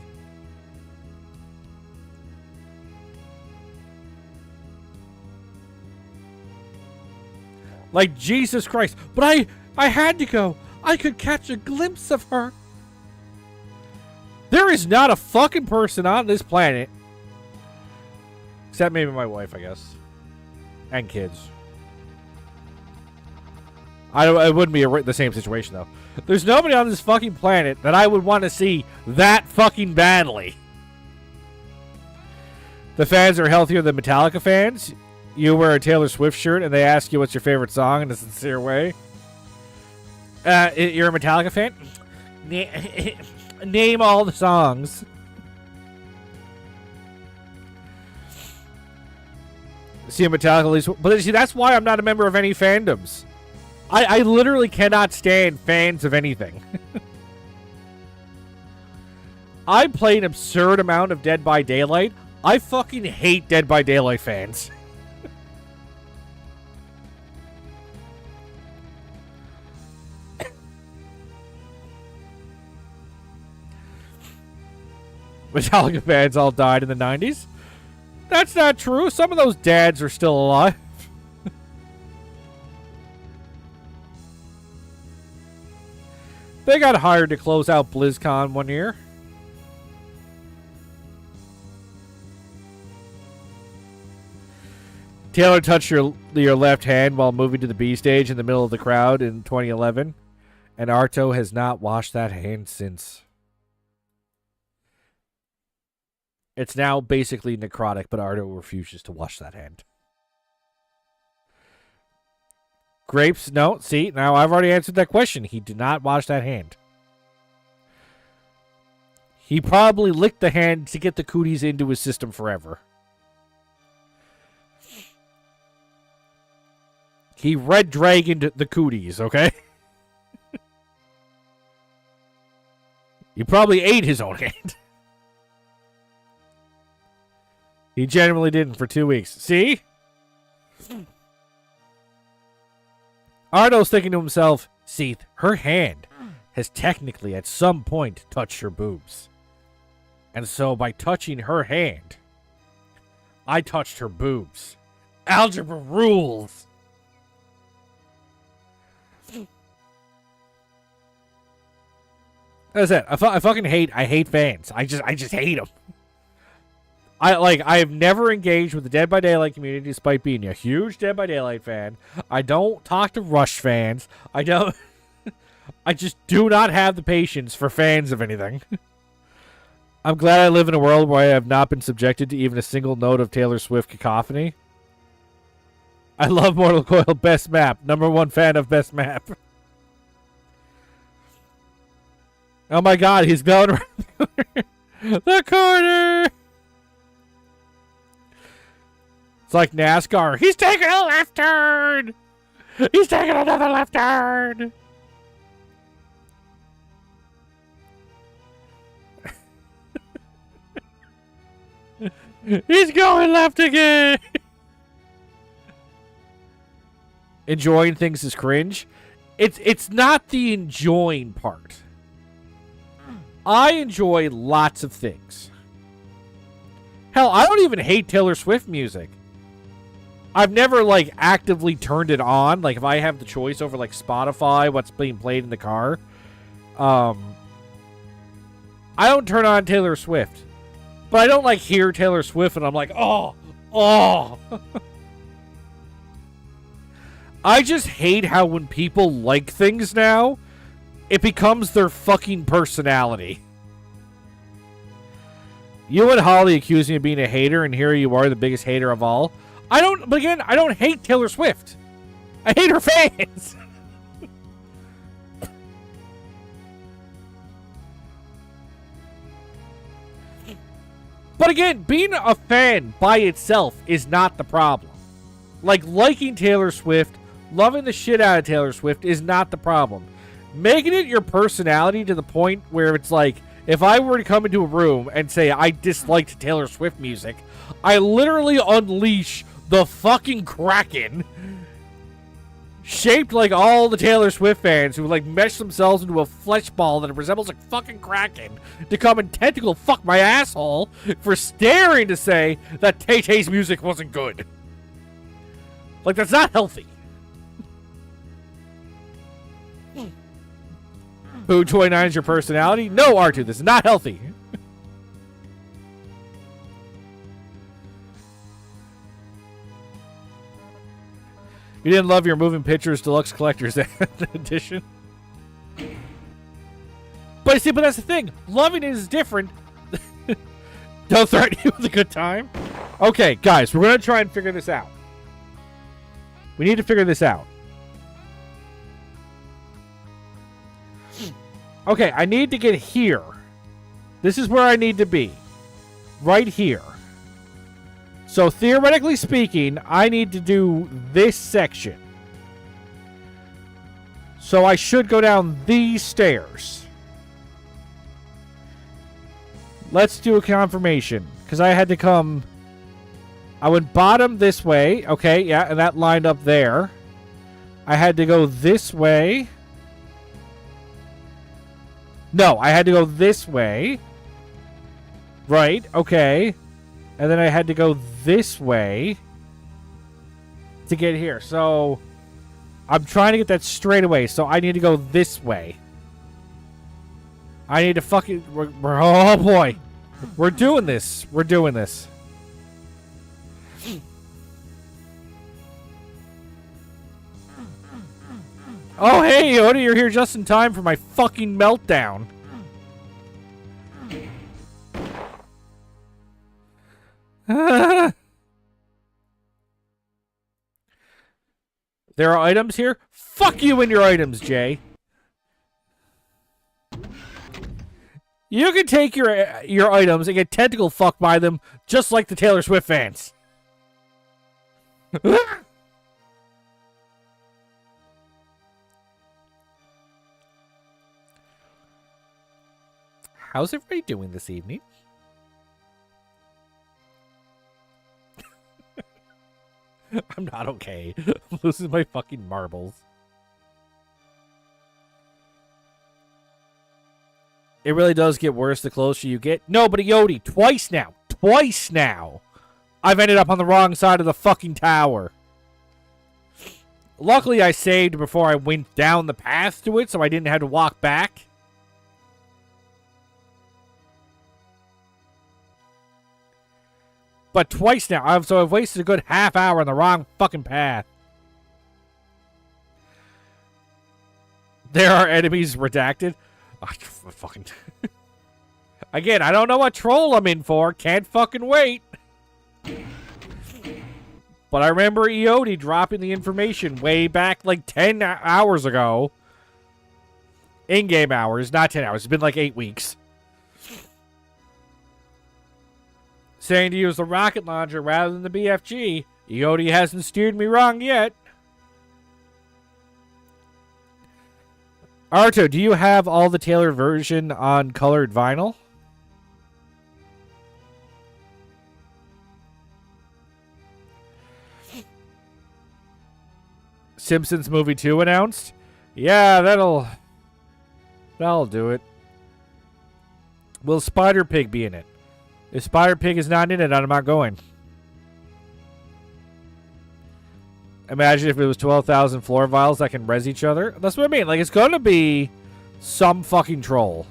Like, Jesus Christ. But I had to go. I could catch a glimpse of her. There is not a fucking person on this planet. Except maybe my wife, I guess. And kids. It wouldn't be the same situation, though. There's nobody on this fucking planet that I would want to see that fucking badly. The fans are healthier than Metallica fans. You wear a Taylor Swift shirt and they ask you what's your favorite song in a sincere way. You're a Metallica fan? Name all the songs. See a Metallica least, but see, that's why I'm not a member of any fandoms. I literally cannot stand fans of anything. I play an absurd amount of Dead by Daylight. I fucking hate Dead by Daylight fans. Metallica fans all died in the 90s. That's not true. Some of those dads are still alive. They got hired to close out BlizzCon one year. Taylor touched your left hand while moving to the B stage in the middle of the crowd in 2011, and Arto has not washed that hand since. It's now basically necrotic, but Arto refuses to wash that hand. Grapes, no. See, now I've already answered that question. He did not wash that hand. He probably licked the hand to get the cooties into his system forever. He red dragoned the cooties, okay? He probably ate his own hand. He genuinely didn't for 2 weeks. See? Arno's thinking to himself, see, her hand has technically at some point touched her boobs. And so by touching her hand, I touched her boobs. Algebra rules. That's it. I fucking hate fans. I just hate them. I have never engaged with the Dead by Daylight community despite being a huge Dead by Daylight fan. I don't talk to Rush fans. I just do not have the patience for fans of anything. I'm glad I live in a world where I have not been subjected to even a single note of Taylor Swift cacophony. I love Mortal Coil best map. #1 fan of best map. Oh my god, he's going around the corner. It's like NASCAR. He's taking a left turn. He's taking another left turn. He's going left again. Enjoying things is cringe. It's not the enjoying part. I enjoy lots of things. Hell, I don't even hate Taylor Swift music. I've never, like, actively turned it on. Like, if I have the choice over, like, Spotify, what's being played in the car, I don't turn on Taylor Swift. But I don't, like, hear Taylor Swift and I'm like, oh. I just hate how when people like things now, it becomes their fucking personality. You and Holly accuse me of being a hater, and here you are, the biggest hater of all. I don't hate Taylor Swift. I hate her fans. But again, being a fan by itself is not the problem. Like, liking Taylor Swift, loving the shit out of Taylor Swift is not the problem. Making it your personality to the point where it's like, if I were to come into a room and say I disliked Taylor Swift music, I literally unleash the fucking Kraken, shaped like all the Taylor Swift fans who, like, mesh themselves into a flesh ball that resembles a fucking Kraken, to come and tentacle fuck my asshole for staring to say that Tay-Tay's music wasn't good. Like, that's not healthy. Who 29 is your personality? No, R2, this is not healthy. You didn't love your Moving Pictures Deluxe Collector's Edition? But see, but that's the thing. Loving it is different. Don't threaten you with a good time. Okay, guys, we're going to try and figure this out. We need to figure this out. Okay, I need to get here. This is where I need to be. Right here. So, theoretically speaking, I need to do this section. So, I should go down these stairs. Let's do a confirmation. Because I had to come... I went bottom this way. Okay, yeah, and that lined up there. I had to go this way. No, I had to go this way. Right, okay. And then I had to go this way to get here. So, I'm trying to get that straight away. So, I need to go this way. I need to fucking... oh, boy. We're doing this. We're doing this. Oh, hey, Yoda, you're here just in time for my fucking meltdown. There are items here? Fuck you and your items, Jay. You can take your items and get tentacle fucked by them just like the Taylor Swift fans. How's everybody doing this evening? I'm not okay. I'm losing my fucking marbles. It really does get worse the closer you get. No, but Yodi, twice now. Twice now. I've ended up on the wrong side of the fucking tower. Luckily, I saved before I went down the path to it, so I didn't have to walk back. But twice now. I've wasted a good half hour on the wrong fucking path. There are enemies redacted. Oh, fucking... Again, I don't know what troll I'm in for. Can't fucking wait. But I remember Eodi dropping the information way back like 10 hours ago. In-game hours, not 10 hours. It's been like 8 weeks. Saying to use the rocket launcher rather than the BFG. Eodi hasn't steered me wrong yet. Arto, do you have all the Taylor version on colored vinyl? Simpsons Movie 2 announced? Yeah, that'll do it. Will Spider-Pig be in it? If Spider-Pig is not in it, I'm not going. Imagine if it was 12,000 floor vials that can res each other. That's what I mean. Like, it's going to be some fucking troll.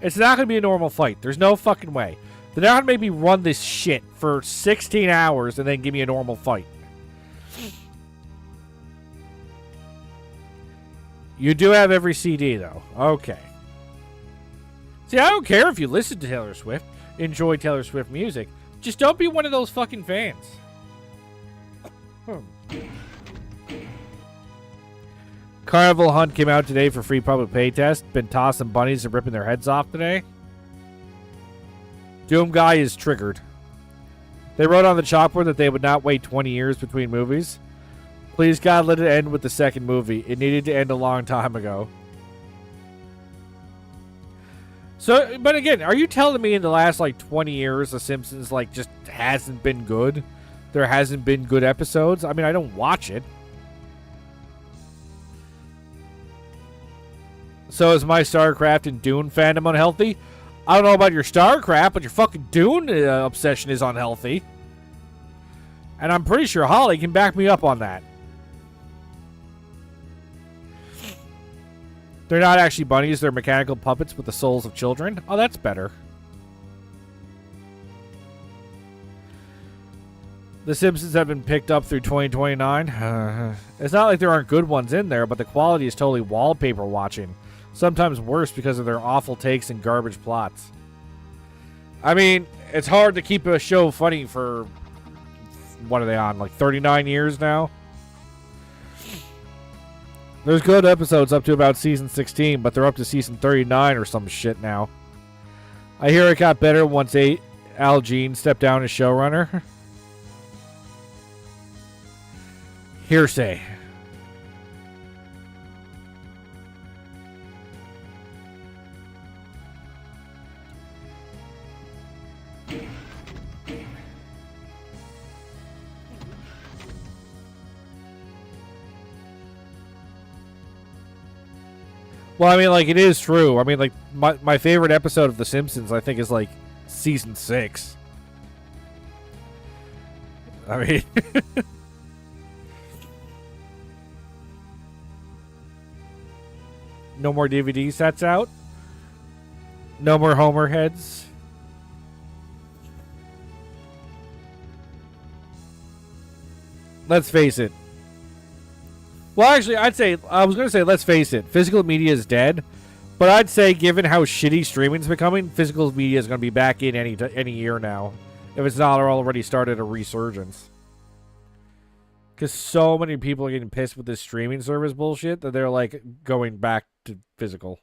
It's not going to be a normal fight. There's no fucking way. They're not going to make me run this shit for 16 hours and then give me a normal fight. You do have every CD, though. Okay. See, I don't care if you listen to Taylor Swift, enjoy Taylor Swift music. Just don't be one of those fucking fans. Carnival Hunt came out today for free public pay test. Been tossing bunnies and ripping their heads off today. Doom Guy is triggered. They wrote on the chalkboard that they would not wait 20 years between movies. Please, God, let it end with the second movie. It needed to end a long time ago. So, but again, are you telling me in the last, 20 years, The Simpsons, just hasn't been good? There hasn't been good episodes? I mean, I don't watch it. So is my StarCraft and Dune fandom unhealthy? I don't know about your StarCraft, but your fucking Dune obsession is unhealthy. And I'm pretty sure Holly can back me up on that. They're not actually bunnies, they're mechanical puppets with the souls of children. Oh, that's better. The Simpsons have been picked up through 2029. It's not like there aren't good ones in there, but the quality is totally wallpaper watching. Sometimes worse because of their awful takes and garbage plots. I mean, it's hard to keep a show funny for... What are they on? 39 years now? There's good episodes up to about season 16, but they're up to season 39 or some shit now. I hear it got better once Al Jean stepped down as showrunner. Hearsay. Well, I mean, it is true. I mean, my favorite episode of The Simpsons, I think, is, season 6. I mean... No more DVD sets out? No more Homer heads? Let's face it. Well, actually, I was going to say, let's face it, physical media is dead. But I'd say, given how shitty streaming's becoming, physical media is going to be back in any year now. If it's not already started a resurgence. Because so many people are getting pissed with this streaming service bullshit that they're, going back to physical.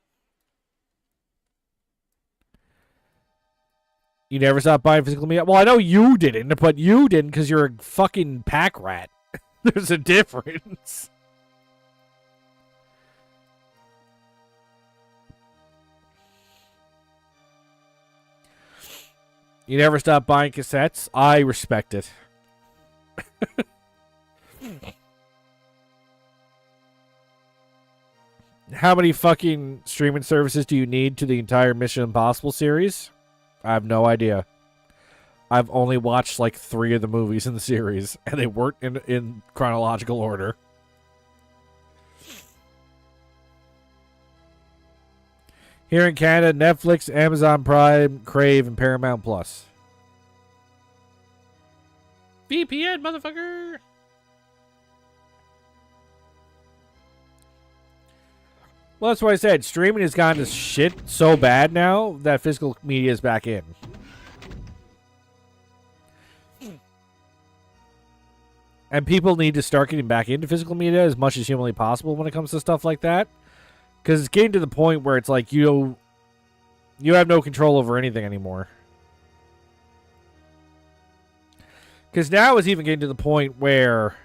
You never stopped buying physical media? Well, I know you didn't, but you didn't because you're a fucking pack rat. There's a difference. You never stop buying cassettes? I respect it. How many fucking streaming services do you need to the entire Mission Impossible series? I have no idea. I've only watched 3 of the movies in the series, and they weren't in chronological order. Here in Canada, Netflix, Amazon Prime, Crave, and Paramount Plus. VPN, motherfucker! Well, that's what I said. Streaming has gone to shit so bad now that physical media is back in. And people need to start getting back into physical media as much as humanly possible when it comes to stuff like that. Because it's getting to the point where it's you have no control over anything anymore. Because now it's even getting to the point where...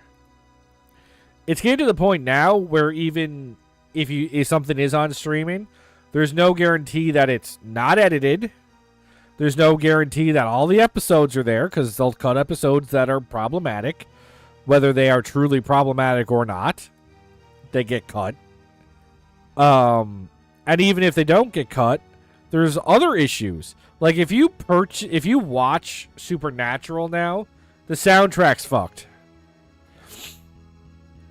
It's getting to the point now where even if something is on streaming, there's no guarantee that it's not edited. There's no guarantee that all the episodes are there, because they'll cut episodes that are problematic. Whether they are truly problematic or not, they get cut. And even if they don't get cut, there's other issues. If you watch Supernatural now, the soundtrack's fucked.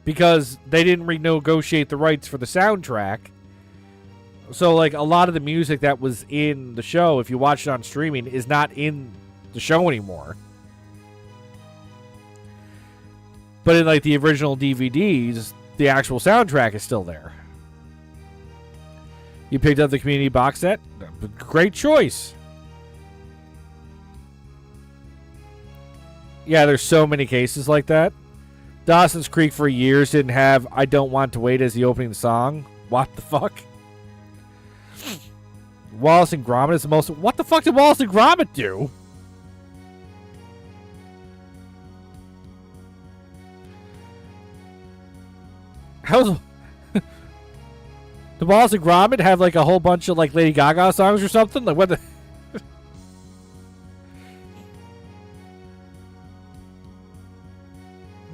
Because they didn't renegotiate the rights for the soundtrack. So, like, a lot of the music that was in the show, if you watch it on streaming, is not in the show anymore. But in, like, the original DVDs, the actual soundtrack is still there. You picked up the community box set? Great choice. Yeah, there's so many cases like that. Dawson's Creek for years didn't have I Don't Want to Wait as the opening song. What the fuck? Wallace and Gromit is the most... What the fuck did Wallace and Gromit do? How's... Did Wallace and Gromit have like a whole bunch of like Lady Gaga songs or something? Like what the...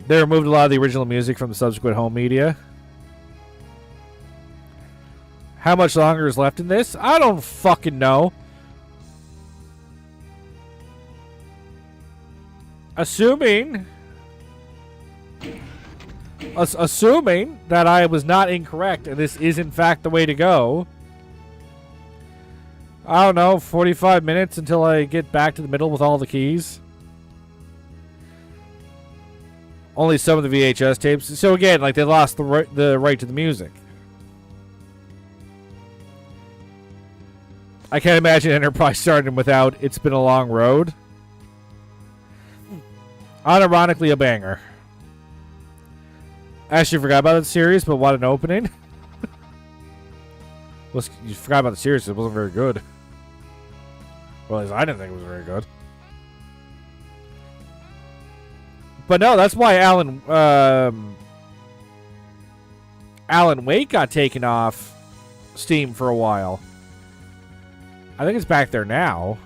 They removed a lot of the original music from the subsequent home media. How much longer is left in this? I don't fucking know. Assuming that I was not incorrect and this is in fact the way to go. I don't know, 45 minutes until I get back to the middle with all the keys. Only some of the VHS tapes. So again, like they lost the right to the music. I can't imagine Enterprise starting without It's Been a Long Road. Unironically a banger. I actually forgot about the series, but what an opening. Well, you forgot about the series, it wasn't very good. Well, at least I didn't think it was very good. But no, that's why Alan Wake got taken off Steam for a while. I think it's back there now.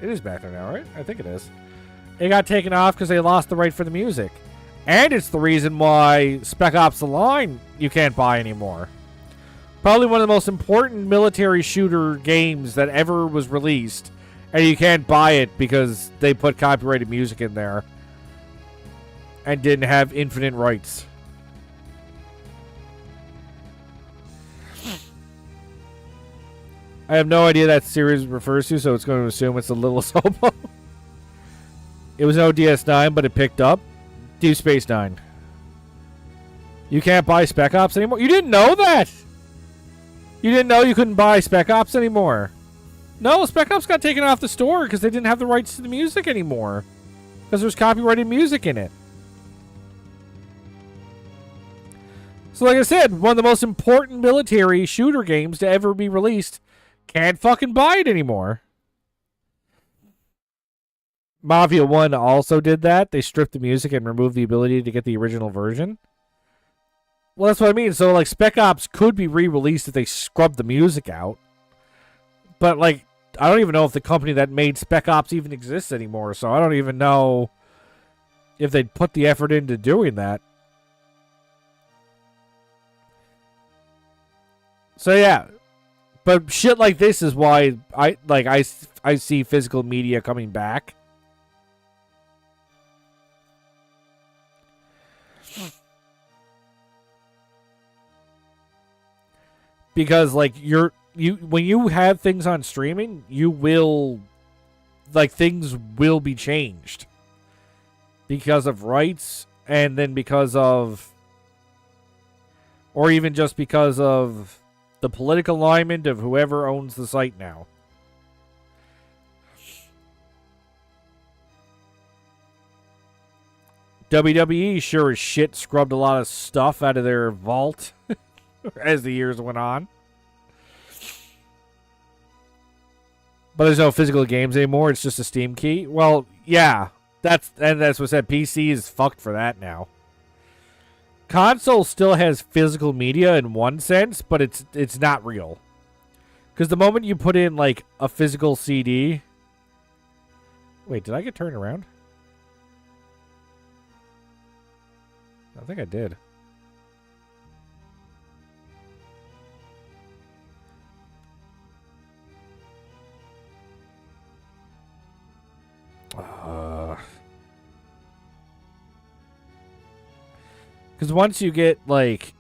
It is back there now, right? I think it is. It got taken off because they lost the right for the music. And it's the reason why Spec Ops The Line you can't buy anymore. Probably one of the most important military shooter games that ever was released. And you can't buy it because they put copyrighted music in there. And didn't have infinite rights. I have no idea that series refers to, so it's going to assume it's a Little Hobo. It was no DS9, but it picked up. Deep Space Nine. You can't buy Spec Ops anymore? You didn't know that? You didn't know you couldn't buy Spec Ops anymore? No, Spec Ops got taken off the store because they didn't have the rights to the music anymore. Because there's copyrighted music in it. So like I said, one of the most important military shooter games to ever be released. Can't fucking buy it anymore. Mafia 1 also did that. They stripped the music and removed the ability to get the original version. Well, that's what I mean. So, like, Spec Ops could be re-released if they scrubbed the music out. But, like, I don't even know if the company that made Spec Ops even exists anymore. So I don't even know if they'd put the effort into doing that. So, yeah. But shit like this is why I see physical media coming back. Because like when you have things on streaming, things will be changed. Because of rights and then because of or even just because of the political alignment of whoever owns the site now. WWE sure as shit scrubbed a lot of stuff out of their vault as the years went on. But there's no physical games anymore. It's just a Steam key. Well, yeah. That's what I said. PC is fucked for that now. Console still has physical media in one sense, but it's not real. Because the moment you put in like a physical CD... Wait, did I get turned around? I think I did. Because once you get, like,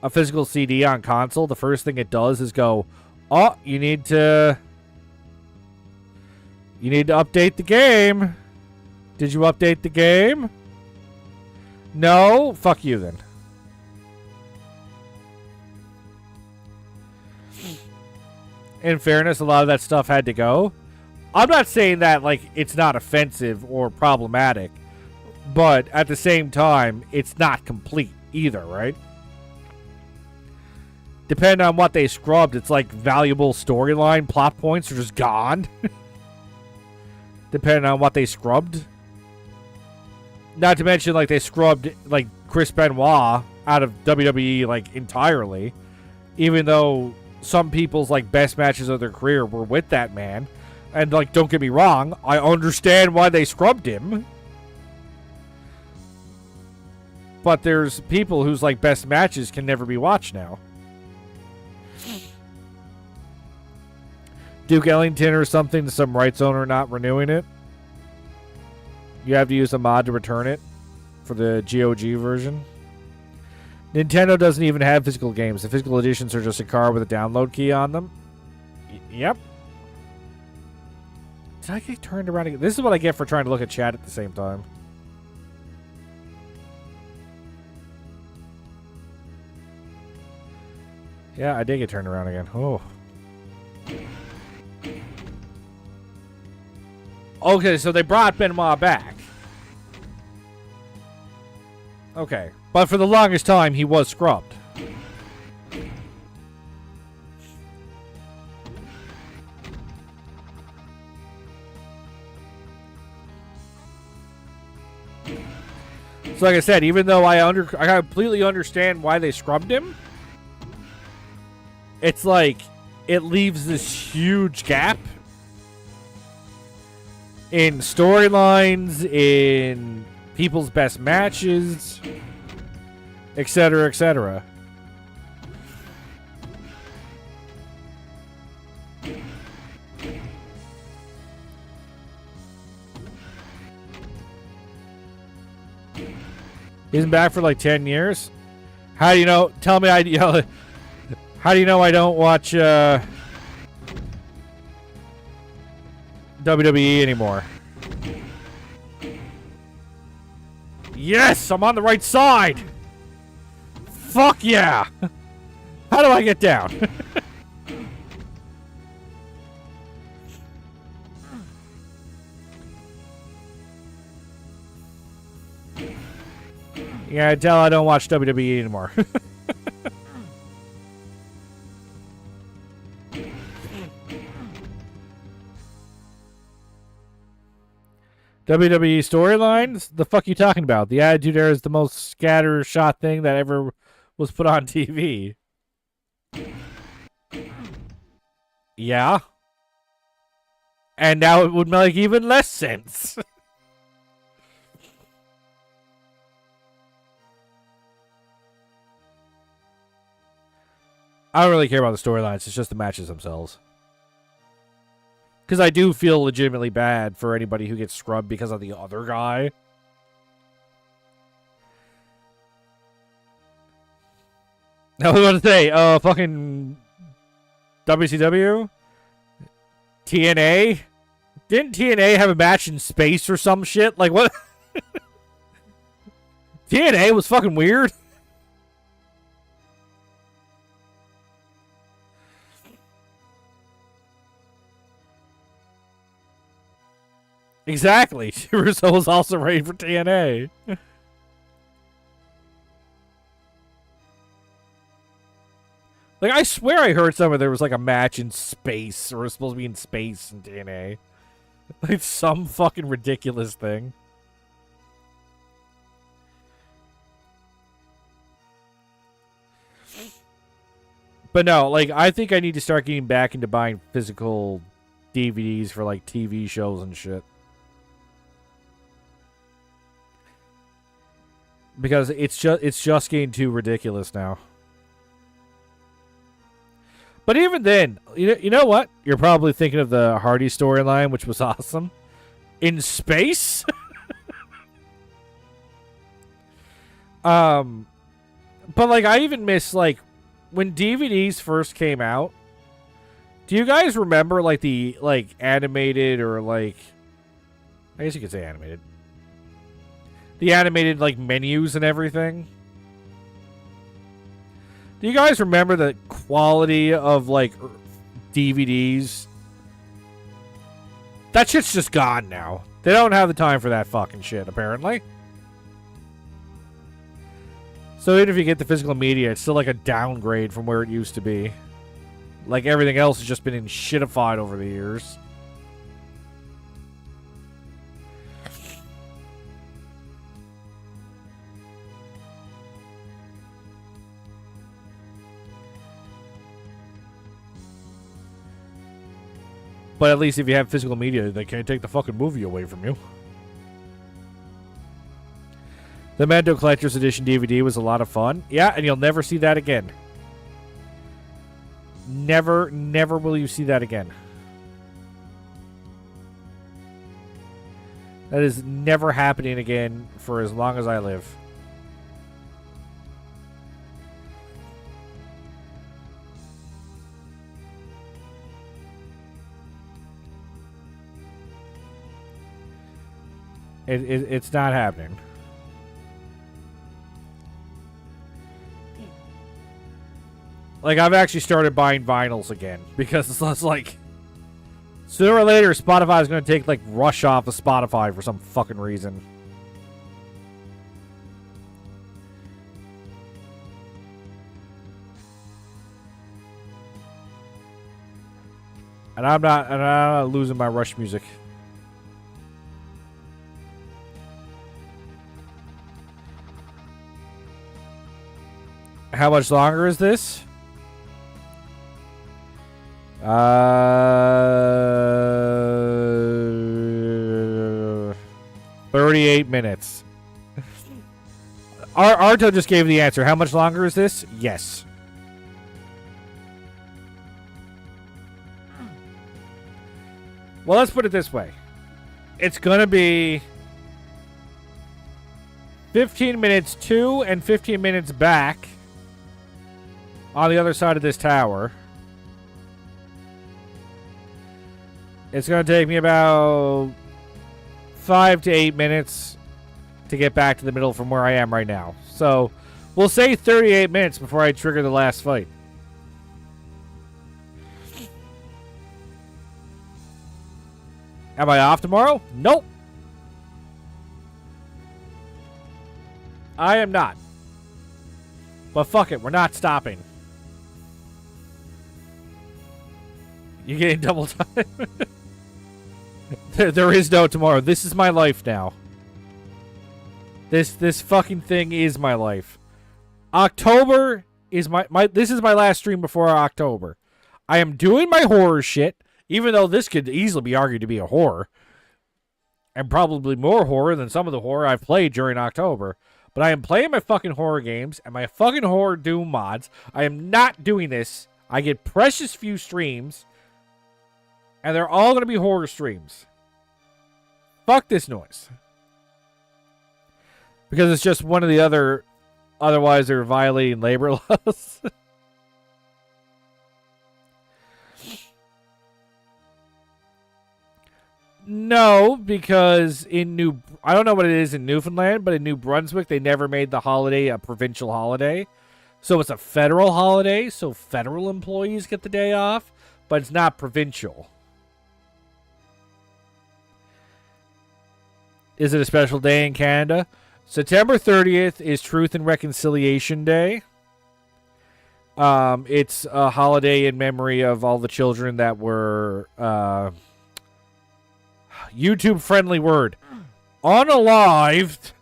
a physical CD on console, the first thing it does is go, oh, you need to update the game. Did you update the game? No? Fuck you, then. In fairness, a lot of that stuff had to go. I'm not saying that, like, it's not offensive or problematic, but at the same time, it's not complete either, right? Depending on what they scrubbed, it's like valuable storyline plot points are just gone. Depending on what they scrubbed. Not to mention, like, they scrubbed, like, Chris Benoit out of WWE, like, entirely. Even though some people's, like, best matches of their career were with that man. And, like, don't get me wrong, I understand why they scrubbed him. But there's people whose, like, best matches can never be watched now. Duke Ellington or something, some rights owner not renewing it. You have to use a mod to return it for the GOG version. Nintendo doesn't even have physical games. The physical editions are just a card with a download key on them. Yep. Did I get turned around again? This is what I get for trying to look at chat at the same time. Yeah, I did get turned around again. Oh. Okay, so they brought Benoit back. Okay. But for the longest time, he was scrubbed. So like I said, even though I completely understand why they scrubbed him, it's like it leaves this huge gap in storylines, in people's best matches, etc., etc. He's been back for like 10 years. How do you know? Tell me, how do you know I don't watch WWE anymore? Yes, I'm on the right side. Fuck yeah. How do I get down? Yeah, I tell I don't watch WWE anymore. WWE storylines? The fuck you talking about? The Attitude Era is the most scattershot thing that ever was put on TV. Yeah. And now it would make even less sense. I don't really care about the storylines. It's just the matches themselves. Because I do feel legitimately bad for anybody who gets scrubbed because of the other guy. I was going to say, fucking WCW? TNA? Didn't TNA have a match in space or some shit? Like, what? TNA was fucking weird. Exactly. Russo was also ready for TNA. Like, I swear I heard somewhere there was like a match in space, or it was supposed to be in space in TNA. Like some fucking ridiculous thing. But no, like, I think I need to start getting back into buying physical DVDs for like TV shows and shit. Because it's just getting too ridiculous now. But even then, you know what? You're probably thinking of the Hardy storyline, which was awesome. In space? But like I even miss like when DVDs first came out. Do you guys remember like the like animated or like I guess you could say animated. The animated like menus and everything? Do you guys remember the quality of like DVDs? That shit's just gone now. They don't have the time for that fucking shit, apparently. So even if you get the physical media, it's still like a downgrade from where it used to be. Like everything else has just been in shitified over the years. But at least if you have physical media, they can't take the fucking movie away from you. The Mando Collector's Edition DVD was a lot of fun. Yeah, and you'll never see that again. Never, never will you see that again. That is never happening again for as long as I live. It's not happening. Like, I've actually started buying vinyls again. Because it's like... Sooner or later, Spotify is going to take, like, Rush off of Spotify for some fucking reason. And I'm not losing my Rush music. How much longer is this? 38 minutes. Arto just gave the answer. How much longer is this? Yes. Well, let's put it this way. It's going to be 15 minutes to and 15 minutes back on the other side of this tower. It's going to take me about 5 to 8 minutes to get back to the middle from where I am right now. So, we'll say 38 minutes before I trigger the last fight. Am I off tomorrow? Nope. I am not. But fuck it, we're not stopping. You getting double time? There is no tomorrow. This is my life now. This fucking thing is my life. October is my this is my last stream before October. I am doing my horror shit, even though this could easily be argued to be a horror. And probably more horror than some of the horror I've played during October. But I am playing my fucking horror games and my fucking horror Doom mods. I am not doing this. I get precious few streams. And they're all going to be horror streams. Fuck this noise. Because it's just one of the other... Otherwise, they're violating labor laws. No, because in New... I don't know what it is in Newfoundland, but in New Brunswick, they never made the holiday a provincial holiday. So it's a federal holiday, so federal employees get the day off, but it's not provincial. Is it a special day in Canada? September 30th is Truth and Reconciliation Day. It's a holiday in memory of all the children that were YouTube-friendly word. Unalived.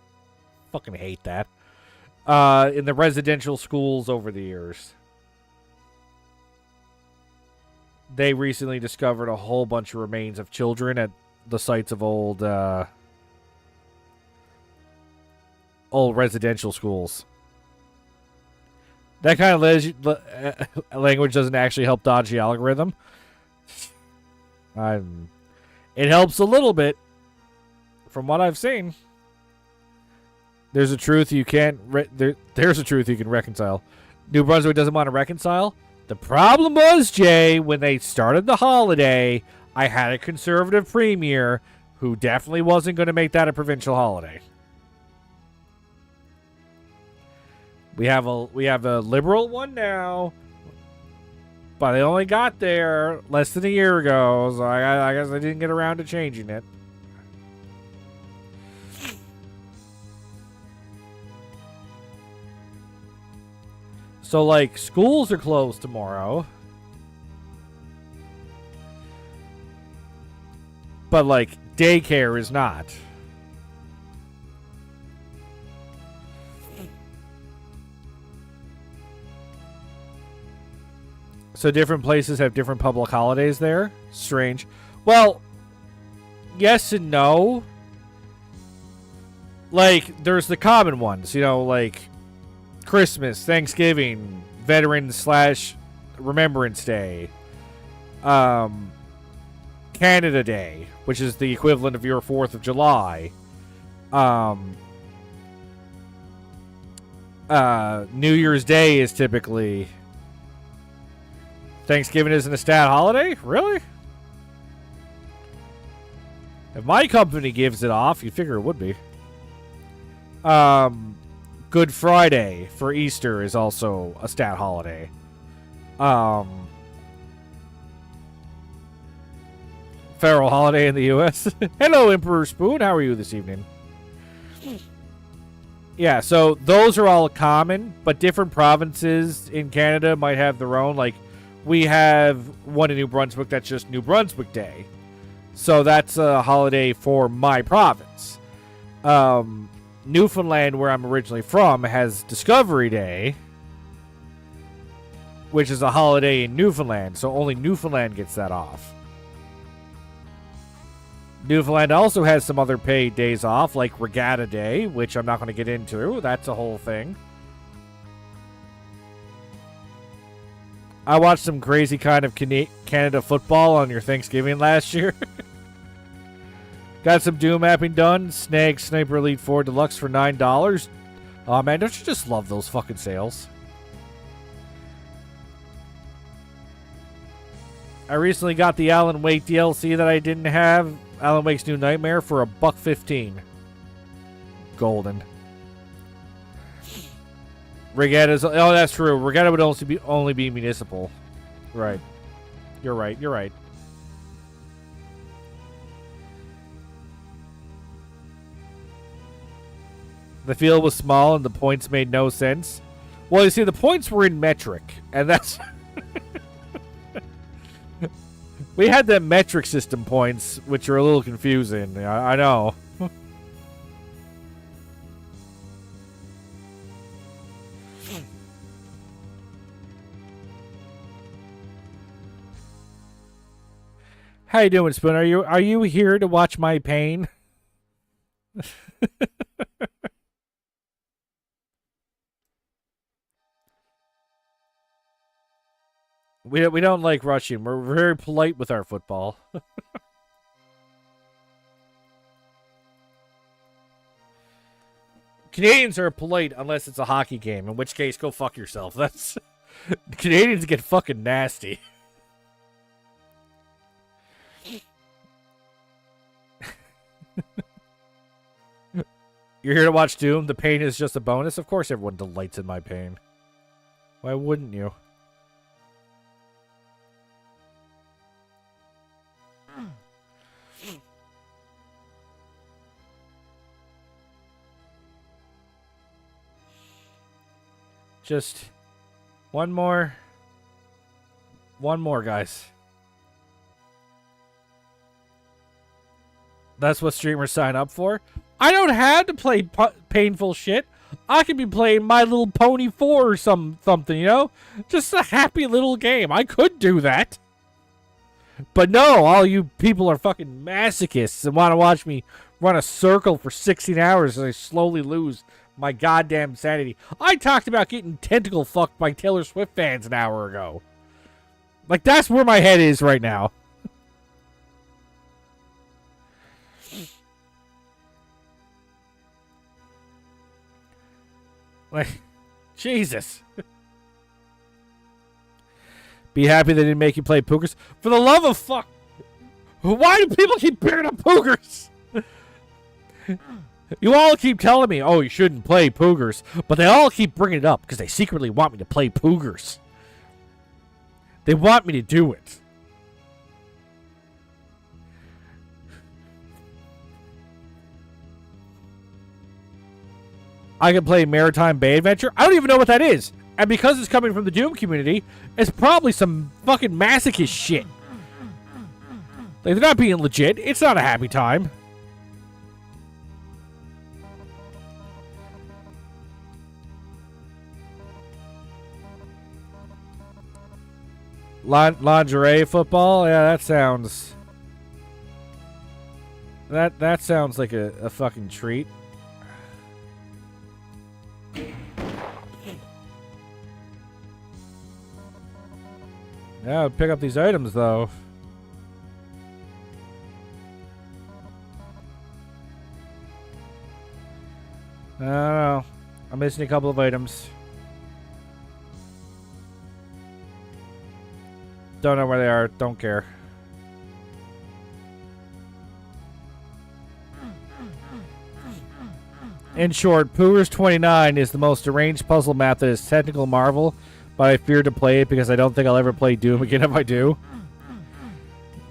Fucking hate that. In the residential schools over the years. They recently discovered a whole bunch of remains of children at the sites of old residential schools. That kind of language doesn't actually help dodge the algorithm. It helps a little bit, from what I've seen. There's a truth you can't. There's a truth you can reconcile. New Brunswick doesn't want to reconcile. The problem was, Jay, when they started the holiday, I had a conservative premier who definitely wasn't going to make that a provincial holiday. We have a liberal one now, but they only got there less than a year ago, so I guess I didn't get around to changing it. So, like, schools are closed tomorrow. But, like, daycare is not. So different places have different public holidays there? Strange. Well, yes and no. Like, there's the common ones, you know, like Christmas, Thanksgiving, Veterans / Remembrance Day, Canada Day, which is the equivalent of your 4th of July, New Year's Day is typically... Thanksgiving isn't a stat holiday? Really? If my company gives it off, you'd figure it would be. Good Friday for Easter is also a stat holiday. Federal holiday in the U.S. Hello, Emperor Spoon. How are you this evening? Yeah, so those are all common, but different provinces in Canada might have their own. Like, we have one in New Brunswick that's just New Brunswick Day. So that's a holiday for my province. Newfoundland, where I'm originally from, has Discovery Day, which is a holiday in Newfoundland, so only Newfoundland gets that off. Newfoundland also has some other paid days off, like Regatta Day, which I'm not going to get into. That's a whole thing. I watched some crazy kind of Canada football on your Thanksgiving last year. Got some Doom mapping done. Snagged Sniper Elite 4 Deluxe for $9. Oh man, don't you just love those fucking sales? I recently got the Alan Wake DLC that I didn't have. Alan Wake's New Nightmare for $1.15. Golden. Regatta's... Oh, that's true. Regatta would only be municipal. Right. You're right. You're right. The field was small and the points made no sense. Well, you see, the points were in metric, and that's... We had the metric system points, which are a little confusing. I know. How you doing, Spoon? Are you here to watch my pain? We don't like rushing. We're very polite with our football. Canadians are polite unless it's a hockey game, in which case, go fuck yourself. That's Canadians get fucking nasty. You're here to watch Doom? The pain is just a bonus? Of course everyone delights in my pain. Why wouldn't you? Just one more, guys. That's what streamers sign up for. I don't have to play painful shit. I could be playing My Little Pony 4 or something, you know? Just a happy little game. I could do that. But no, all you people are fucking masochists and want to watch me run a circle for 16 hours as I slowly lose my goddamn sanity. I talked about getting tentacle fucked by Taylor Swift fans an hour ago. Like, that's where my head is right now. Like, Jesus. Be happy they didn't make you play pookers. For the love of fuck. Why do people keep bringing up pookers? You all keep telling me, oh, you shouldn't play poogers. But they all keep bringing it up because they secretly want me to play poogers. They want me to do it. I can play Maritime Bay Adventure. I don't even know what that is. And because it's coming from the Doom community, it's probably some fucking masochist shit. Like, they're not being legit. It's not a happy time. Lingerie football? Yeah, that sounds... That sounds like a fucking treat. Yeah, pick up these items, though. I don't know. I'm missing a couple of items. Don't know where they are. Don't care. In short, Poogers 29 is the most deranged puzzle map that is technical marvel, but I fear to play it because I don't think I'll ever play Doom again if I do.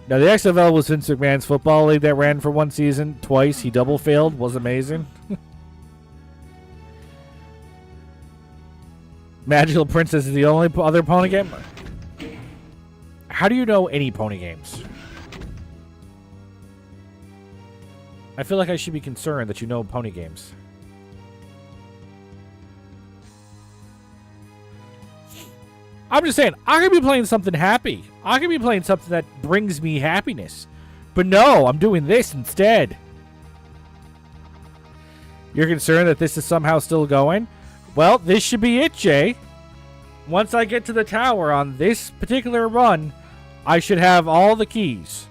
Now, the XFL was Vince McMahon's football league that ran for one season. Twice. He double failed. Was amazing. Magical Princess is the only other pony game? How do you know any pony games? I feel like I should be concerned that you know pony games. I'm just saying, I could be playing something happy. I could be playing something that brings me happiness. But no, I'm doing this instead. You're concerned that this is somehow still going? Well, this should be it, Jay. Once I get to the tower on this particular run, I should have all the keys.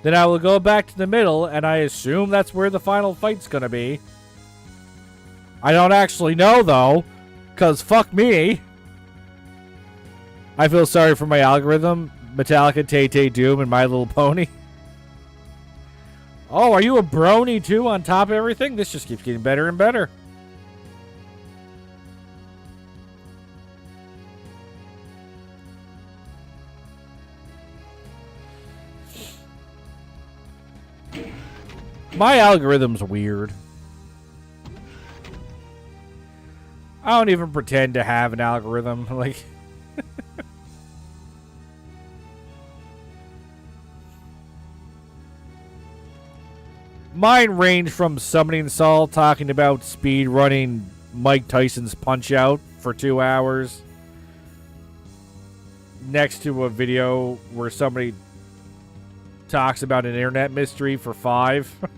Then I will go back to the middle, and I assume that's where the final fight's gonna be. I don't actually know, though, because fuck me. I feel sorry for my algorithm, Metallica, Tay-Tay Doom, and My Little Pony. Oh, are you a brony, too, on top of everything? This just keeps getting better and better. My algorithm's weird. I don't even pretend to have an algorithm. Like, mine range from summoning Saul talking about speed running Mike Tyson's Punch Out for 2 hours next to a video where somebody talks about an internet mystery for 5.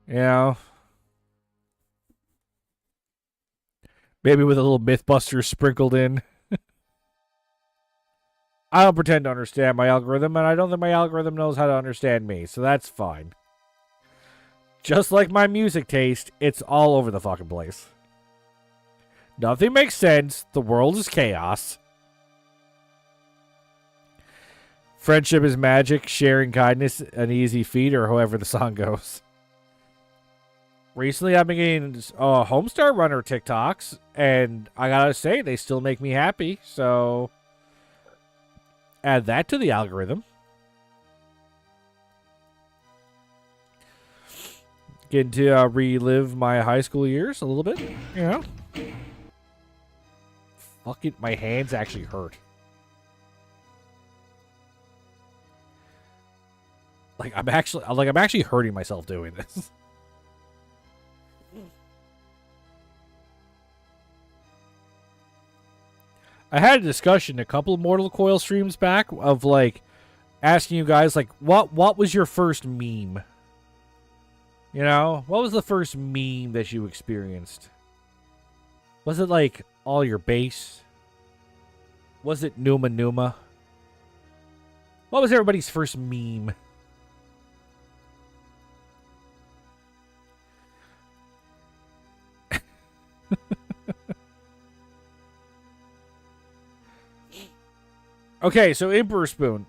You know, maybe with a little Mythbusters sprinkled in. I don't pretend to understand my algorithm, and I don't think my algorithm knows how to understand me, so that's fine. Just like my music taste, it's all over the fucking place. Nothing makes sense. The world is chaos. Friendship is magic, sharing kindness, an easy feat, or however the song goes. Recently, I've been getting Homestar Runner TikToks, and I gotta say, they still make me happy, so add that to the algorithm. Getting to relive my high school years a little bit, you know. Fuck it, my hands actually hurt. I'm actually hurting myself doing this. I had a discussion a couple of Mortal Coil streams back of asking you guys what was your first meme? You know, what was the first meme that you experienced? Was it all your base? Was it Numa Numa? What was everybody's first meme? Okay, so Emperor Spoon.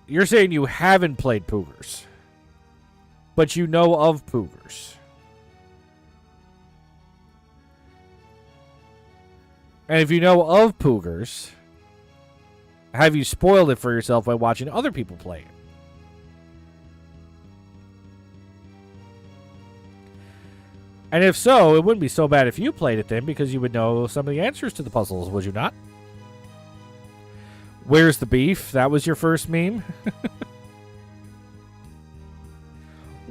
You're saying you haven't played Poogers, but you know of Poogers. And if you know of Poogers, have you spoiled it for yourself by watching other people play it? And if so, it wouldn't be so bad if you played it then, because you would know some of the answers to the puzzles, would you not? Where's the beef? That was your first meme?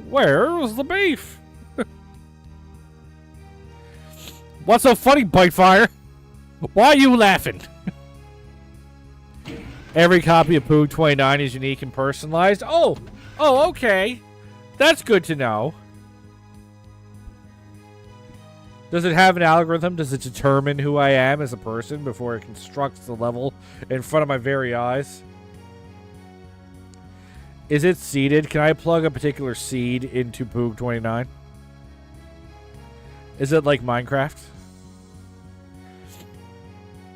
Where's the beef? What's so funny, Bitefire? Why are you laughing? Every copy of Poog 29 is unique and personalized. Oh, okay. That's good to know. Does it have an algorithm? Does it determine who I am as a person before it constructs the level in front of my very eyes? Is it seeded? Can I plug a particular seed into Poog 29? Is it like Minecraft?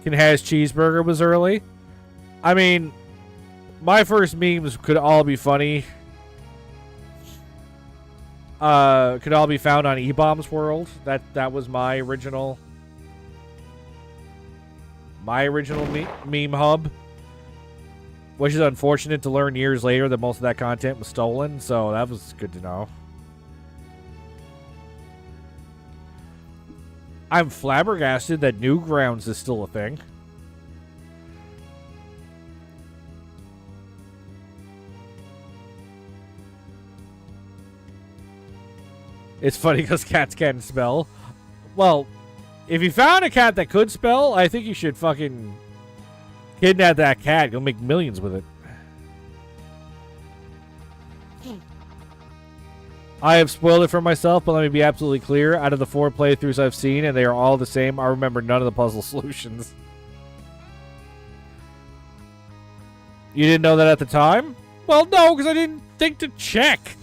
Can Has Cheeseburger was early? I mean, my first memes could all be funny. Could all be found on E-Bombs World. That was my original meme hub, which is unfortunate to learn years later that most of that content was stolen. So that was good to know. I'm flabbergasted that Newgrounds is still a thing. It's funny because cats can't spell. Well, if you found a cat that could spell, I think you should fucking kidnap that cat. You'll make millions with it. I have spoiled it for myself, but let me be absolutely clear. Out of the 4 playthroughs I've seen, and they are all the same, I remember none of the puzzle solutions. You didn't know that at the time? Well, no, because I didn't think to check.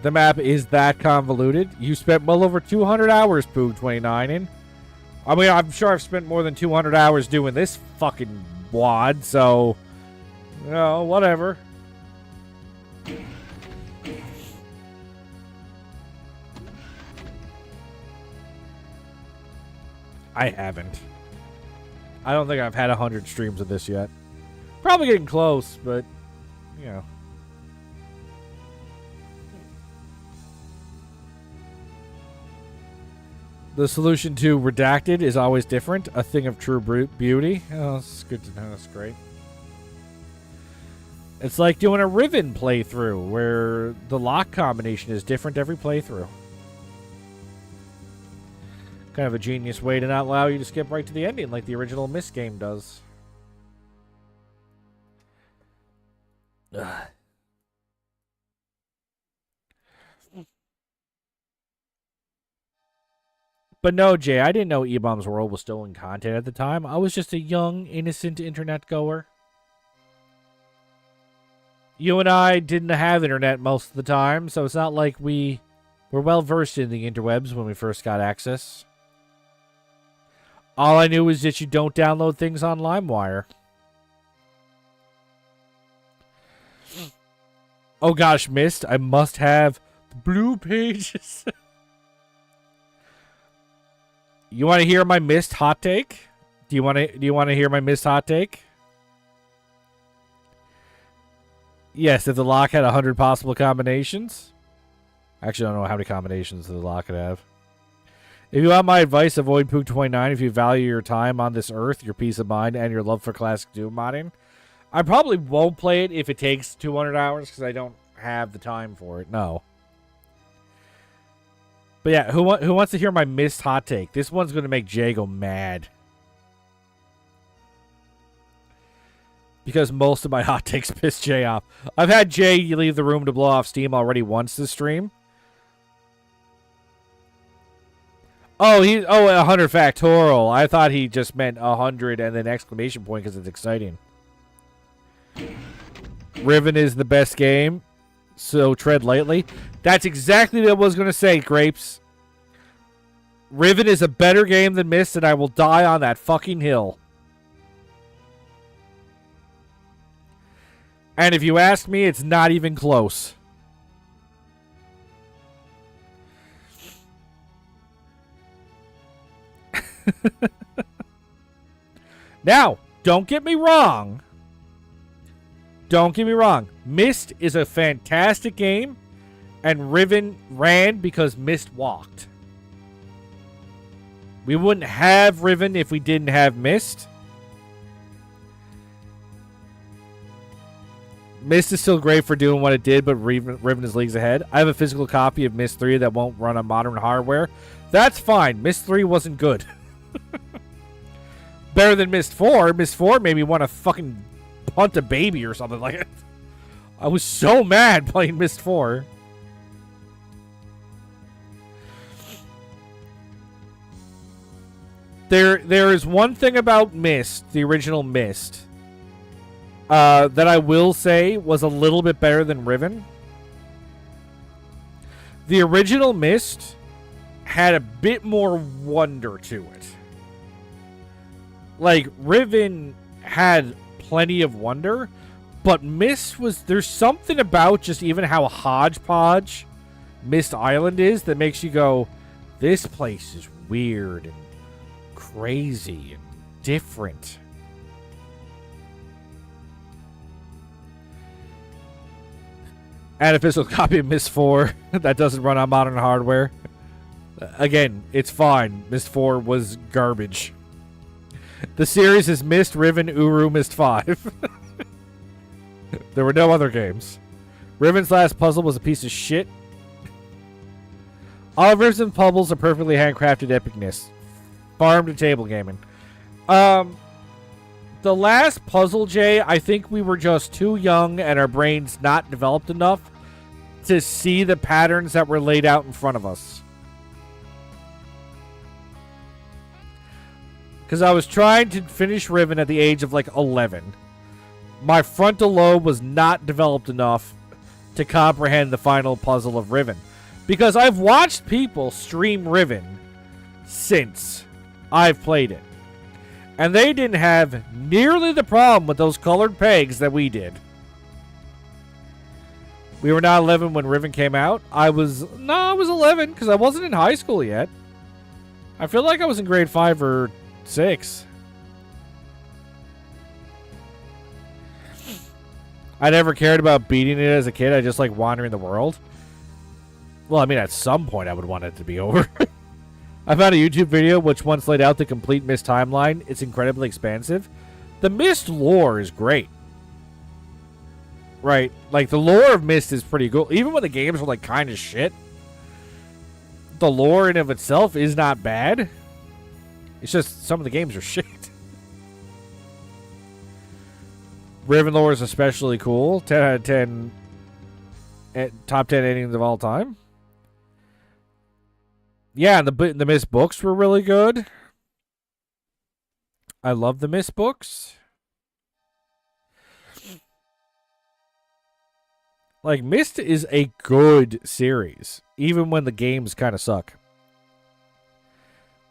The map is that convoluted. You spent well over 200 hours, Poog 29 in. I mean, I'm sure I've spent more than 200 hours doing this fucking wad, so... You know, whatever. I haven't. I don't think I've had 100 streams of this yet. Probably getting close, but, you know. The solution to Redacted is always different. A thing of true beauty. Oh, that's good to know. That's great. It's like doing a Riven playthrough where the lock combination is different every playthrough. Kind of a genius way to not allow you to skip right to the ending like the original Myst game does. Ugh. But no, Jay, I didn't know E-Bombs World was stolen content at the time. I was just a young, innocent internet goer. You and I didn't have internet most of the time, so it's not like we were well versed in the interwebs when we first got access. All I knew was that you don't download things on LimeWire. Oh gosh, Myst, I must have the blue pages. You want to hear my Myst hot take? Do you want to hear my Myst hot take? Yes, if the lock had 100 possible combinations. Actually, I don't know how many combinations the lock could have. If you want my advice, avoid Poog 29 if you value your time on this earth, your peace of mind, and your love for classic Doom modding. I probably won't play it if it takes 200 hours because I don't have the time for it. No. But yeah, who wants to hear my Myst hot take? This one's going to make Jay go mad. Because most of my hot takes piss Jay off. I've had Jay leave the room to blow off steam already once this stream. Oh, 100 factorial. I thought he just meant 100 and then exclamation point because it's exciting. Riven is the best game. so tread lightly. That's exactly what I was going to say, Grapes. Riven is a better game than Myst, and I will die on that fucking hill. And if you ask me, it's not even close. Now, don't get me wrong. Don't get me wrong. Myst is a fantastic game, and Riven ran because Myst walked. We wouldn't have Riven if we didn't have Myst. Myst is still great for doing what it did, but Riven is leagues ahead. I have a physical copy of Myst 3 that won't run on modern hardware. That's fine. Myst 3 wasn't good. Better than Myst 4. Myst 4 made me want to fucking punt a baby or something like it. I was so mad playing Myst 4. There is one thing about Myst, the original Myst, that I will say was a little bit better than Riven. The original Myst had a bit more wonder to it. Like, Riven had plenty of wonder, but Myst was... There's something about just even how hodgepodge Myst Island is that makes you go, this place is weird and crazy and different. And a physical copy of Myst 4 that doesn't run on modern hardware. Again, it's fine. Myst 4 was garbage. The series is Myst, Riven, Uru, Myst 5. There were no other games. Riven's last puzzle was a piece of shit. All of Riven's puzzles are perfectly handcrafted epicness. Farm to table gaming. The last puzzle, Jay, I think we were just too young and our brains not developed enough to see the patterns that were laid out in front of us. Because I was trying to finish Riven at the age of like 11. My frontal lobe was not developed enough to comprehend the final puzzle of Riven. Because I've watched people stream Riven since I've played it. And they didn't have nearly the problem with those colored pegs that we did. We were not 11 when Riven came out. I was 11 because I wasn't in high school yet. I feel like I was in grade 5 or 6. I never cared about beating it as a kid. I just like wandering the world. Well, I mean, at some point I would want it to be over. I found a YouTube video which once laid out the complete Myst timeline. It's incredibly expansive. The Myst lore is great. Right? Like, the lore of Myst is pretty cool. Even when the games are, like, kind of shit, the lore in of itself is not bad. It's just some of the games are shit. Riven lore is especially cool. 10 out of 10. Top 10 endings of all time. Yeah, and the Myst books were really good. I love the Myst books. Like, Myst is a good series, even when the games kind of suck.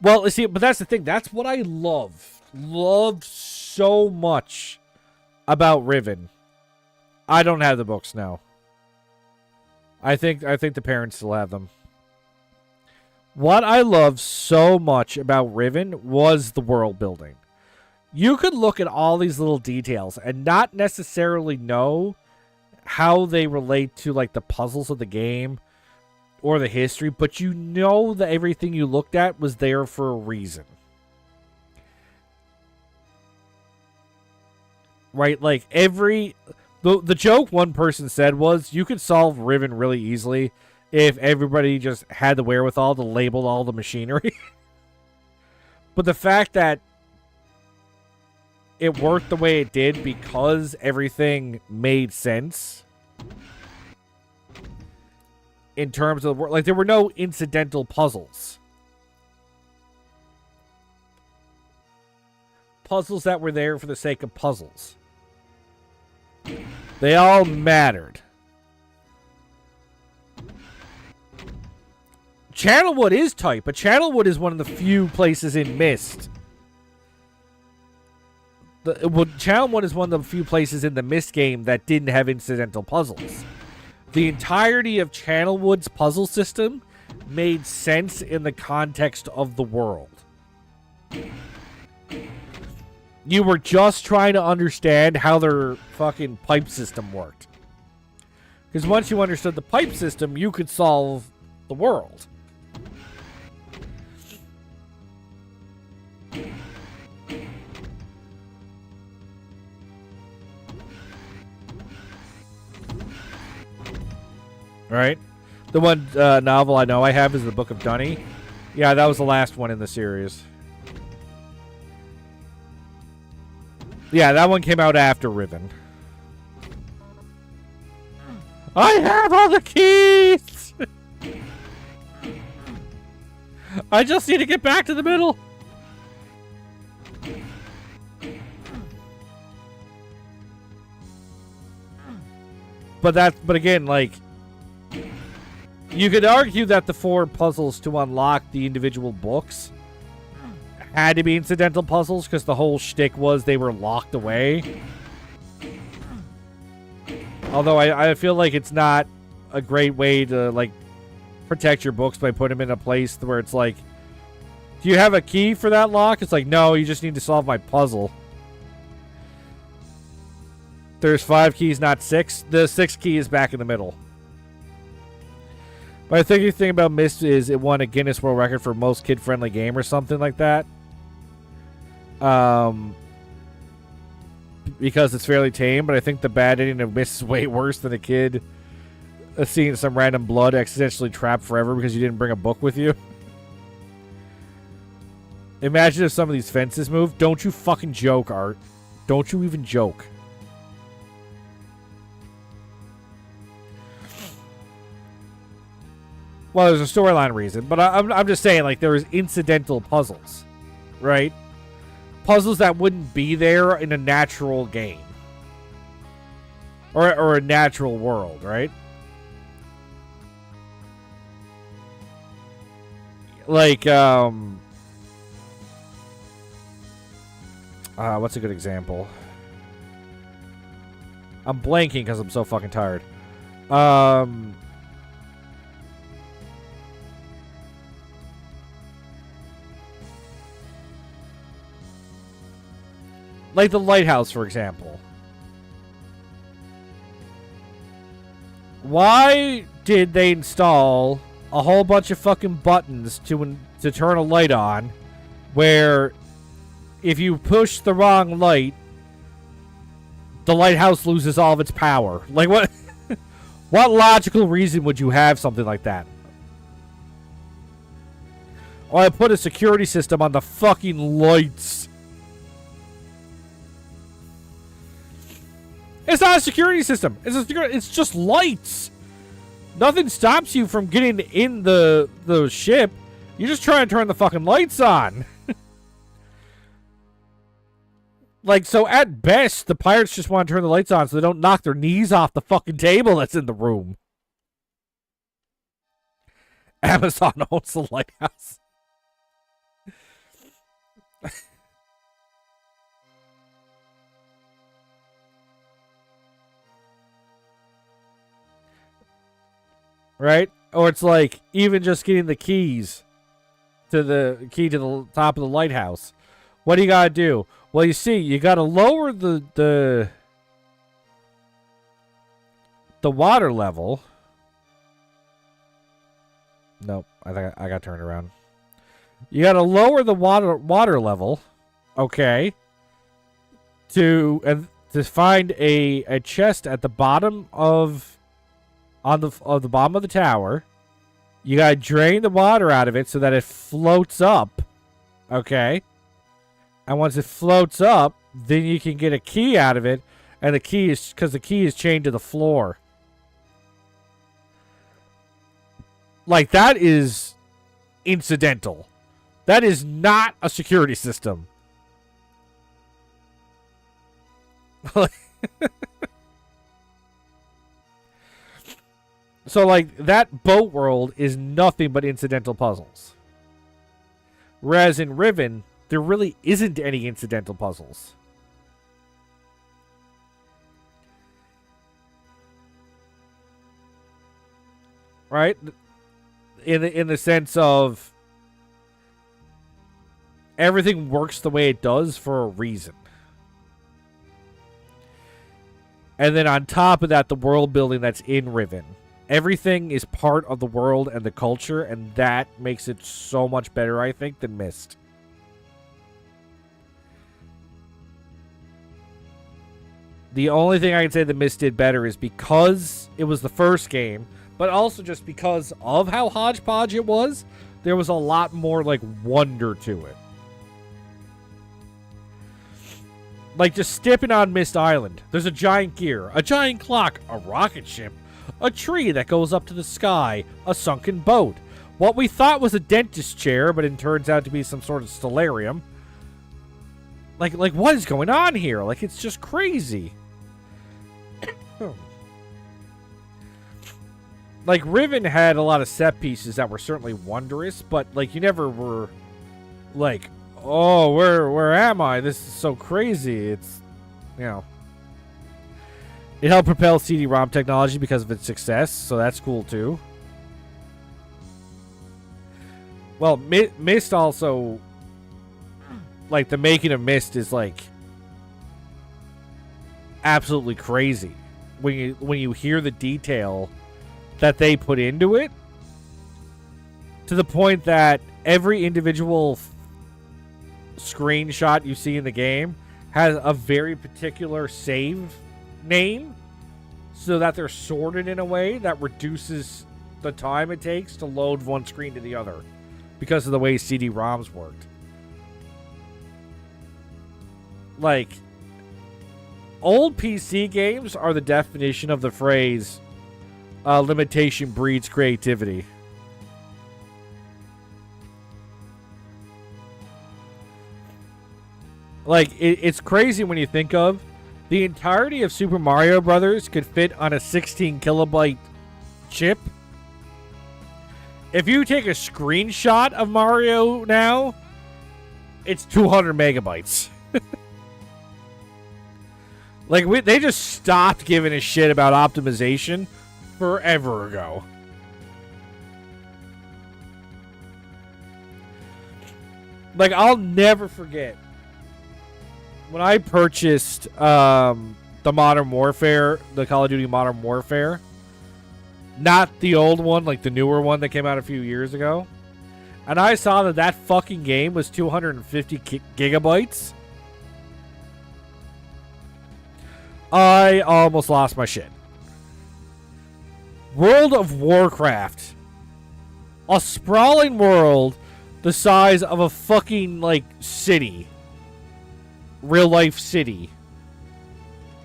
Well, see, but that's the thing. That's what I love so much about Riven. I don't have the books now. I think the parents still have them. What I love so much about Riven was the world building. You could look at all these little details and not necessarily know how they relate to like the puzzles of the game or the history, but you know that everything you looked at was there for a reason. Right? Like the joke one person said was you could solve Riven really easily if everybody just had the wherewithal to label all the machinery. But the fact that it worked the way it did because everything made sense in terms of, like, there were no incidental puzzles. Puzzles that were there for the sake of puzzles. They all mattered. Channelwood is tight, but Channelwood is one of the few places in Myst. Channelwood is one of the few places in the Myst game that didn't have incidental puzzles. The entirety of Channelwood's puzzle system made sense in the context of the world. You were just trying to understand how their fucking pipe system worked. Because once you understood the pipe system, you could solve the world. Right? The one novel I know I have is The Book of Dunny. Yeah, that was the last one in the series. Yeah, that one came out after Riven. I have all the keys! I just need to get back to the middle. But again, like, you could argue that the 4 puzzles to unlock the individual books had to be incidental puzzles because the whole shtick was they were locked away. Although I feel like it's not a great way to, like, protect your books by putting them in a place where it's like, do you have a key for that lock? It's like, no, you just need to solve my puzzle. There's 5 keys, not 6. The 6th key is back in the middle. But I think the thing about Myst is it won a Guinness World Record for most kid-friendly game or something like that. Because it's fairly tame, but I think the bad ending of Myst is way worse than a kid seeing some random blood accidentally trapped forever because you didn't bring a book with you. Imagine if some of these fences moved. Don't you fucking joke, Art. Don't you even joke. Well, there's a storyline reason, but I'm just saying, like, there is incidental puzzles, right? Puzzles that wouldn't be there in a natural game. Or a natural world, right? Like, what's a good example? I'm blanking because I'm so fucking tired. Like the lighthouse, for example. Why did they install a whole bunch of fucking buttons to turn a light on, where if you push the wrong light, the lighthouse loses all of its power? Like, what? What logical reason would you have something like that? Or I put a security system on the fucking lights. It's not a security system. It's just lights. Nothing stops you from getting in the ship. You're just trying to turn the fucking lights on. Like, so at best, the pirates just want to turn the lights on so they don't knock their knees off the fucking table that's in the room. Amazon owns the lighthouse. Right? Or it's like even just getting the keys to the top of the lighthouse. What do you gotta do? Well, you see, you gotta lower the water level. Nope, I think I got turned around. You gotta lower the water level, okay, to find a chest at the bottom of the bottom of the tower. You gotta drain the water out of it so that it floats up. Okay. And once it floats up, then you can get a key out of it. And the key is chained to the floor. Like, that is incidental. That is not a security system. So, like, that boat world is nothing but incidental puzzles. Whereas in Riven, there really isn't any incidental puzzles. Right? In the sense of everything works the way it does for a reason. And then on top of that, the world building that's in Riven. Everything is part of the world and the culture, and that makes it so much better, I think, than Myst. The only thing I can say that Myst did better is because it was the first game, but also just because of how hodgepodge it was, there was a lot more, like, wonder to it. Like, just stepping on Mist Island. There's a giant gear, a giant clock, a rocket ship, a tree that goes up to the sky, a sunken boat. What we thought was a dentist chair, but it turns out to be some sort of stellarium. Like what is going on here? Like, it's just crazy. Like, Riven had a lot of set pieces that were certainly wondrous, but, like, you never were, like, oh, where am I? This is so crazy. It's, you know. It helped propel CD-ROM technology because of its success, so that's cool, too. Well, Myst also, like, the making of Myst is, like, absolutely crazy. When you hear the detail that they put into it, to the point that every individual screenshot you see in the game has a very particular save name, so that they're sorted in a way that reduces the time it takes to load one screen to the other because of the way CD-ROMs worked. Like, old PC games are the definition of the phrase limitation breeds creativity. Like, it's crazy when you think of the entirety of Super Mario Brothers could fit on a 16 kilobyte chip. If you take a screenshot of Mario now, it's 200 megabytes. Like, they just stopped giving a shit about optimization forever ago. Like, I'll never forget when I purchased the Modern Warfare, the Call of Duty Modern Warfare, not the old one, like the newer one that came out a few years ago, and I saw that fucking game was 250 gigabytes, I almost lost my shit. World of Warcraft. A sprawling world the size of a fucking, like, city. Real life city.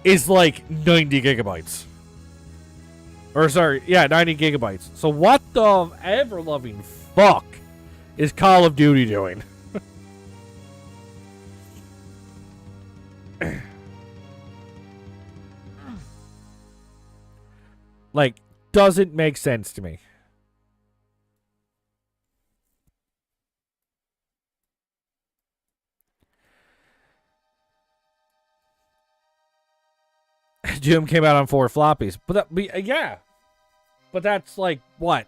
Is like 90 gigabytes. Or sorry, yeah, 90 gigabytes. So what the ever-loving fuck is Call of Duty doing? Like, doesn't make sense to me. Doom came out on 4 floppies. But yeah. But that's like, what?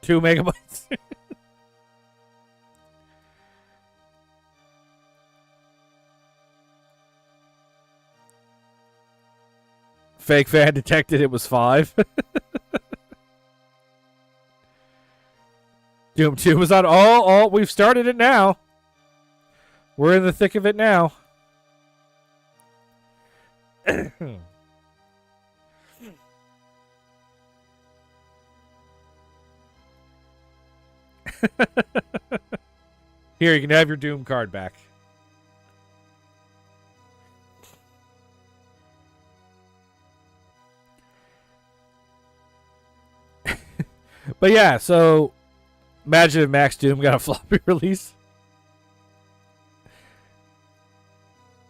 2 megabytes? Fake fan detected it was 5. Doom 2 was on. Oh, we've started it now. We're in the thick of it now. Here, you can have your Doom card back. But yeah, so imagine if Max Doom got a floppy release.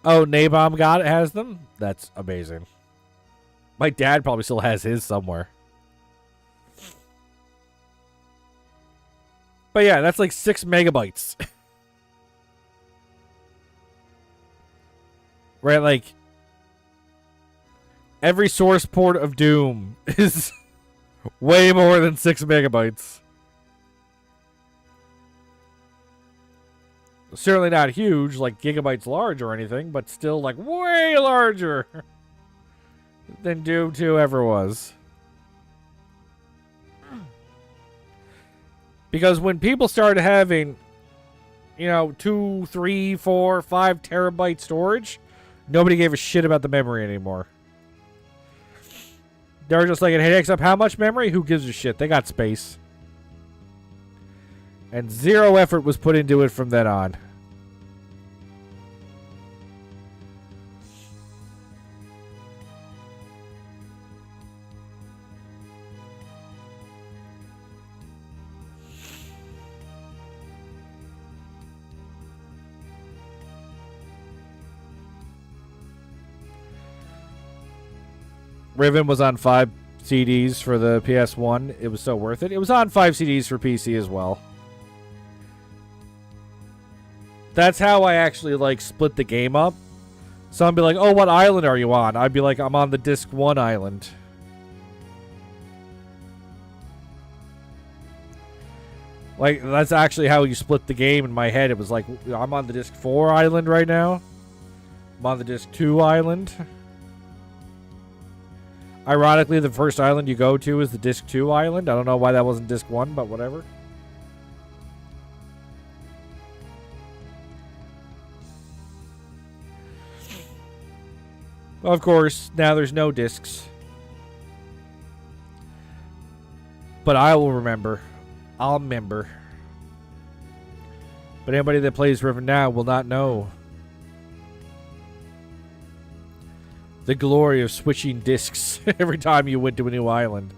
Oh, Nabom has them? That's amazing. My dad probably still has his somewhere. But yeah, that's like 6 megabytes. Right, like every source port of Doom is way more than 6 megabytes. Certainly not huge, like gigabytes large or anything, but still like way larger than Doom 2 ever was. Because when people started having, 2, 3, 4, 5 terabyte storage, nobody gave a shit about the memory anymore. They were just like, it takes up how much memory? Who gives a shit? They got space. And zero effort was put into it from then on. Riven was on 5 CDs for the PS1. It was so worth it. It was on 5 CDs for PC as well. That's how I actually, like, split the game up. So I'd be like, oh, what island are you on? I'd be like, I'm on the Disc 1 island. Like, that's actually how you split the game in my head. It was like, I'm on the Disc 4 island right now. I'm on the Disc 2 island. Ironically, the first island you go to is the Disc 2 island. I don't know why that wasn't Disc 1, but whatever. Of course, now there's no discs. But I will remember. I'll remember. But anybody that plays Riven now will not know the glory of switching discs every time you went to a new island.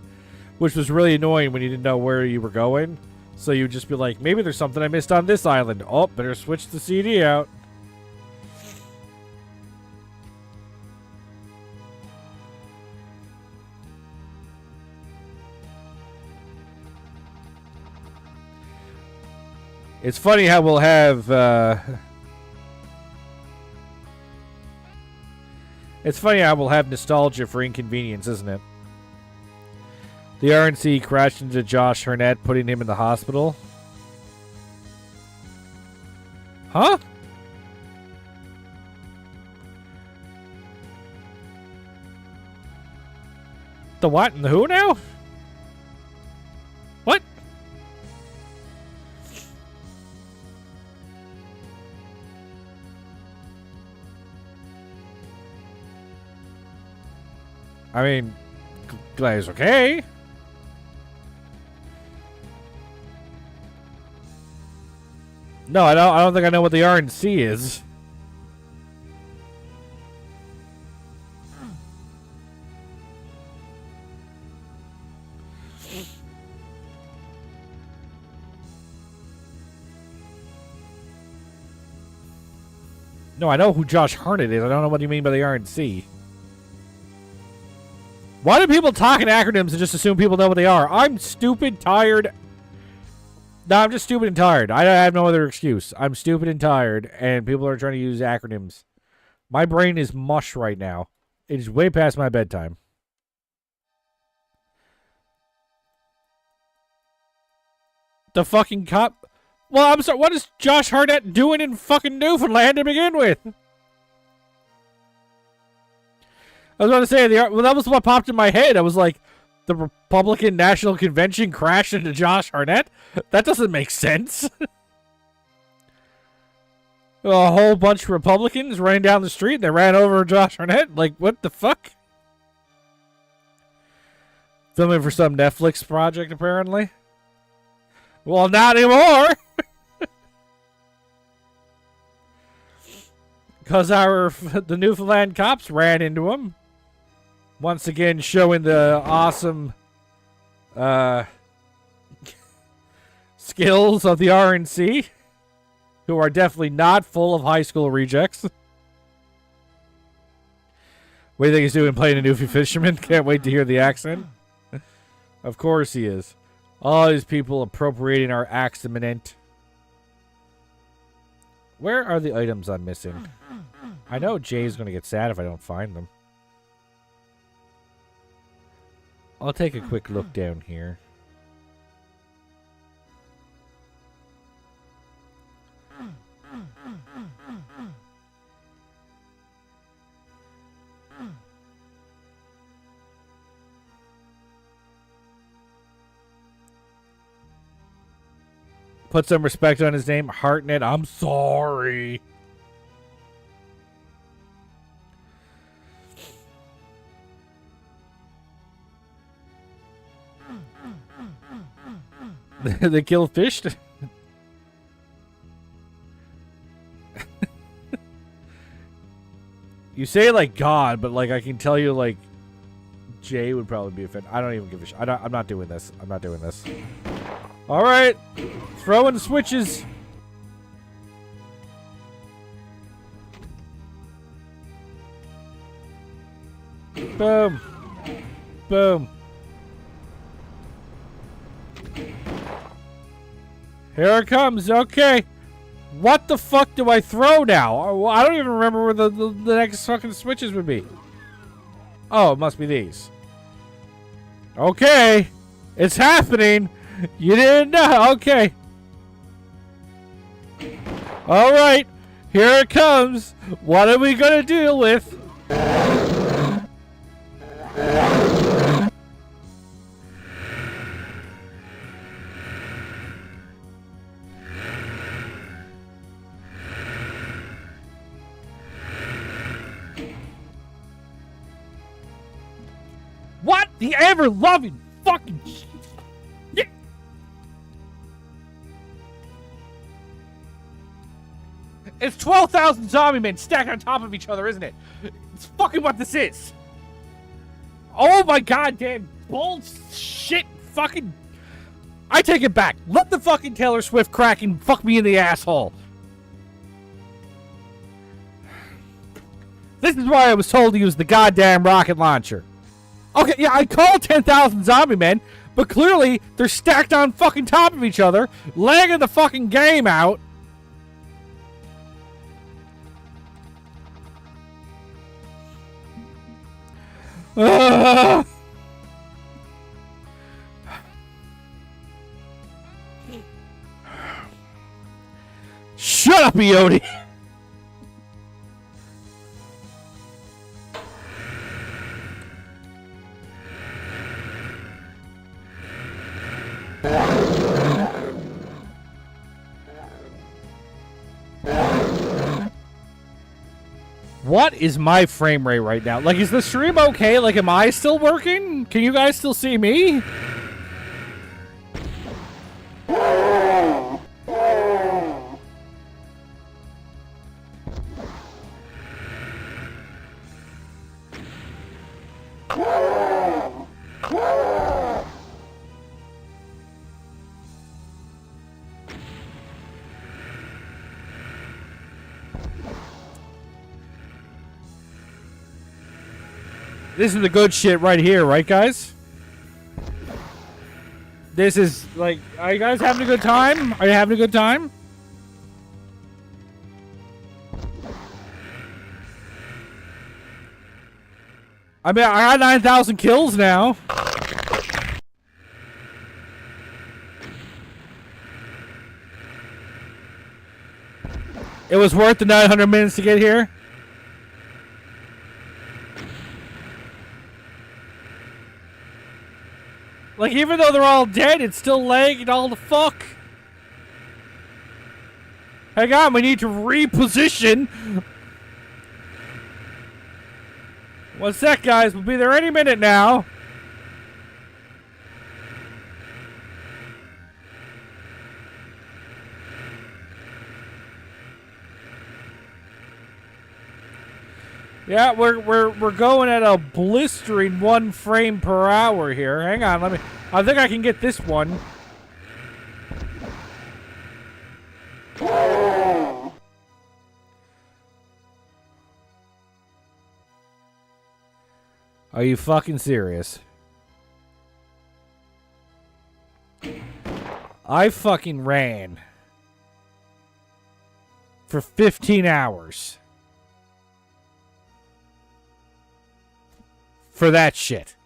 Which was really annoying when you didn't know where you were going. So you'd just be like, maybe there's something I missed on this island. Oh, better switch the CD out. It's funny how we'll have... It's funny how we'll have nostalgia for inconvenience, isn't it? The RNC crashed into Josh Hurnett, putting him in the hospital. Huh? The what and the who now? What? I mean, glad he's okay. No, I don't think I know what the RNC is. No, I know who Josh Harnett is. I don't know what you mean by the RNC. Why do people talk in acronyms and just assume people know what they are? I'm stupid, tired. No, I'm just stupid and tired. I have no other excuse. I'm stupid and tired, and people are trying to use acronyms. My brain is mush right now. It is way past my bedtime. The fucking cop... Well, I'm sorry, what is Josh Harnett doing in fucking Newfoundland to begin with? I was going to say, well, that was what popped in my head. I was like, the Republican National Convention crashed into Josh Harnett? That doesn't make sense. A whole bunch of Republicans ran down the street and they ran over Josh Harnett? Like, what the fuck? Filming for some Netflix project, apparently. Well, not anymore. Because the Newfoundland cops ran into him. Once again, showing the awesome skills of the RNC, who are definitely not full of high school rejects. What do you think he's doing playing a Newfie fisherman? Can't wait to hear the accent. Of course he is. All these people appropriating our accident. Where are the items I'm missing? I know Jay's going to get sad if I don't find them. I'll take a quick look down here. Put some respect on his name. Heartnet, I'm sorry. They kill fish? You say like God, but like I can tell you like Jay would probably be offended. I don't even give a shit. I'm not doing this. I'm not doing this. All right. Throwing switches. Boom. Boom. Here it comes. Okay. What the fuck do I throw now? I don't even remember where the next fucking switches would be. Oh, it must be these. Okay. It's happening. You didn't know. Okay. All right. Here it comes. What are we going to deal with? What? The ever-loving fucking shit. Yeah. It's 12,000 zombie men stacked on top of each other, isn't it? It's fucking what this is. Oh my goddamn bullshit fucking... I take it back. Let the fucking Taylor Swift crack and fuck me in the asshole. This is why I was told to use the goddamn rocket launcher. Okay, yeah, I called 10,000 zombie men, but clearly they're stacked on fucking top of each other, lagging the fucking game out. Shut up, Iodi. What is my frame rate right now? Like, is the stream okay? Like, am I still working? Can you guys still see me? This is the good shit right here, right, guys? This is, like, are you guys having a good time? Are you having a good time? I mean, I got 9,000 kills now. It was worth the 900 minutes to get here. Like, even though they're all dead, it's still lagging all the fuck. Hang on, we need to reposition. One sec, guys. We'll be there any minute now. Yeah, we're going at a blistering 1 frame per hour here. Hang on, I think I can get this one. Are you fucking serious? I fucking ran for 15 hours for that shit.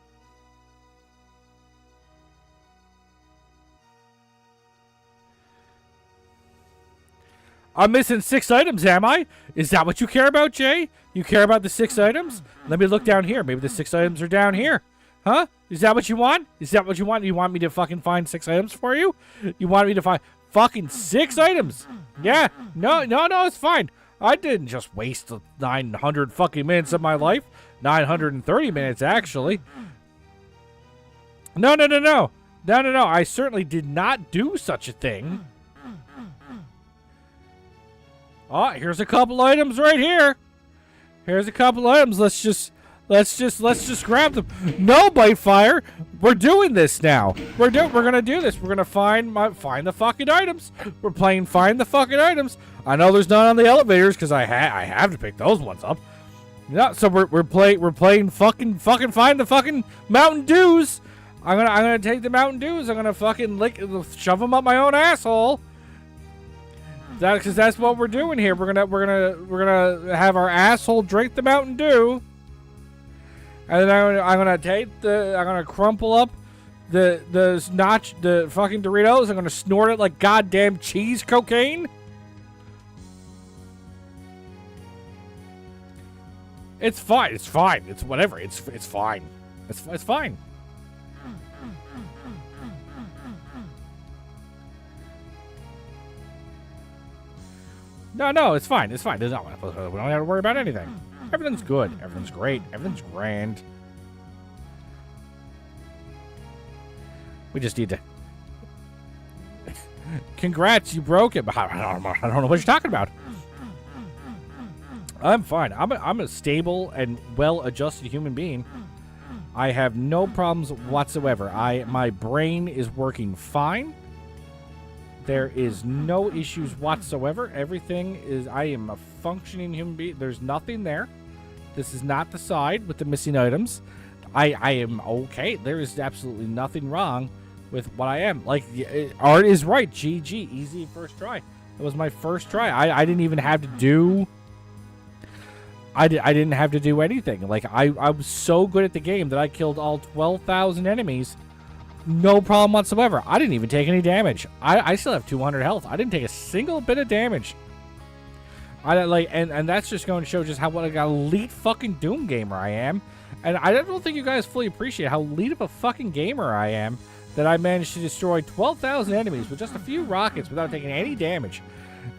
I'm missing 6 items, am I? Is that what you care about, Jay? You care about the 6 items? Let me look down here. Maybe the 6 items are down here. Huh? Is that what you want? Is that what you want? You want me to fucking find 6 items for you? You want me to find fucking 6 items? Yeah. No, it's fine. I didn't just waste 900 fucking minutes of my life. 930 minutes, actually. No. I certainly did not do such a thing. Oh, here's a couple items right here. Here's a couple items. Let's just grab them. No, Bitefire. We're doing this now. We're gonna do this. We're gonna find the fucking items. We're playing find the fucking items. I know there's none on the elevators because I have to pick those ones up. Yeah, so we're playing fucking find the fucking Mountain Dews. I'm gonna take the Mountain Dews. I'm gonna fucking shove them up my own asshole. Because that's what we're doing here. We're gonna have our asshole drink the Mountain Dew, and then I'm gonna crumple up the fucking Doritos. I'm gonna snort it like goddamn cheese cocaine. It's fine. It's fine. It's whatever. It's fine. It's fine. No, it's fine. It's fine. We don't have to worry about anything. Everything's good. Everything's great. Everything's grand. We just need to... Congrats, you broke it. I don't know what you're talking about. I'm fine. I'm a stable and well-adjusted human being. I have no problems whatsoever. My brain is working fine. There is no issues whatsoever. Everything is... I am a functioning human being. There's nothing there. This is not the side with the missing items. I am okay. There is absolutely nothing wrong with what I am. Like, Art is right. GG. Easy first try. It was my first try. I didn't even have to do... I didn't have to do anything. Like, I was so good at the game that I killed all 12,000 enemies. No problem whatsoever. I didn't even take any damage. I still have 200 health. I didn't take a single bit of damage. And that's just going to show just what an elite fucking Doom gamer I am. And I don't think you guys fully appreciate how elite of a fucking gamer I am that I managed to destroy 12,000 enemies with just a few rockets without taking any damage.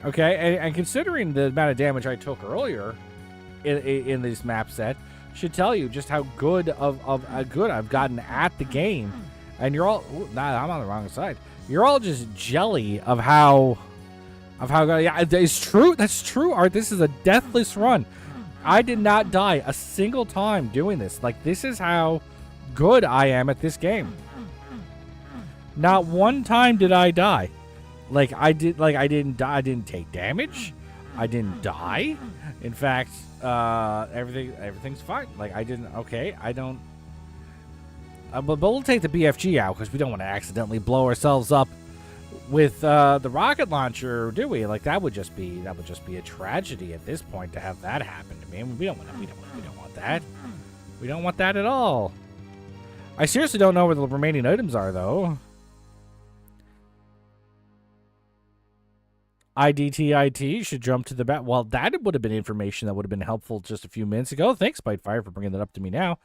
Okay, and considering the amount of damage I took earlier in this map set, should tell you just how good good I've gotten at the game. And you're all... I'm on the wrong side. You're all just jelly of how... Yeah, it's true. That's true, Art. This is a deathless run. I did not die a single time doing this. Like, this is how good I am at this game. Not one time did I die. I didn't die. I didn't take damage. I didn't die. In fact, everything's fine. Like, I didn't... Okay, I don't... But we'll take the BFG out because we don't want to accidentally blow ourselves up with the rocket launcher, do we? Like, that would just be a tragedy at this point to have that happen to me. I mean, we don't want that. We don't want that at all. I seriously don't know where the remaining items are, though. IDTIT should jump to the back. Well, that would have been information that would have been helpful just a few minutes ago. Thanks, Bitefire, for bringing that up to me now.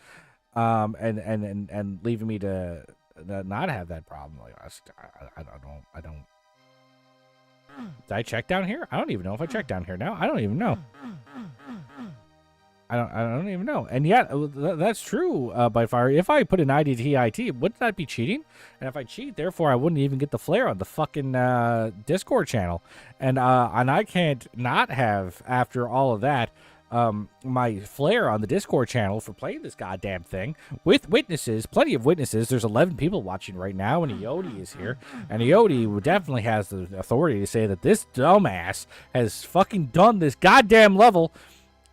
And leaving me to not have that problem. Like, I don't. Did I check down here? I don't even know if I checked down here now. I don't even know. I don't even know. And yet, that's true, Bitefire. If I put an IDTIT, wouldn't that be cheating? And if I cheat, therefore, I wouldn't even get the flare on the fucking Discord channel. And I can't not have, after all of that, my flare on the Discord channel for playing this goddamn thing with witnesses, plenty of witnesses. There's 11 people watching right now, and Iodi is here. And Iodi definitely has the authority to say that this dumbass has fucking done this goddamn level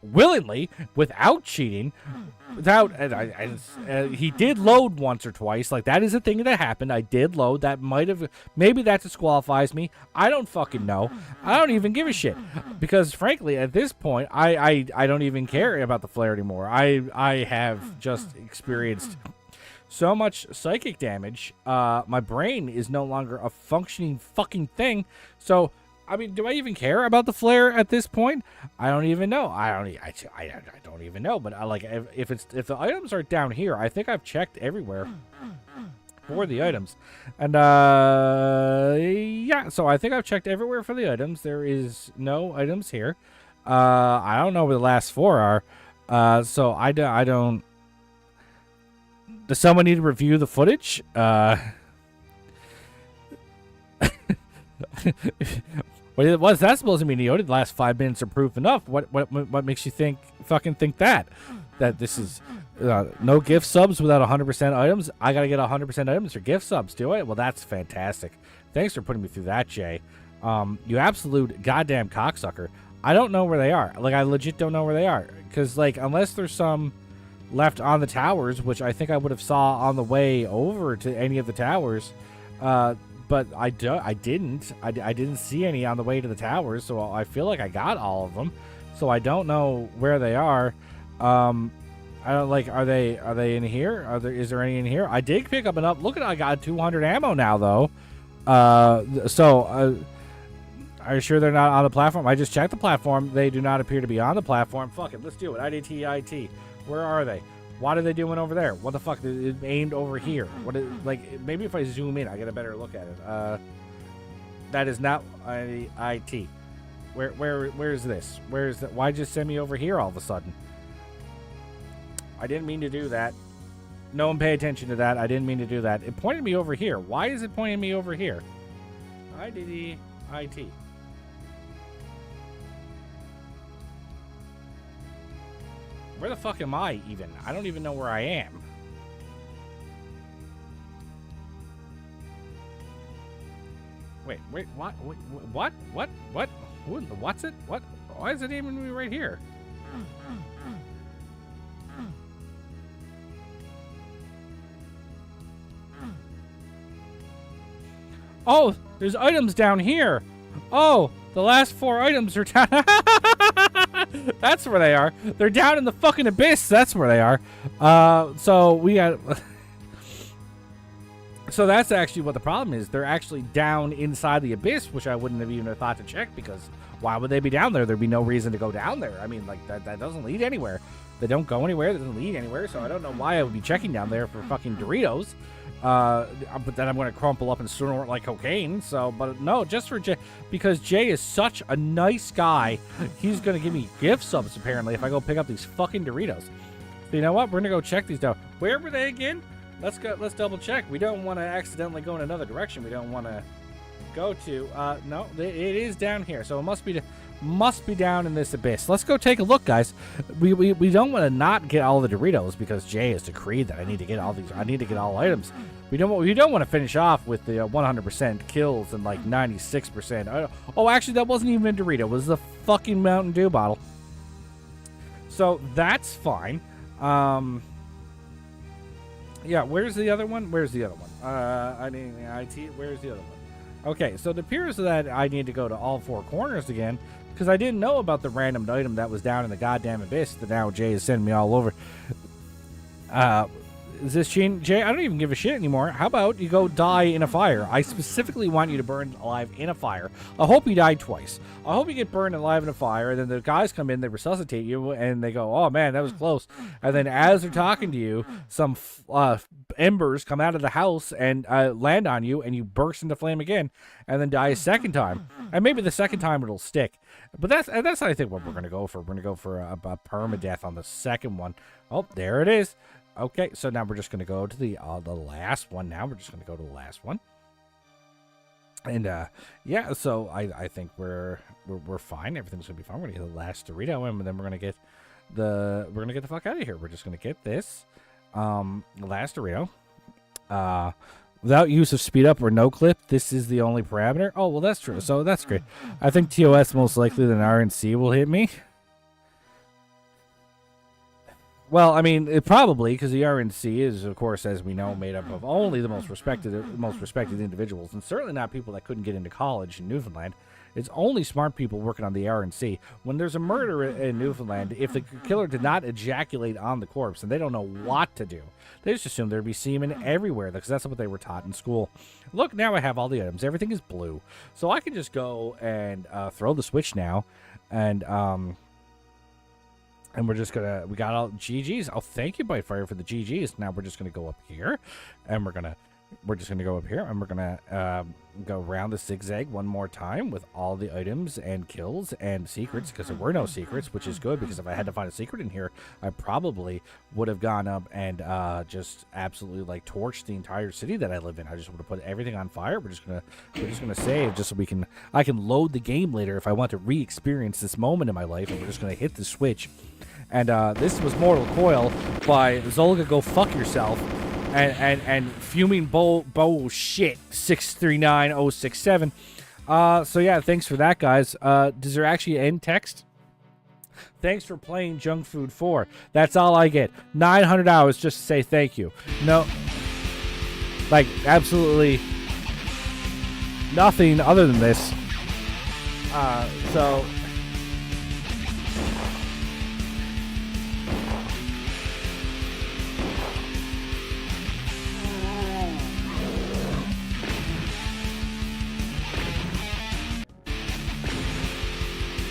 willingly, without cheating, without. He did load once or twice. Like, that is a thing that happened. I did load. That might have. Maybe that disqualifies me. I don't fucking know. I don't even give a shit. Because, frankly, at this point, I don't even care about the flare anymore. I have just experienced so much psychic damage. My brain is no longer a functioning fucking thing. So, I mean, do I even care about the flare at this point? I don't even know. I don't even know. But like, if the items are down here, I think I've checked everywhere for the items, and yeah. So I think I've checked everywhere for the items. There is no items here. I don't know where the last 4 are. So I don't. Does someone need to review the footage? What's that supposed to mean? The last 5 minutes are proof enough. What makes you think that this is no gift subs without 100% items? I gotta get 100% items for gift subs, do I? Well, that's fantastic. Thanks for putting me through that, Jay. You absolute goddamn cocksucker. I don't know where they are. Like, I legit don't know where they are, because like, unless there's some left on the towers, which I think I would have saw on the way over to any of the towers. But I didn't see any on the way to the towers, so I feel like I got all of them. So I don't know where they are. I don't like. Are they in here? Is there any in here? I did pick up enough. Look at, I got 200 ammo now though. Are you sure they're not on the platform? I just checked the platform. They do not appear to be on the platform. Fuck it, let's do it. IDT. Where are they? What are they doing over there? What the fuck? It's aimed over here. What is, like, maybe if I zoom in, I get a better look at it. That is not IT. Where is this? Where is that? Why just send me over here all of a sudden? I didn't mean to do that. No one pay attention to that. I didn't mean to do that. It pointed me over here. Why is it pointing me over here? IDT. Where the fuck am I even? I don't even know where I am. Wait, what? What's it? What? Why is it even right here? Oh, there's items down here. Oh, the last 4 items are down. That's where they are. They're down in the fucking abyss. That's where they are. So we got. So that's actually what the problem is. They're actually down inside the abyss, which I wouldn't have even thought to check, because why would they be down there? There'd be no reason to go down there. I mean, like, that doesn't lead anywhere. They don't go anywhere. That doesn't lead anywhere. So I don't know why I would be checking down there for fucking Doritos. But then I'm going to crumple up and snort like cocaine. So, but no, just for Jay, because Jay is such a nice guy. He's going to give me gift subs, apparently, if I go pick up these fucking Doritos. So you know what? We're going to go check these down. Where were they again? Let's double check. We don't want to accidentally go in another direction. We don't want to go to, no, it is down here. So it must be down in this abyss. Let's go take a look, guys. We don't want to not get all the Doritos, because Jay has decreed that I need to get all these. I need to get all items. We don't want to finish off with the 100% kills and like 96%. Oh, actually, that wasn't even a Dorito. It was the fucking Mountain Dew bottle. So that's fine. Yeah, where's the other one? Where's the other one? Where's the other one? Okay, so it appears that I need to go to all 4 corners again, because I didn't know about the random item that was down in the goddamn abyss that now Jay is sending me all over. Is this Jay? I don't even give a shit anymore. How about you go die in a fire? I specifically want you to burn alive in a fire. I hope you die twice. I hope you get burned alive in a fire, and then the guys come in, they resuscitate you, and they go, oh man, that was close. And then as they're talking to you, some embers come out of the house and land on you, and you burst into flame again, and then die a second time. And maybe the second time it'll stick. But that's I think what we're going to go for. We're going to go for a permadeath on the second one. Oh, there it is. Okay, so now we're just going to go to the last one. Now we're just going to go to the last one. And yeah, so I think we're fine. Everything's going to be fine. We're going to get the last Dorito, and then we're going to get the fuck out of here. We're just going to get this last Dorito. Without use of speed up or no clip, this is the only parameter. Oh, well, that's true. So that's great. I think TOS most likely than RNC will hit me. Well, I mean, probably because the RNC is, of course, as we know, made up of only the most respected individuals, and certainly not people that couldn't get into college in Newfoundland. It's only smart people working on the RNC. When there's a murder in Newfoundland, if the killer did not ejaculate on the corpse, and they don't know what to do, they just assume there'd be semen everywhere because that's what they were taught in school. Look, now I have all the items. Everything is blue, so I can just go and throw the switch now, and we're just gonna, we got all GGs. Oh, thank you, Bitefire, for the GGs. Now we're just gonna go up here, and we're just gonna go up here, and we're gonna go around the zigzag one more time with all the items and kills and secrets, because there were no secrets, which is good, because if I had to find a secret in here, I probably would have gone up and just absolutely like torched the entire city that I live in. I just would have put everything on fire. We're just gonna save just so I can load the game later if I want to re-experience this moment in my life, and we're just gonna hit the switch. And this was Mortal Coil by Zolga Go Fuck Yourself and Fuming Bullshit 639067. So yeah, thanks for that, guys. Does there actually end text? Thanks for playing Junk Food 4. That's all I get. 900 hours just to say thank you. No, like, absolutely nothing other than this. So...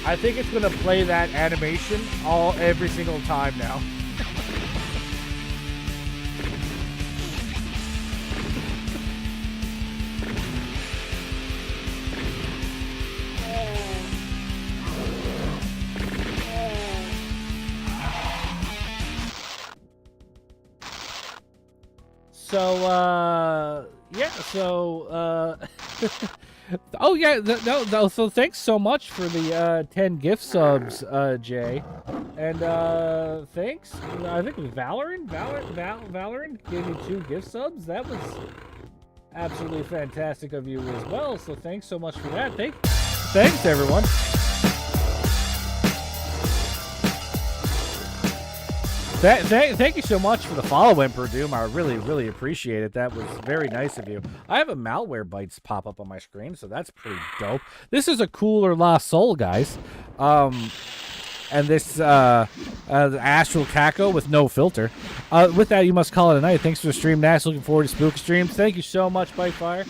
I think it's going to play that animation every single time now. Oh, yeah, no, so thanks so much for the 10 gift subs, Jay. And thanks. I think Valorant gave me 2 gift subs. That was absolutely fantastic of you as well, so thanks so much for that. Thanks, everyone. Thank you so much for the follow, Emperor Doom. I really, really appreciate it. That was very nice of you. I have a malware bites pop up on my screen, so that's pretty dope. This is a cooler Lost Soul, guys. And this Astral Caco with no filter. With that, you must call it a night. Thanks for the stream, Nash. Looking forward to Spook Streams. Thank you so much, Bitefire,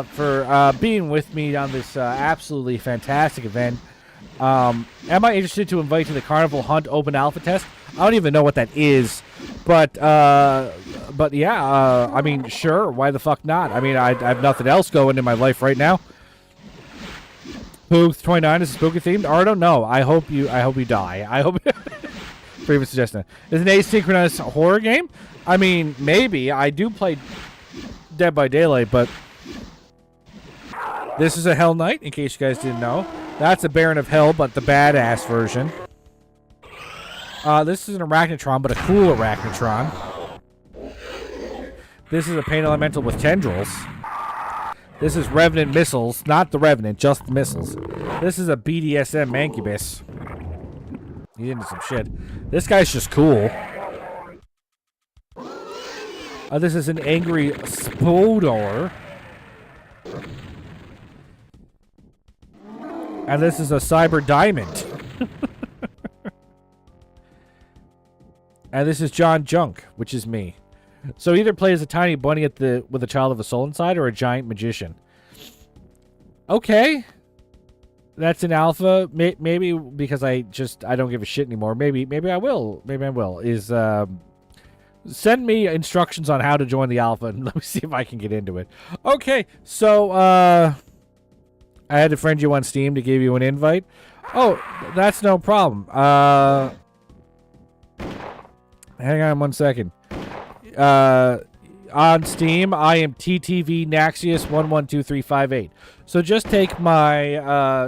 for being with me on this absolutely fantastic event. Am I interested to invite to the Carnival Hunt Open Alpha Test? I don't even know what that is, but yeah, I mean, sure, why the fuck not? I mean, I have nothing else going in my life right now. Who 29 is spooky themed? Or I don't know. I hope you die. I hope. For even suggesting it. Is an asynchronous horror game? I mean, maybe. I do play Dead by Daylight, but this is a Hell Knight, in case you guys didn't know. That's a Baron of Hell, but the badass version. This is an Arachnotron, but a cool Arachnotron. This is a Pain Elemental with tendrils. This is Revenant Missiles. Not the Revenant, just the missiles. This is a BDSM Mancubus. He's into some shit. This guy's just cool. This is an Angry Spodor. And this is a Cyber Diamond. And this is John Junk, which is me. So either play as a tiny bunny with a child of a soul inside, or a giant magician. Okay. That's an alpha. Maybe because I don't give a shit anymore. Maybe I will. Maybe I will. Send me instructions on how to join the alpha, and let me see if I can get into it. Okay, so I had to friend you on Steam to give you an invite. Oh, that's no problem. Hang on 1 second. On Steam, I am TTV Naxius 112358. So just take my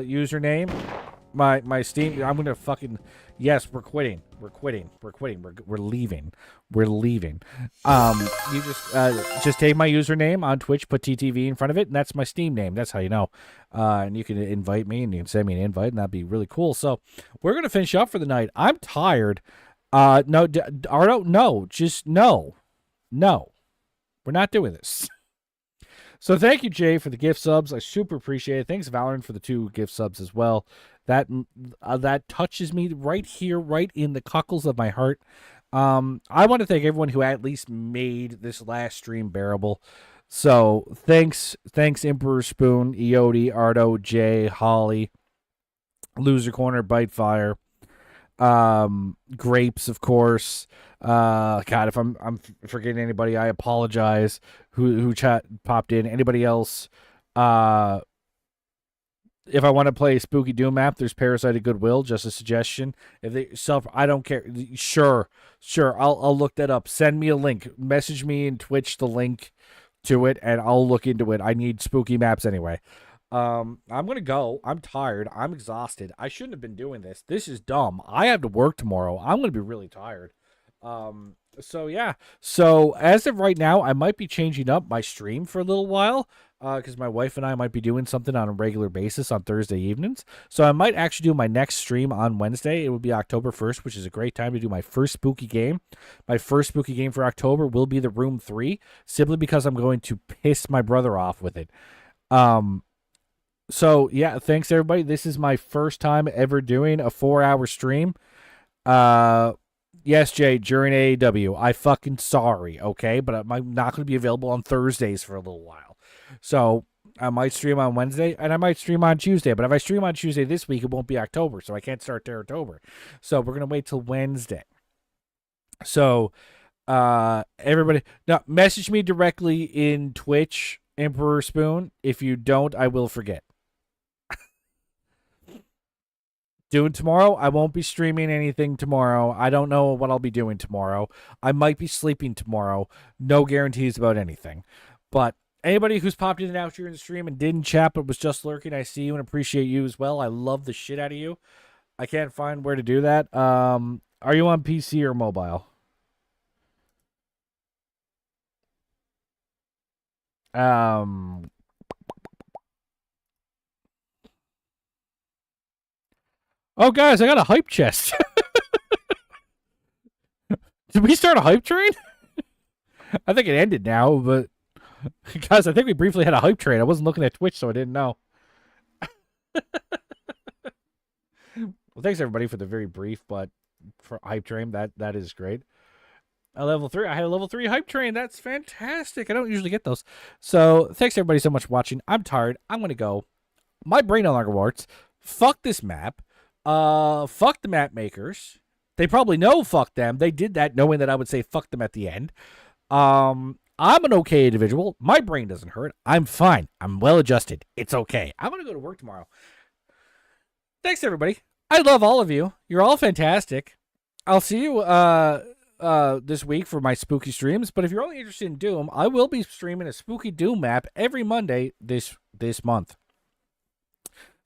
username, my Steam. I'm gonna fucking, yes, we're quitting. We're leaving. You just take my username on Twitch, put TTV in front of it, and that's my Steam name. That's how you know. And you can invite me, and you can send me an invite, and that'd be really cool. So we're gonna finish up for the night. I'm tired. No, Ardo, no, just no, no. We're not doing this. So thank you, Jay, for the gift subs. I super appreciate it. Thanks, Valorant, for the 2 gift subs as well. That touches me right here, right in the cockles of my heart. I want to thank everyone who at least made this last stream bearable. So thanks, Emperor Spoon, Eoti, Ardo, Jay, Holly, Loser Corner, Bitefire, Grapes, of course. God, if I'm forgetting anybody, I apologize. Who chat popped in? Anybody else? If I want to play Spooky Doom map, there's Parasite of Goodwill. Just a suggestion. If they I don't care. Sure. I'll look that up. Send me a link. Message me in Twitch the link to it, and I'll look into it. I need spooky maps anyway. I'm gonna go. I'm tired. I'm exhausted. I shouldn't have been doing this. This is dumb. I have to work tomorrow. I'm gonna be really tired. So yeah. So as of right now, I might be changing up my stream for a little while. Because my wife and I might be doing something on a regular basis on Thursday evenings. So I might actually do my next stream on Wednesday. It will be October 1st, which is a great time to do my first spooky game. My first spooky game for October will be the Room 3, simply because I'm going to piss my brother off with it. So yeah, thanks everybody. This is my first time ever doing a 4-hour stream. Yes, Jay, during AAW. I fucking sorry, okay? But I'm not going to be available on Thursdays for a little while. So I might stream on Wednesday, and I might stream on Tuesday. But if I stream on Tuesday this week, it won't be October, so I can't start till October. So we're going to wait till Wednesday. So everybody, now message me directly in Twitch, Emperor Spoon. If you don't, I will forget. Doing tomorrow, I won't be streaming anything tomorrow. I don't know what I'll be doing tomorrow. I might be sleeping tomorrow. No guarantees about anything. But anybody who's popped in and out here in the stream and didn't chat but was just lurking, I see you and appreciate you as well. I love the shit out of you. I can't find where to do that. Are you on PC or mobile? Oh, guys, I got a hype chest. Did we start a hype train? I think it ended now, but guys, I think we briefly had a hype train. I wasn't looking at Twitch, so I didn't know. Well, thanks everybody for the very brief but for hype train. That is great. A level 3. I had a level 3 hype train. That's fantastic. I don't usually get those. So thanks everybody so much for watching. I'm tired. I'm gonna go. My brain no longer works. Fuck this map. Fuck the map makers. They probably know fuck them. They did that knowing that I would say fuck them at the end. I'm an okay individual. My brain doesn't hurt. I'm fine. I'm well adjusted. It's okay. I'm going to go to work tomorrow. Thanks, everybody. I love all of you. You're all fantastic. I'll see you this week for my spooky streams. But if you're only interested in Doom, I will be streaming a spooky Doom map every Monday this month.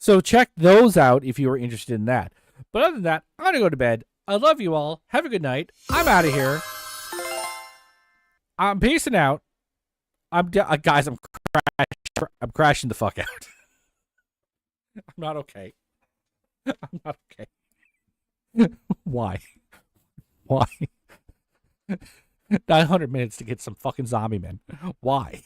So check those out if you are interested in that. But other than that, I'm going to go to bed. I love you all. Have a good night. I'm out of here. I'm peacing out. Guys, I'm crashing the fuck out. I'm not okay. I'm not okay. Why? 900 minutes to get some fucking zombie men. Why?